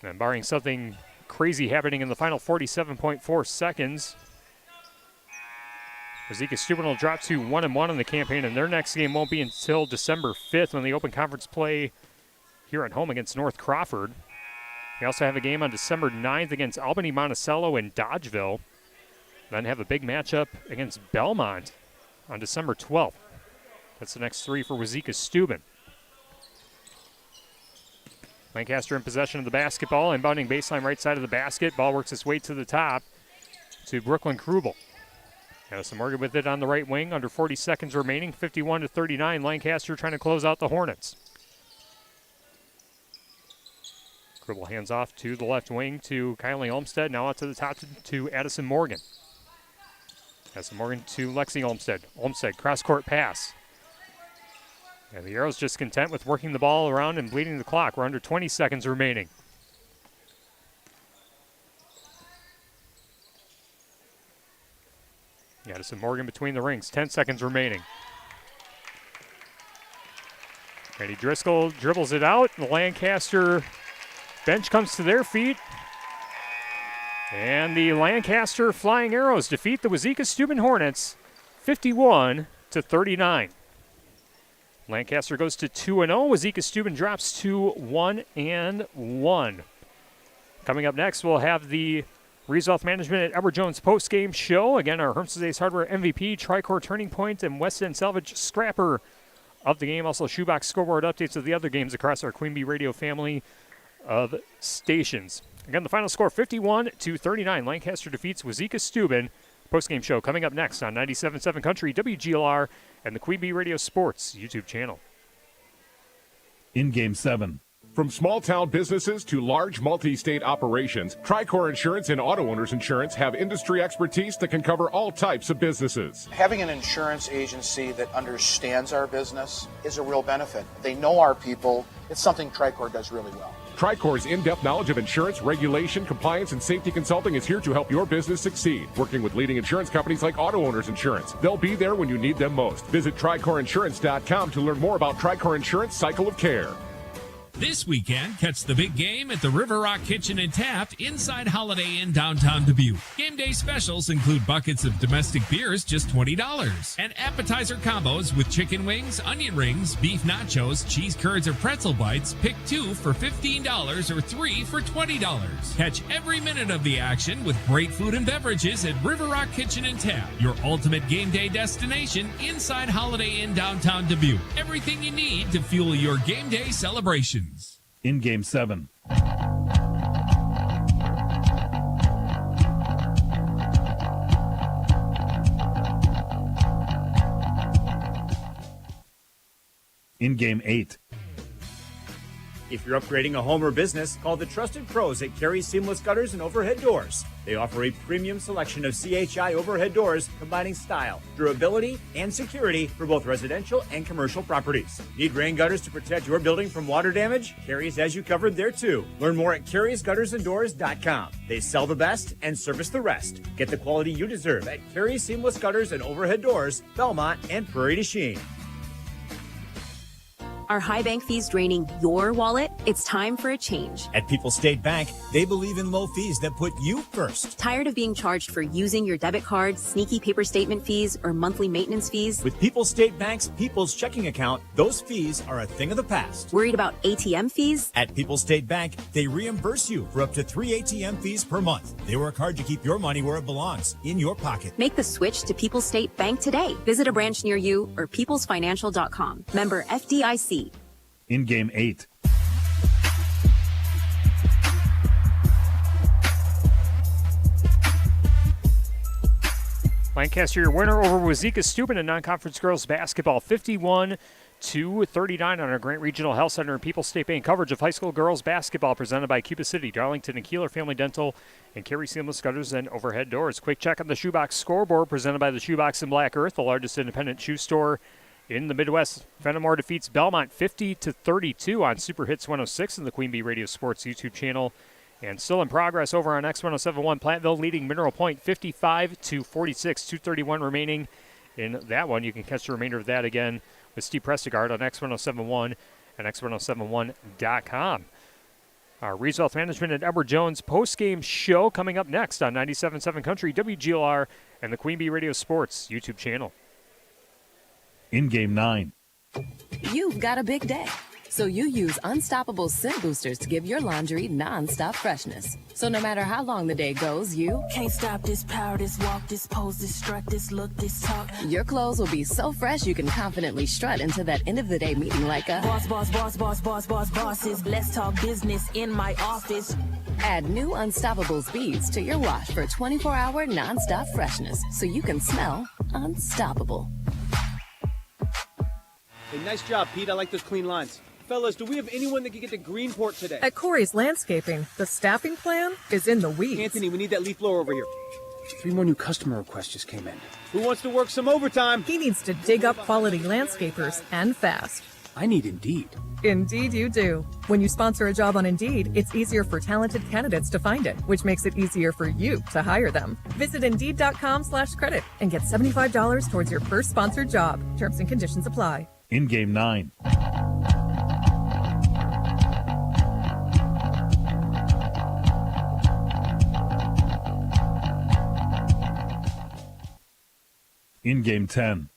And barring something crazy happening in the final 47.4 seconds, Wauzeka-Steuben will drop to 1-1 in the campaign, and their next game won't be until December 5th when they open conference play here at home against North Crawford. They also have a game on December 9th against Albany Monticello and Dodgeville. Then have a big matchup against Belmont on December 12th. That's the next three for Wauzeka-Steuben. Lancaster in possession of the basketball, inbounding baseline right side of the basket. Ball works its way to the top to Brooklyn Krubel. Addison Morgan with it on the right wing, under 40 seconds remaining, 51-39. Lancaster trying to close out the Hornets. Krubel hands off to the left wing to Kylie Olmstead. Now out to the top to Addison Morgan. Addison Morgan to Lexi Olmstead. Olmstead, cross-court pass. And the Arrows just content with working the ball around and bleeding the clock. We're under 20 seconds remaining. Addison Morgan between the rings, 10 seconds remaining. Eddie Driscoll dribbles it out. The Lancaster bench comes to their feet. And the Lancaster Flying Arrows defeat the Wauzeka-Steuben Hornets 51-39. Lancaster goes to 2-0. Wauzeka-Steuben drops to 1-1. Coming up next, we'll have the Result Management at Edward Jones postgame show. Again, our Herm's Hardware MVP, Tri-Core Turning Point, and West End Salvage Scrapper of the game. Also, shoebox scoreboard updates of the other games across our Queen Bee Radio family of stations. Again, the final score, 51-39. Lancaster defeats Wauzeka-Steuben. Postgame show coming up next on 97.7 Country, WGLR, and the Queen Bee Radio Sports YouTube channel. In Game 7. From small-town businesses to large multi-state operations, Tri-Core Insurance and Auto Owners Insurance have industry expertise that can cover all types of businesses. Having an insurance agency that understands our business is a real benefit. They know our people. It's something Tri-Core does really well. Tri-Core's in-depth knowledge of insurance, regulation, compliance, and safety consulting is here to help your business succeed. Working with leading insurance companies like Auto Owners Insurance. They'll be there when you need them most. Visit TriCoreInsurance.com to learn more about Tri-Core Insurance Cycle of Care. This weekend, catch the big game at the River Rock Kitchen and Tap inside Holiday Inn downtown Dubuque. Game day specials include buckets of domestic beers, just $20, and appetizer combos with chicken wings, onion rings, beef nachos, cheese curds, or pretzel bites. Pick 2 for $15 or 3 for $20. Catch every minute of the action with great food and beverages at River Rock Kitchen and Tap, your ultimate game day destination inside Holiday Inn downtown Dubuque. Everything you need to fuel your game day celebration. In Game 7. In Game 8. If you're upgrading a home or business, call the trusted pros at Carey Seamless Gutters and Overhead Doors. They offer a premium selection of CHI overhead doors, combining style, durability, and security for both residential and commercial properties. Need rain gutters to protect your building from water damage? Carey's has you covered there too. Learn more at Carey'sGuttersandDoors.com. They sell the best and service the rest. Get the quality you deserve at Carey Seamless Gutters and Overhead Doors, Belmont, and Prairie du Chien. Are high bank fees draining your wallet? It's time for a change. At People's State Bank, they believe in low fees that put you first. Tired of being charged for using your debit card, sneaky paper statement fees, or monthly maintenance fees? With People's State Bank's People's Checking Account, those fees are a thing of the past. Worried about ATM fees? At People's State Bank, they reimburse you for up to 3 ATM fees per month. They work hard to keep your money where it belongs, in your pocket. Make the switch to People's State Bank today. Visit a branch near you or peoplesfinancial.com. Member FDIC. In Game 8. Lancaster, your winner over Wauzeka-Steuben in non-conference girls basketball, 51-39 on our Grant Regional Health Center and People's State Bank coverage of high school girls basketball presented by Cuba City, Darlington, and Kieler Family Dental, and Carey Seamless Gutters and Overhead Doors. Quick check on the Shoebox scoreboard presented by the Shoebox in Black Earth, the largest independent shoe store in the Midwest. Fenimore defeats Belmont 50-32 on Super Hits 106 in the Queen Bee Radio Sports YouTube channel. And still in progress over on X1071, Platteville leading Mineral Point 55-46, 2:31 remaining in that one. You can catch the remainder of that again with Steve Prestigard on X1071 and X1071.com. Our Reed's Wealth Management and Edward Jones post-game show coming up next on 97.7 Country, WGLR, and the Queen Bee Radio Sports YouTube channel. In Game 9. You've got a big day, so you use Unstoppable Scent Boosters to give your laundry non-stop freshness. So no matter how long the day goes, you can't stop this power, this walk, this pose, this strut, this look, this talk. Your clothes will be so fresh you can confidently strut into that end of the day meeting like a bosses. Let's talk business in my office. Add new Unstoppable beads to your wash for 24-hour non-stop freshness so you can smell unstoppable. Hey, nice job, Pete. I like those clean lines. Fellas, do we have anyone that can get to Greenport today? At Corey's Landscaping, the staffing plan is in the weeds. Anthony, we need that leaf blower over here. 3 more new customer requests just came in. Who wants to work some overtime? He needs to dig up quality landscapers, and fast. I need Indeed. Indeed you do. When you sponsor a job on Indeed, it's easier for talented candidates to find it, which makes it easier for you to hire them. Visit Indeed.com/credit and get $75 towards your first sponsored job. Terms and conditions apply. In Game 9. In Game 10.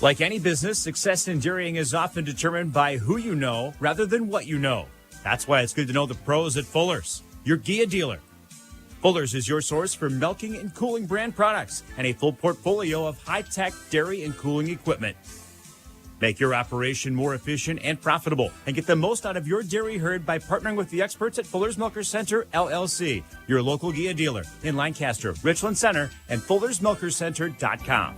Like any business, success in dairying is often determined by who you know rather than what you know. That's why it's good to know the pros at Fuller's, your Gia dealer. Fuller's is your source for milking and cooling brand products and a full portfolio of high-tech dairy and cooling equipment. Make your operation more efficient and profitable and get the most out of your dairy herd by partnering with the experts at Fuller's Milkers Center, LLC, your local Gia dealer in Lancaster, Richland Center, and FullersMilkersCenter.com.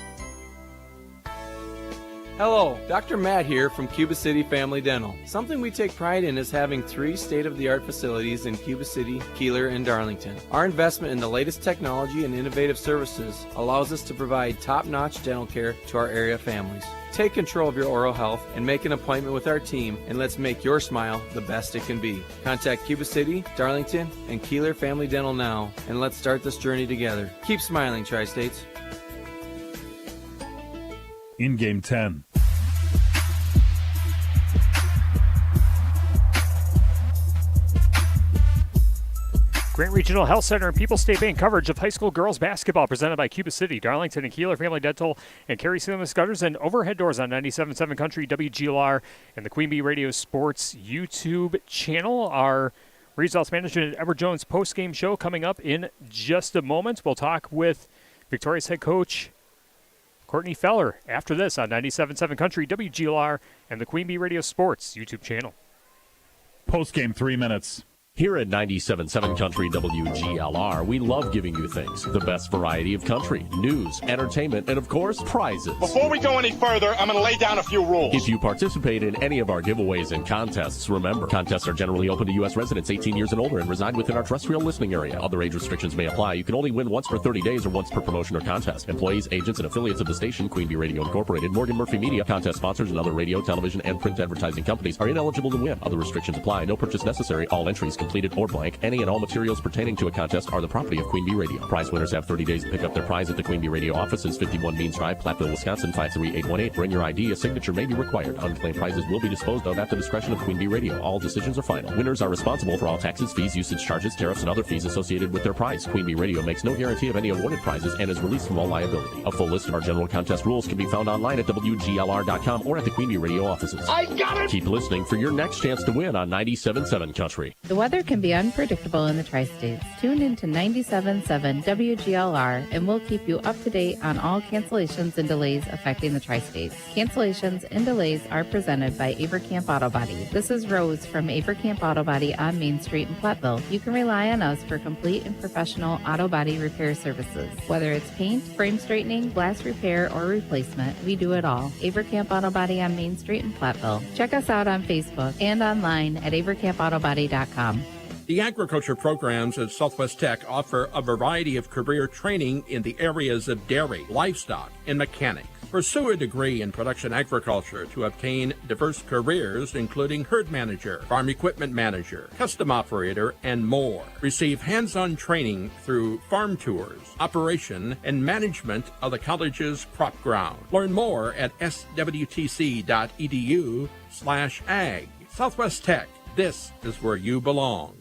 Hello, Dr. Matt here from Cuba City Family Dental. Something we take pride in is having 3 state-of-the-art facilities in Cuba City, Kieler, and Darlington. Our investment in the latest technology and innovative services allows us to provide top-notch dental care to our area families. Take control of your oral health and make an appointment with our team, and let's make your smile the best it can be. Contact Cuba City, Darlington, and Kieler Family Dental now, and let's start this journey together. Keep smiling, Tri-States. In Game 10. Grant Regional Health Center and People's State Bank coverage of high school girls basketball presented by Cuba City, Darlington, and Kieler Family Dental, and Carey Seamless Gutters and Overhead Doors on 97.7 Country, WGLR, and the Queen Bee Radio Sports YouTube channel. Our Reed's Wealth Management and Edward Jones post-game show coming up in just a moment. We'll talk with Victoria's head coach Courtney Feller after this on 97.7 Country, WGLR, and the Queen Bee Radio Sports YouTube channel. Post-game 3 minutes. Here at 97.7 Country WGLR, we love giving you things. The best variety of country, news, entertainment, and of course, prizes. Before we go any further, I'm going to lay down a few rules. If you participate in any of our giveaways and contests, remember, contests are generally open to U.S. residents 18 years and older and reside within our terrestrial listening area. Other age restrictions may apply. You can only win once per 30 days or once per promotion or contest. Employees, agents, and affiliates of the station, Queen Bee Radio Incorporated, Morgan Murphy Media, contest sponsors, and other radio, television, and print advertising companies are ineligible to win. Other restrictions apply. No purchase necessary. All entries completed or blank. Any and all materials pertaining to a contest are the property of Queen Bee Radio. Prize winners have 30 days to pick up their prize at the Queen Bee Radio offices, 51 Means Drive, Platteville, Wisconsin, 53818. Bring your ID. A signature may be required. Unclaimed prizes will be disposed of at the discretion of Queen Bee Radio. All decisions are final. Winners are responsible for all taxes, fees, usage charges, tariffs, and other fees associated with their prize. Queen Bee Radio makes no guarantee of any awarded prizes and is released from all liability. A full list of our general contest rules can be found online at WGLR.com or at the Queen Bee Radio offices. I got it! Keep listening for your next chance to win on 97.7 Country. The weather can be unpredictable in the tri-states. Tune in to 97.7 WGLR and we'll keep you up to date on all cancellations and delays affecting the tri-states. Cancellations and delays are presented by Avercamp Auto Body. This is Rose from Avercamp Auto Body on Main Street in Platteville. You can rely on us for complete and professional auto body repair services. Whether it's paint, frame straightening, glass repair, or replacement, we do it all. Avercamp Auto Body on Main Street in Platteville. Check us out on Facebook and online at avercampautobody.com. The agriculture programs at Southwest Tech offer a variety of career training in the areas of dairy, livestock, and mechanics. Pursue a degree in production agriculture to obtain diverse careers, including herd manager, farm equipment manager, custom operator, and more. Receive hands-on training through farm tours, operation, and management of the college's crop ground. Learn more at swtc.edu/ag. Southwest Tech, this is where you belong.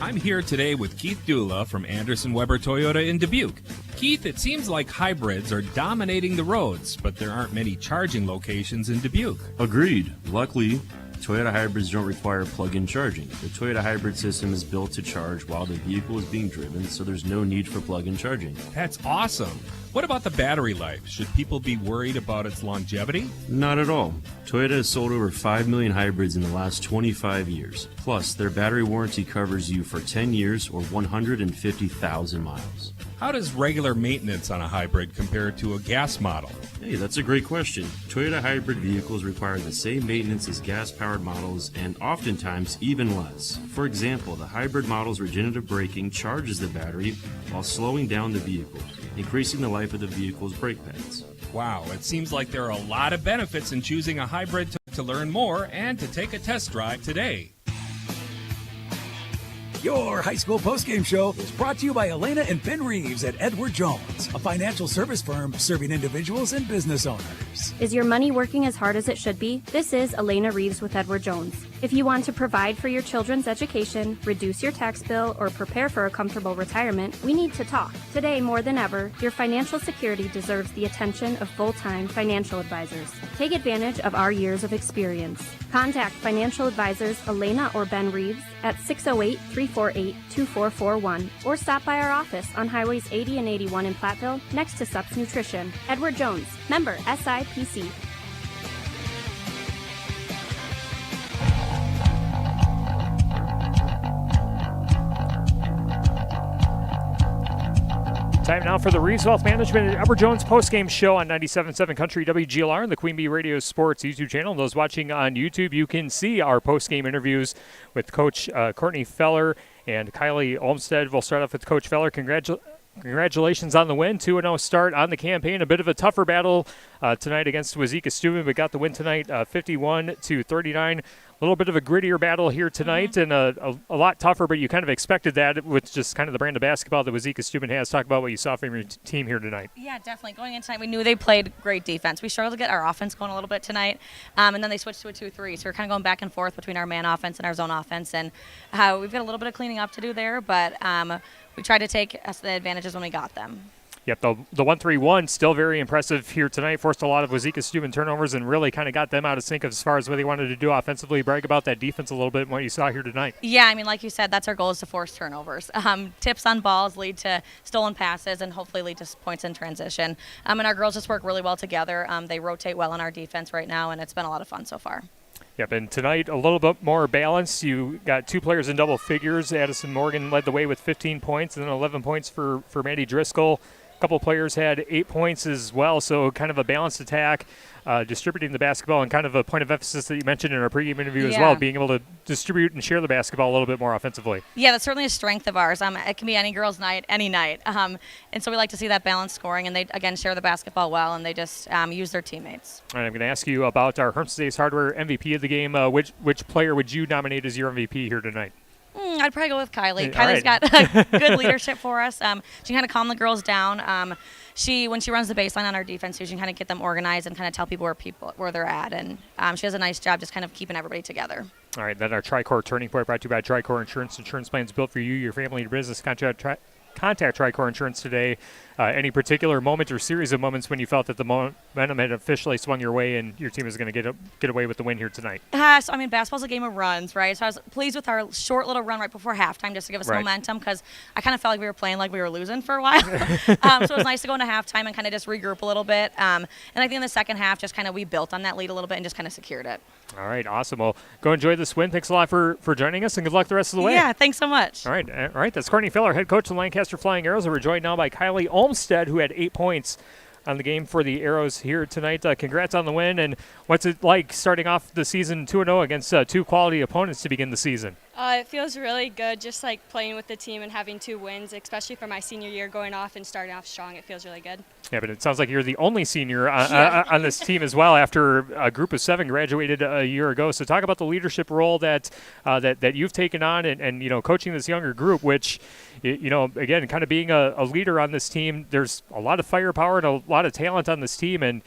I'm here today with Keith Dula from Anderson Weber Toyota in Dubuque. Keith, it seems like hybrids are dominating the roads, but there aren't many charging locations in Dubuque. Agreed. Luckily, Toyota hybrids don't require plug-in charging. The Toyota hybrid system is built to charge while the vehicle is being driven, so there's no need for plug-in charging. That's awesome. What about the battery life? Should people be worried about its longevity? Not at all. Toyota has sold over 5 million hybrids in the last 25 years. Plus, their battery warranty covers you for 10 years or 150,000 miles. How does regular maintenance on a hybrid compare to a gas model? Hey, that's a great question. Toyota hybrid vehicles require the same maintenance as gas-powered models and oftentimes even less. For example, the hybrid model's regenerative braking charges the battery while slowing down the vehicle, increasing the life of the vehicle's brake pads. Wow, it seems like there are a lot of benefits in choosing a hybrid. To learn more and to take a test drive today. Your high school postgame show is brought to you by Elena and Ben Reeves at Edward Jones, a financial service firm serving individuals and business owners. Is your money working as hard as it should be? This is Elena Reeves with Edward Jones. If you want to provide for your children's education, reduce your tax bill, or prepare for a comfortable retirement, we need to talk. Today, more than ever, your financial security deserves the attention of full-time financial advisors. Take advantage of our years of experience. Contact financial advisors Elena or Ben Reeves at 608-348-2441 or stop by our office on Highways 80 and 81 in Platteville next to Sups Nutrition. Edward Jones, member SIPC. Time now for the Reeves Wealth Management and Edward Jones postgame show on 97.7 Country WGLR and the Queen Bee Radio Sports YouTube channel. And those watching on YouTube, you can see our postgame interviews with Coach Courtney Feller and Kylie Olmstead. We'll start off with Coach Feller. Congratulations on the win. 2-0 start on the campaign. A bit of a tougher battle tonight against Wauzeka-Steuben, but got the win tonight 51-39. A little bit of a grittier battle here tonight and a lot tougher, but you kind of expected that with just kind of the brand of basketball that Wauzeka-Steuben has. Talk about what you saw from your team here tonight. Yeah, definitely. Going in tonight, we knew they played great defense. We struggled to get our offense going a little bit tonight, and then they switched to a 2-3. So we're kind of going back and forth between our man offense and our zone offense, and we've got a little bit of cleaning up to do there, but we tried to take us the advantages when we got them. Yep, the 1-3-1 still very impressive here tonight. Forced a lot of Wauzeka-Steuben turnovers and really kind of got them out of sync as far as what they wanted to do offensively. Brag about that defense a little bit and what you saw here tonight. Yeah, I mean, like you said, that's our goal is to force turnovers. Tips on balls lead to stolen passes and hopefully lead to points in transition. And our girls just work really well together. They rotate well on our defense right now, and it's been a lot of fun so far. Yep, and tonight a little bit more balance. You got two players in double figures. Addison Morgan led the way with 15 points and then 11 points for Maddie Driscoll. A couple of players had 8 points as well, so kind of a balanced attack, distributing the basketball, and kind of a point of emphasis that you mentioned in our pregame interview as well, being able to distribute and share the basketball a little bit more offensively. Yeah, that's certainly a strength of ours. It can be any girl's night, any night. And so we like to see that balanced scoring, and they, again, share the basketball well, and they just use their teammates. All right, I'm going to ask you about our Hermstead Hardware MVP of the game. Which player would you nominate as your MVP here tonight? I'd probably go with Kylie. All Kylie's right. got good leadership for us. She kind of calm the girls down. When she runs the baseline on our defense, she can kind of get them organized and kind of tell people where they're at. And she does a nice job just kind of keeping everybody together. All right, then our Tricor Turning Point brought to you by Tricor Insurance. Insurance plans built for you, your family, your business. Contact Tricor Insurance today. Any particular moment or series of moments when you felt that the momentum had officially swung your way and your team is going to get away with the win here tonight? So, basketball's a game of runs, right? So I was pleased with our short little run right before halftime just to give us momentum because I kind of felt like we were playing like we were losing for a while. So it was nice to go into halftime and kind of just regroup a little bit. And I think in the second half, just kind of we built on that lead a little bit and just kind of secured it. All right, awesome. Well, go enjoy this win. Thanks a lot for joining us, and good luck the rest of the way. Yeah, thanks so much. All right. That's Courtney Filler, head coach of the Lancaster Flying Arrows. We're joined now by Kylie Olmstead, who had 8 points on the game for the Arrows here tonight. Congrats on the win, and what's it like starting off the season 2-0 against two quality opponents to begin the season? It feels really good just like playing with the team and having 2 wins, especially for my senior year going off and starting off strong. It feels really good. Yeah, but it sounds like you're the only senior on this team as well after a group of 7 graduated a year ago. So talk about the leadership role that you've taken on and coaching this younger group, which, again, kind of being a leader on this team. There's a lot of firepower and a lot of talent on this team, and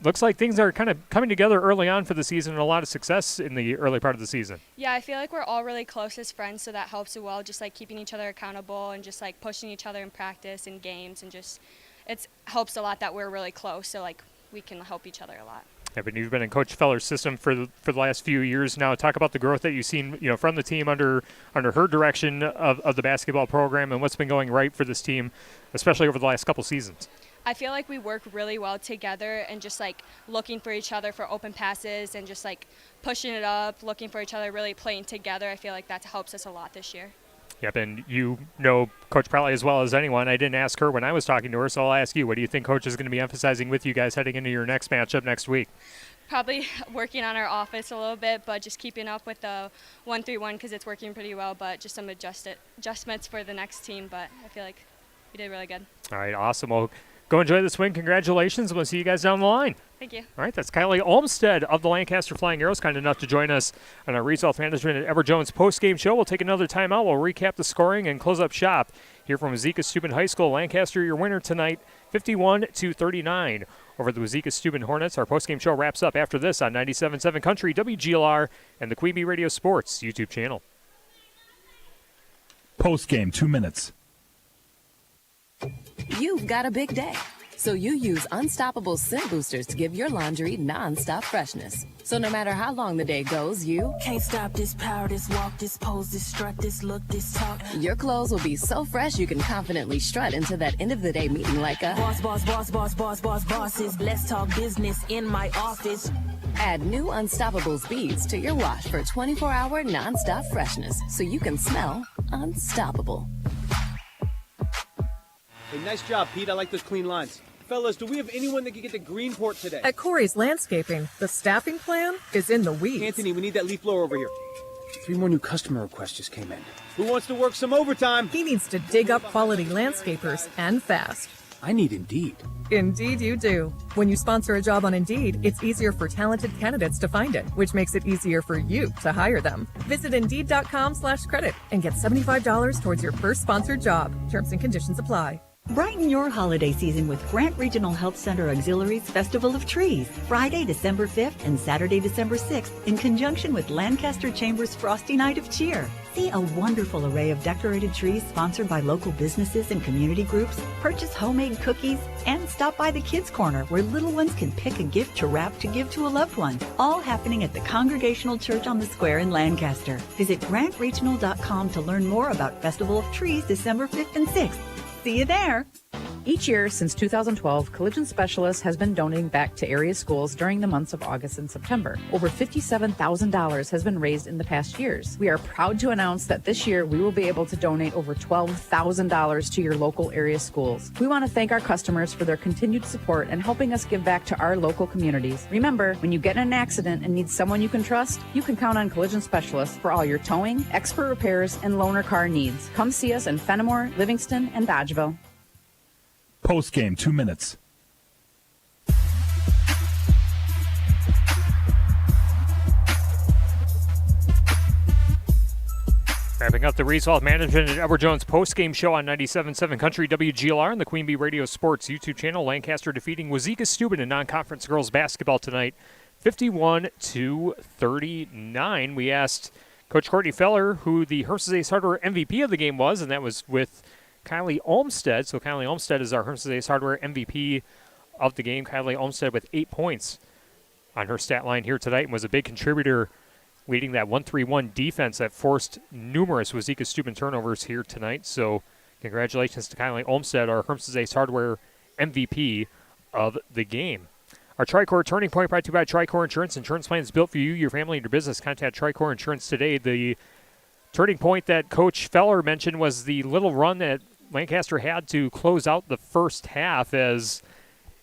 looks like things are kind of coming together early on for the season and a lot of success in the early part of the season. Yeah, I feel like we're all really close as friends, so that helps as well, just like keeping each other accountable and just like pushing each other in practice and games, and just it helps a lot that we're really close, so like we can help each other a lot. Yeah, but you've been in Coach Feller's system for the last few years now. Talk about the growth that you've seen, from the team under her direction of the basketball program, and what's been going right for this team, especially over the last couple seasons. I feel like we work really well together and just like looking for each other for open passes and just like pushing it up, looking for each other, really playing together. I feel like that helps us a lot this year. Yep, and you know Coach probably as well as anyone. I didn't ask her when I was talking to her, so I'll ask you. What do you think Coach is going to be emphasizing with you guys heading into your next matchup next week? Probably working on our offense a little bit, but just keeping up with the 1-3-1 because it's working pretty well, but just some adjustments for the next team. But I feel like we did really good. All right, awesome. Well, go enjoy this win. Congratulations. We'll see you guys down the line. Thank you. All right, that's Kylie Olmstead of the Lancaster Flying Arrows, kind enough to join us on our Results Management at Ever Jones post-game show. We'll take another timeout. We'll recap the scoring and close up shop here from Wauzeka-Steuben High School. Lancaster, your winner tonight, 51-39 over the Wauzeka-Steuben Hornets. Our post-game show wraps up after this on 97.7 Country, WGLR, and the Queen Bee Radio Sports YouTube channel. Post-game, 2 minutes. You've got a big day, so you use Unstoppable Scent Boosters to give your laundry non-stop freshness. So no matter how long the day goes, you can't stop this power, this walk, this pose, this strut, this look, this talk. Your clothes will be so fresh you can confidently strut into that end of the day meeting like a bosses. Let's talk business in my office. Add new Unstoppables beads to your wash for 24-hour non-stop freshness so you can smell unstoppable. Hey, nice job, Pete. I like those clean lines. Fellas, do we have anyone that can get to Greenport today? At Corey's Landscaping, the staffing plan is in the weeds. Anthony, we need that leaf blower over here. 3 more new customer requests just came in. Who wants to work some overtime? He needs to dig up quality landscapers, and fast. I need Indeed. Indeed you do. When you sponsor a job on Indeed, it's easier for talented candidates to find it, which makes it easier for you to hire them. Visit Indeed.com/credit and get $75 towards your first sponsored job. Terms and conditions apply. Brighten your holiday season with Grant Regional Health Center Auxiliary's Festival of Trees, Friday, December 5th and Saturday, December 6th, in conjunction with Lancaster Chamber's Frosty Night of Cheer. See a wonderful array of decorated trees sponsored by local businesses and community groups, purchase homemade cookies, and stop by the Kids Corner where little ones can pick a gift to wrap to give to a loved one. All happening at the Congregational Church on the Square in Lancaster. Visit grantregional.com to learn more about Festival of Trees December 5th and 6th. See you there. Each year since 2012, Collision Specialist has been donating back to area schools during the months of August and September. Over $57,000 has been raised in the past years. We are proud to announce that this year we will be able to donate over $12,000 to your local area schools. We want to thank our customers for their continued support and helping us give back to our local communities. Remember, when you get in an accident and need someone you can trust, you can count on Collision Specialist for all your towing, expert repairs, and loaner car needs. Come see us in Fenimore, Livingston, and Dodgeville. Post-game, 2 minutes. Wrapping Wrapping up the Reese Wealth Management and Edward Jones post-game show on 97.7 Country WGLR and the Queen Bee Radio Sports YouTube channel. Lancaster defeating Wauzeka-Steuben in non-conference girls basketball tonight, 51-39. We asked Coach Courtney Feller who the Hermses Ace Hardware MVP of the game was, and that was with Kylie Olmstead. So Kylie Olmstead is our Hermses Ace Hardware MVP of the game. Kylie Olmstead with 8 points on her stat line here tonight and was a big contributor leading that 1-3-1 defense that forced numerous Wauzeka-Steuben turnovers here tonight. So congratulations to Kylie Olmstead, our Hermses Ace Hardware MVP of the game. Our Tricor Turning Point brought to you by Tricor Insurance. Insurance plans built for you, your family, and your business. Contact Tricor Insurance today. The turning point that Coach Feller mentioned was the little run that Lancaster had to close out the first half, as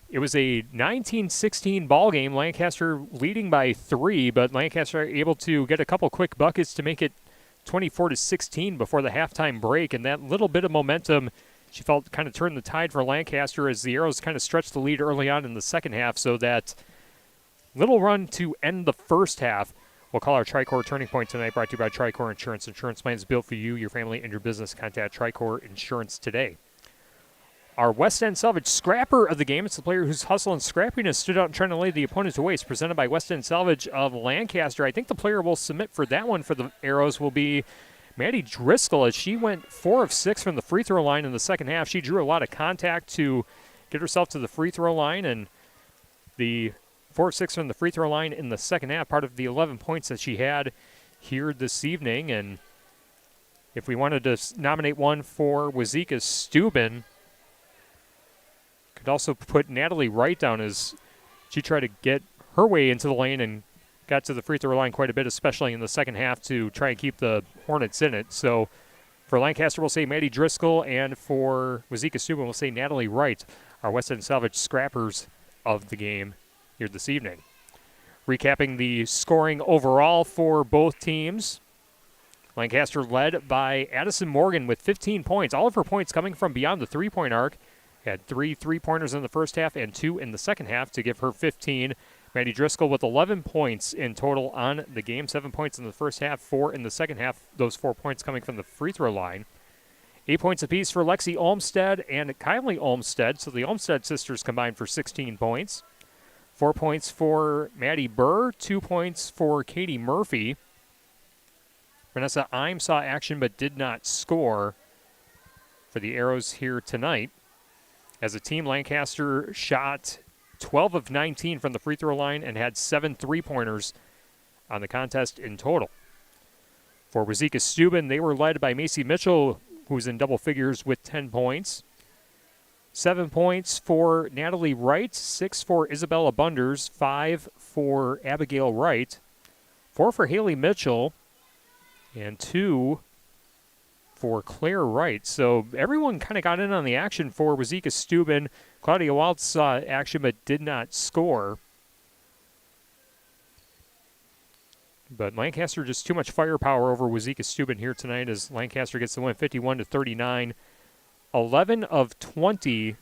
it was a 19-16 ball game. Lancaster leading by 3, but Lancaster able to get a couple quick buckets to make it 24-16 before the halftime break. And that little bit of momentum, she felt, kind of turned the tide for Lancaster as the Arrows kind of stretched the lead early on in the second half. So that little run to end the first half, we'll call our Tricor Turning Point tonight, brought to you by Tricor Insurance. Insurance plans built for you, your family, and your business. Contact Tricor Insurance today. Our West End Salvage Scrapper of the game. It's the player whose hustle and scrappiness stood out and trying to lay the opponent to waste. Presented by West End Salvage of Lancaster. I think the player will submit for that one for the Arrows will be Maddie Driscoll, as she went 4 of 6 from the free throw line in the second half. She drew a lot of contact to get herself to the free throw line, and the 4 of 6 from the free throw line in the second half, part of the 11 points that she had here this evening. And if we wanted to nominate one for Wauzeka-Steuben, could also put Natalie Wright down, as she tried to get her way into the lane and got to the free throw line quite a bit, especially in the second half, to try and keep the Hornets in it. So for Lancaster, we'll say Maddie Driscoll, and for Wauzeka-Steuben, we'll say Natalie Wright, our West End Salvage Scrappers of the game here this evening. Recapping the scoring overall for both teams, Lancaster led by Addison Morgan with 15 points. All of her points coming from beyond the three-point arc. Had 3 3-pointers in the first half and 2 in the second half to give her 15. Maddie Driscoll with 11 points in total on the game. 7 points in the first half, 4 in the second half. Those 4 points coming from the free throw line. 8 points apiece for Lexi Olmstead and Kylie Olmstead. So the Olmstead sisters combined for 16 points. 4 points for Maddie Burr. 2 points for Katie Murphy. Vanessa Eim saw action but did not score for the Arrows here tonight. As a team, Lancaster shot 12 of 19 from the free throw line and had 7 3-pointers on the contest in total. For Wauzeka-Steuben, they were led by Macy Mitchell, who's in double figures with 10 points. 7 points for Natalie Wright, 6 for Isabella Bunders, 5 for Abigail Wright, 4 for Haley Mitchell, and 2 for Claire Wright. So everyone kind of got in on the action for Wauzeka-Steuben. Claudia Waltz saw action but did not score. But Lancaster just too much firepower over Wauzeka-Steuben here tonight, as Lancaster gets the win 51-39. 11 of 20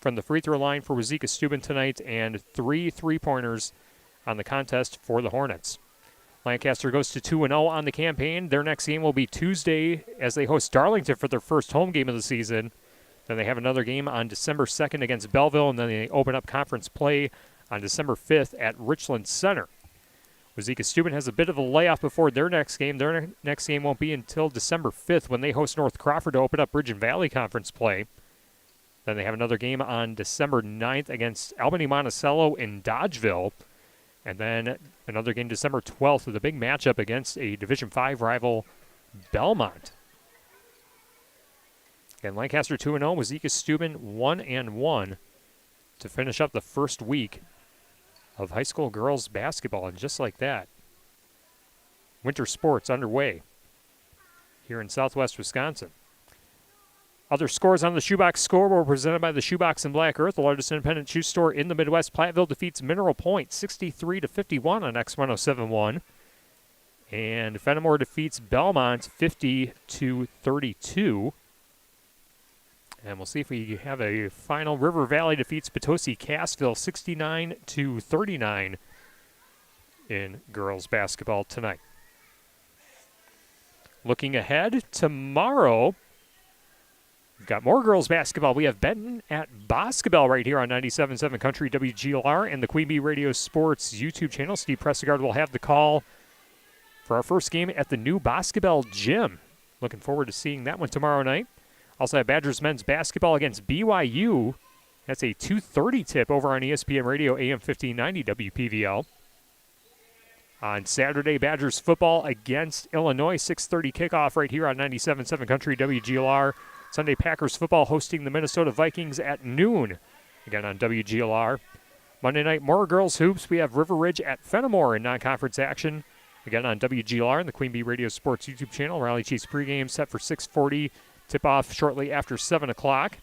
from the free throw line for Wauzeka-Steuben tonight, and 3 3-pointers on the contest for the Hornets. Lancaster goes to 2-0 on the campaign. Their next game will be Tuesday as they host Darlington for their first home game of the season. Then they have another game on December 2nd against Belleville, and then they open up conference play on December 5th at Richland Center. Wauzeka-Steuben has a bit of a layoff before their next game. Their next game won't be until December 5th when they host North Crawford to open up Bridge and Valley Conference play. Then they have another game on December 9th against Albany Monticello in Dodgeville. And then another game December 12th with a big matchup against a Division V rival, Belmont. And Lancaster 2-0, Wauzeka-Steuben 1-1 to finish up the first week of high school girls basketball. And just like that, winter sports underway here in southwest Wisconsin. Other scores on the Shoebox scoreboard were presented by the Shoebox in Black Earth, the largest independent shoe store in the Midwest. Platteville defeats Mineral Point 63-51 on X1071. And Fenimore defeats Belmont 50-32. And we'll see if we have a final. River Valley defeats Potosi Cassville 69-39 in girls basketball tonight. Looking ahead, tomorrow, we've got more girls basketball. We have Benton at basketball right here on 97.7 Country WGLR and the Queen Bee Radio Sports YouTube channel. Steve Pressegard will have the call for our first game at the new basketball gym. Looking forward to seeing that one tomorrow night. Also have Badgers men's basketball against BYU. That's a 2:30 tip over on ESPN Radio AM 1590 WPVL. On Saturday, Badgers football against Illinois, 6:30 kickoff right here on 97.7 Country WGLR. Sunday, Packers football hosting the Minnesota Vikings at noon, again on WGLR. Monday night, more girls hoops. We have River Ridge at Fenimore in non-conference action, again on WGLR and the Queen Bee Radio Sports YouTube channel. Raleigh Chiefs pregame set for 6:40, tip-off shortly after 7 o'clock.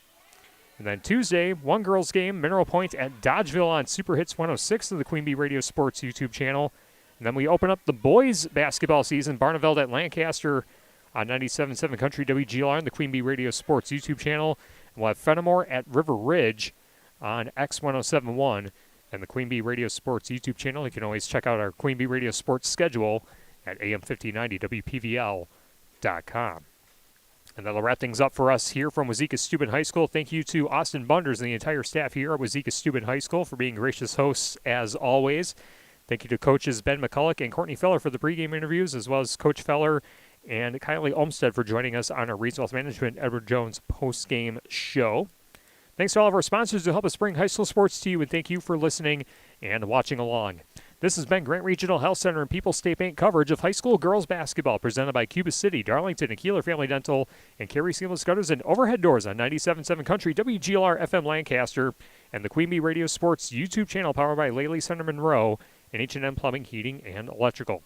And then Tuesday, one girls game, Mineral Point at Dodgeville on Super Hits 106 of the Queen Bee Radio Sports YouTube channel. And then we open up the boys basketball season, Barneveld at Lancaster on 97.7 Country WGLR and the Queen Bee Radio Sports YouTube channel. And we'll have Fenimore at River Ridge on X1071 and the Queen Bee Radio Sports YouTube channel. You can always check out our Queen Bee Radio Sports schedule at AM1590WPVL.com. And that'll wrap things up for us here from Wauzeka-Steuben High School. Thank you to Austin Bunders and the entire staff here at Wauzeka-Steuben High School for being gracious hosts as always. Thank you to coaches Ben McCulloch and Courtney Feller for the pregame interviews, as well as Coach Feller and Kylie Olmstead for joining us on our Reeds Wealth Management Edward Jones postgame show. Thanks to all of our sponsors who help us bring high school sports to you, and thank you for listening and watching along. This has been Grant Regional Health Center and People's State Bank coverage of high school girls basketball presented by Cuba City, Darlington, and Kieler Family Dental, and Carey Seamless Gutters and Overhead Doors on 97.7 Country WGLR FM Lancaster and the Queen Bee Radio Sports YouTube channel powered by Laley Center Monroe and H&M Plumbing, Heating, and Electrical.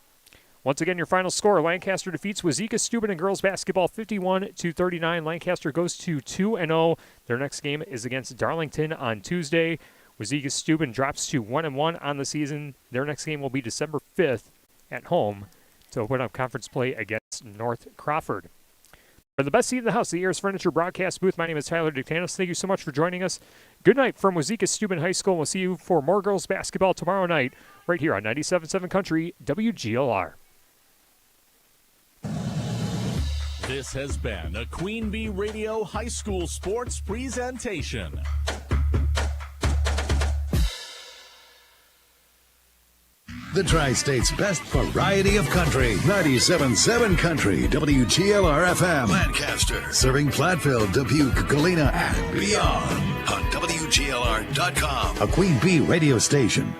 Once again, your final score, Lancaster defeats Wauzeka-Steuben in girls basketball 51-39. Lancaster goes to 2-0. Their next game is against Darlington on Tuesday. Wauzeka-Steuben drops to 1-1 on the season. Their next game will be December 5th at home to open up conference play against North Crawford. For the best seat in the house, the Ayers Furniture broadcast booth, my name is Tyler Dictanos. Thank you so much for joining us. Good night from Wauzeka-Steuben High School. We'll see you for more girls basketball tomorrow night right here on 97.7 Country WGLR. This has been a Queen Bee Radio High School Sports presentation. The Tri-State's best variety of country. 97.7 Country, WGLR FM. Lancaster. Serving Platteville, Dubuque, Galena, and beyond. On WGLR.com. A Queen Bee radio station.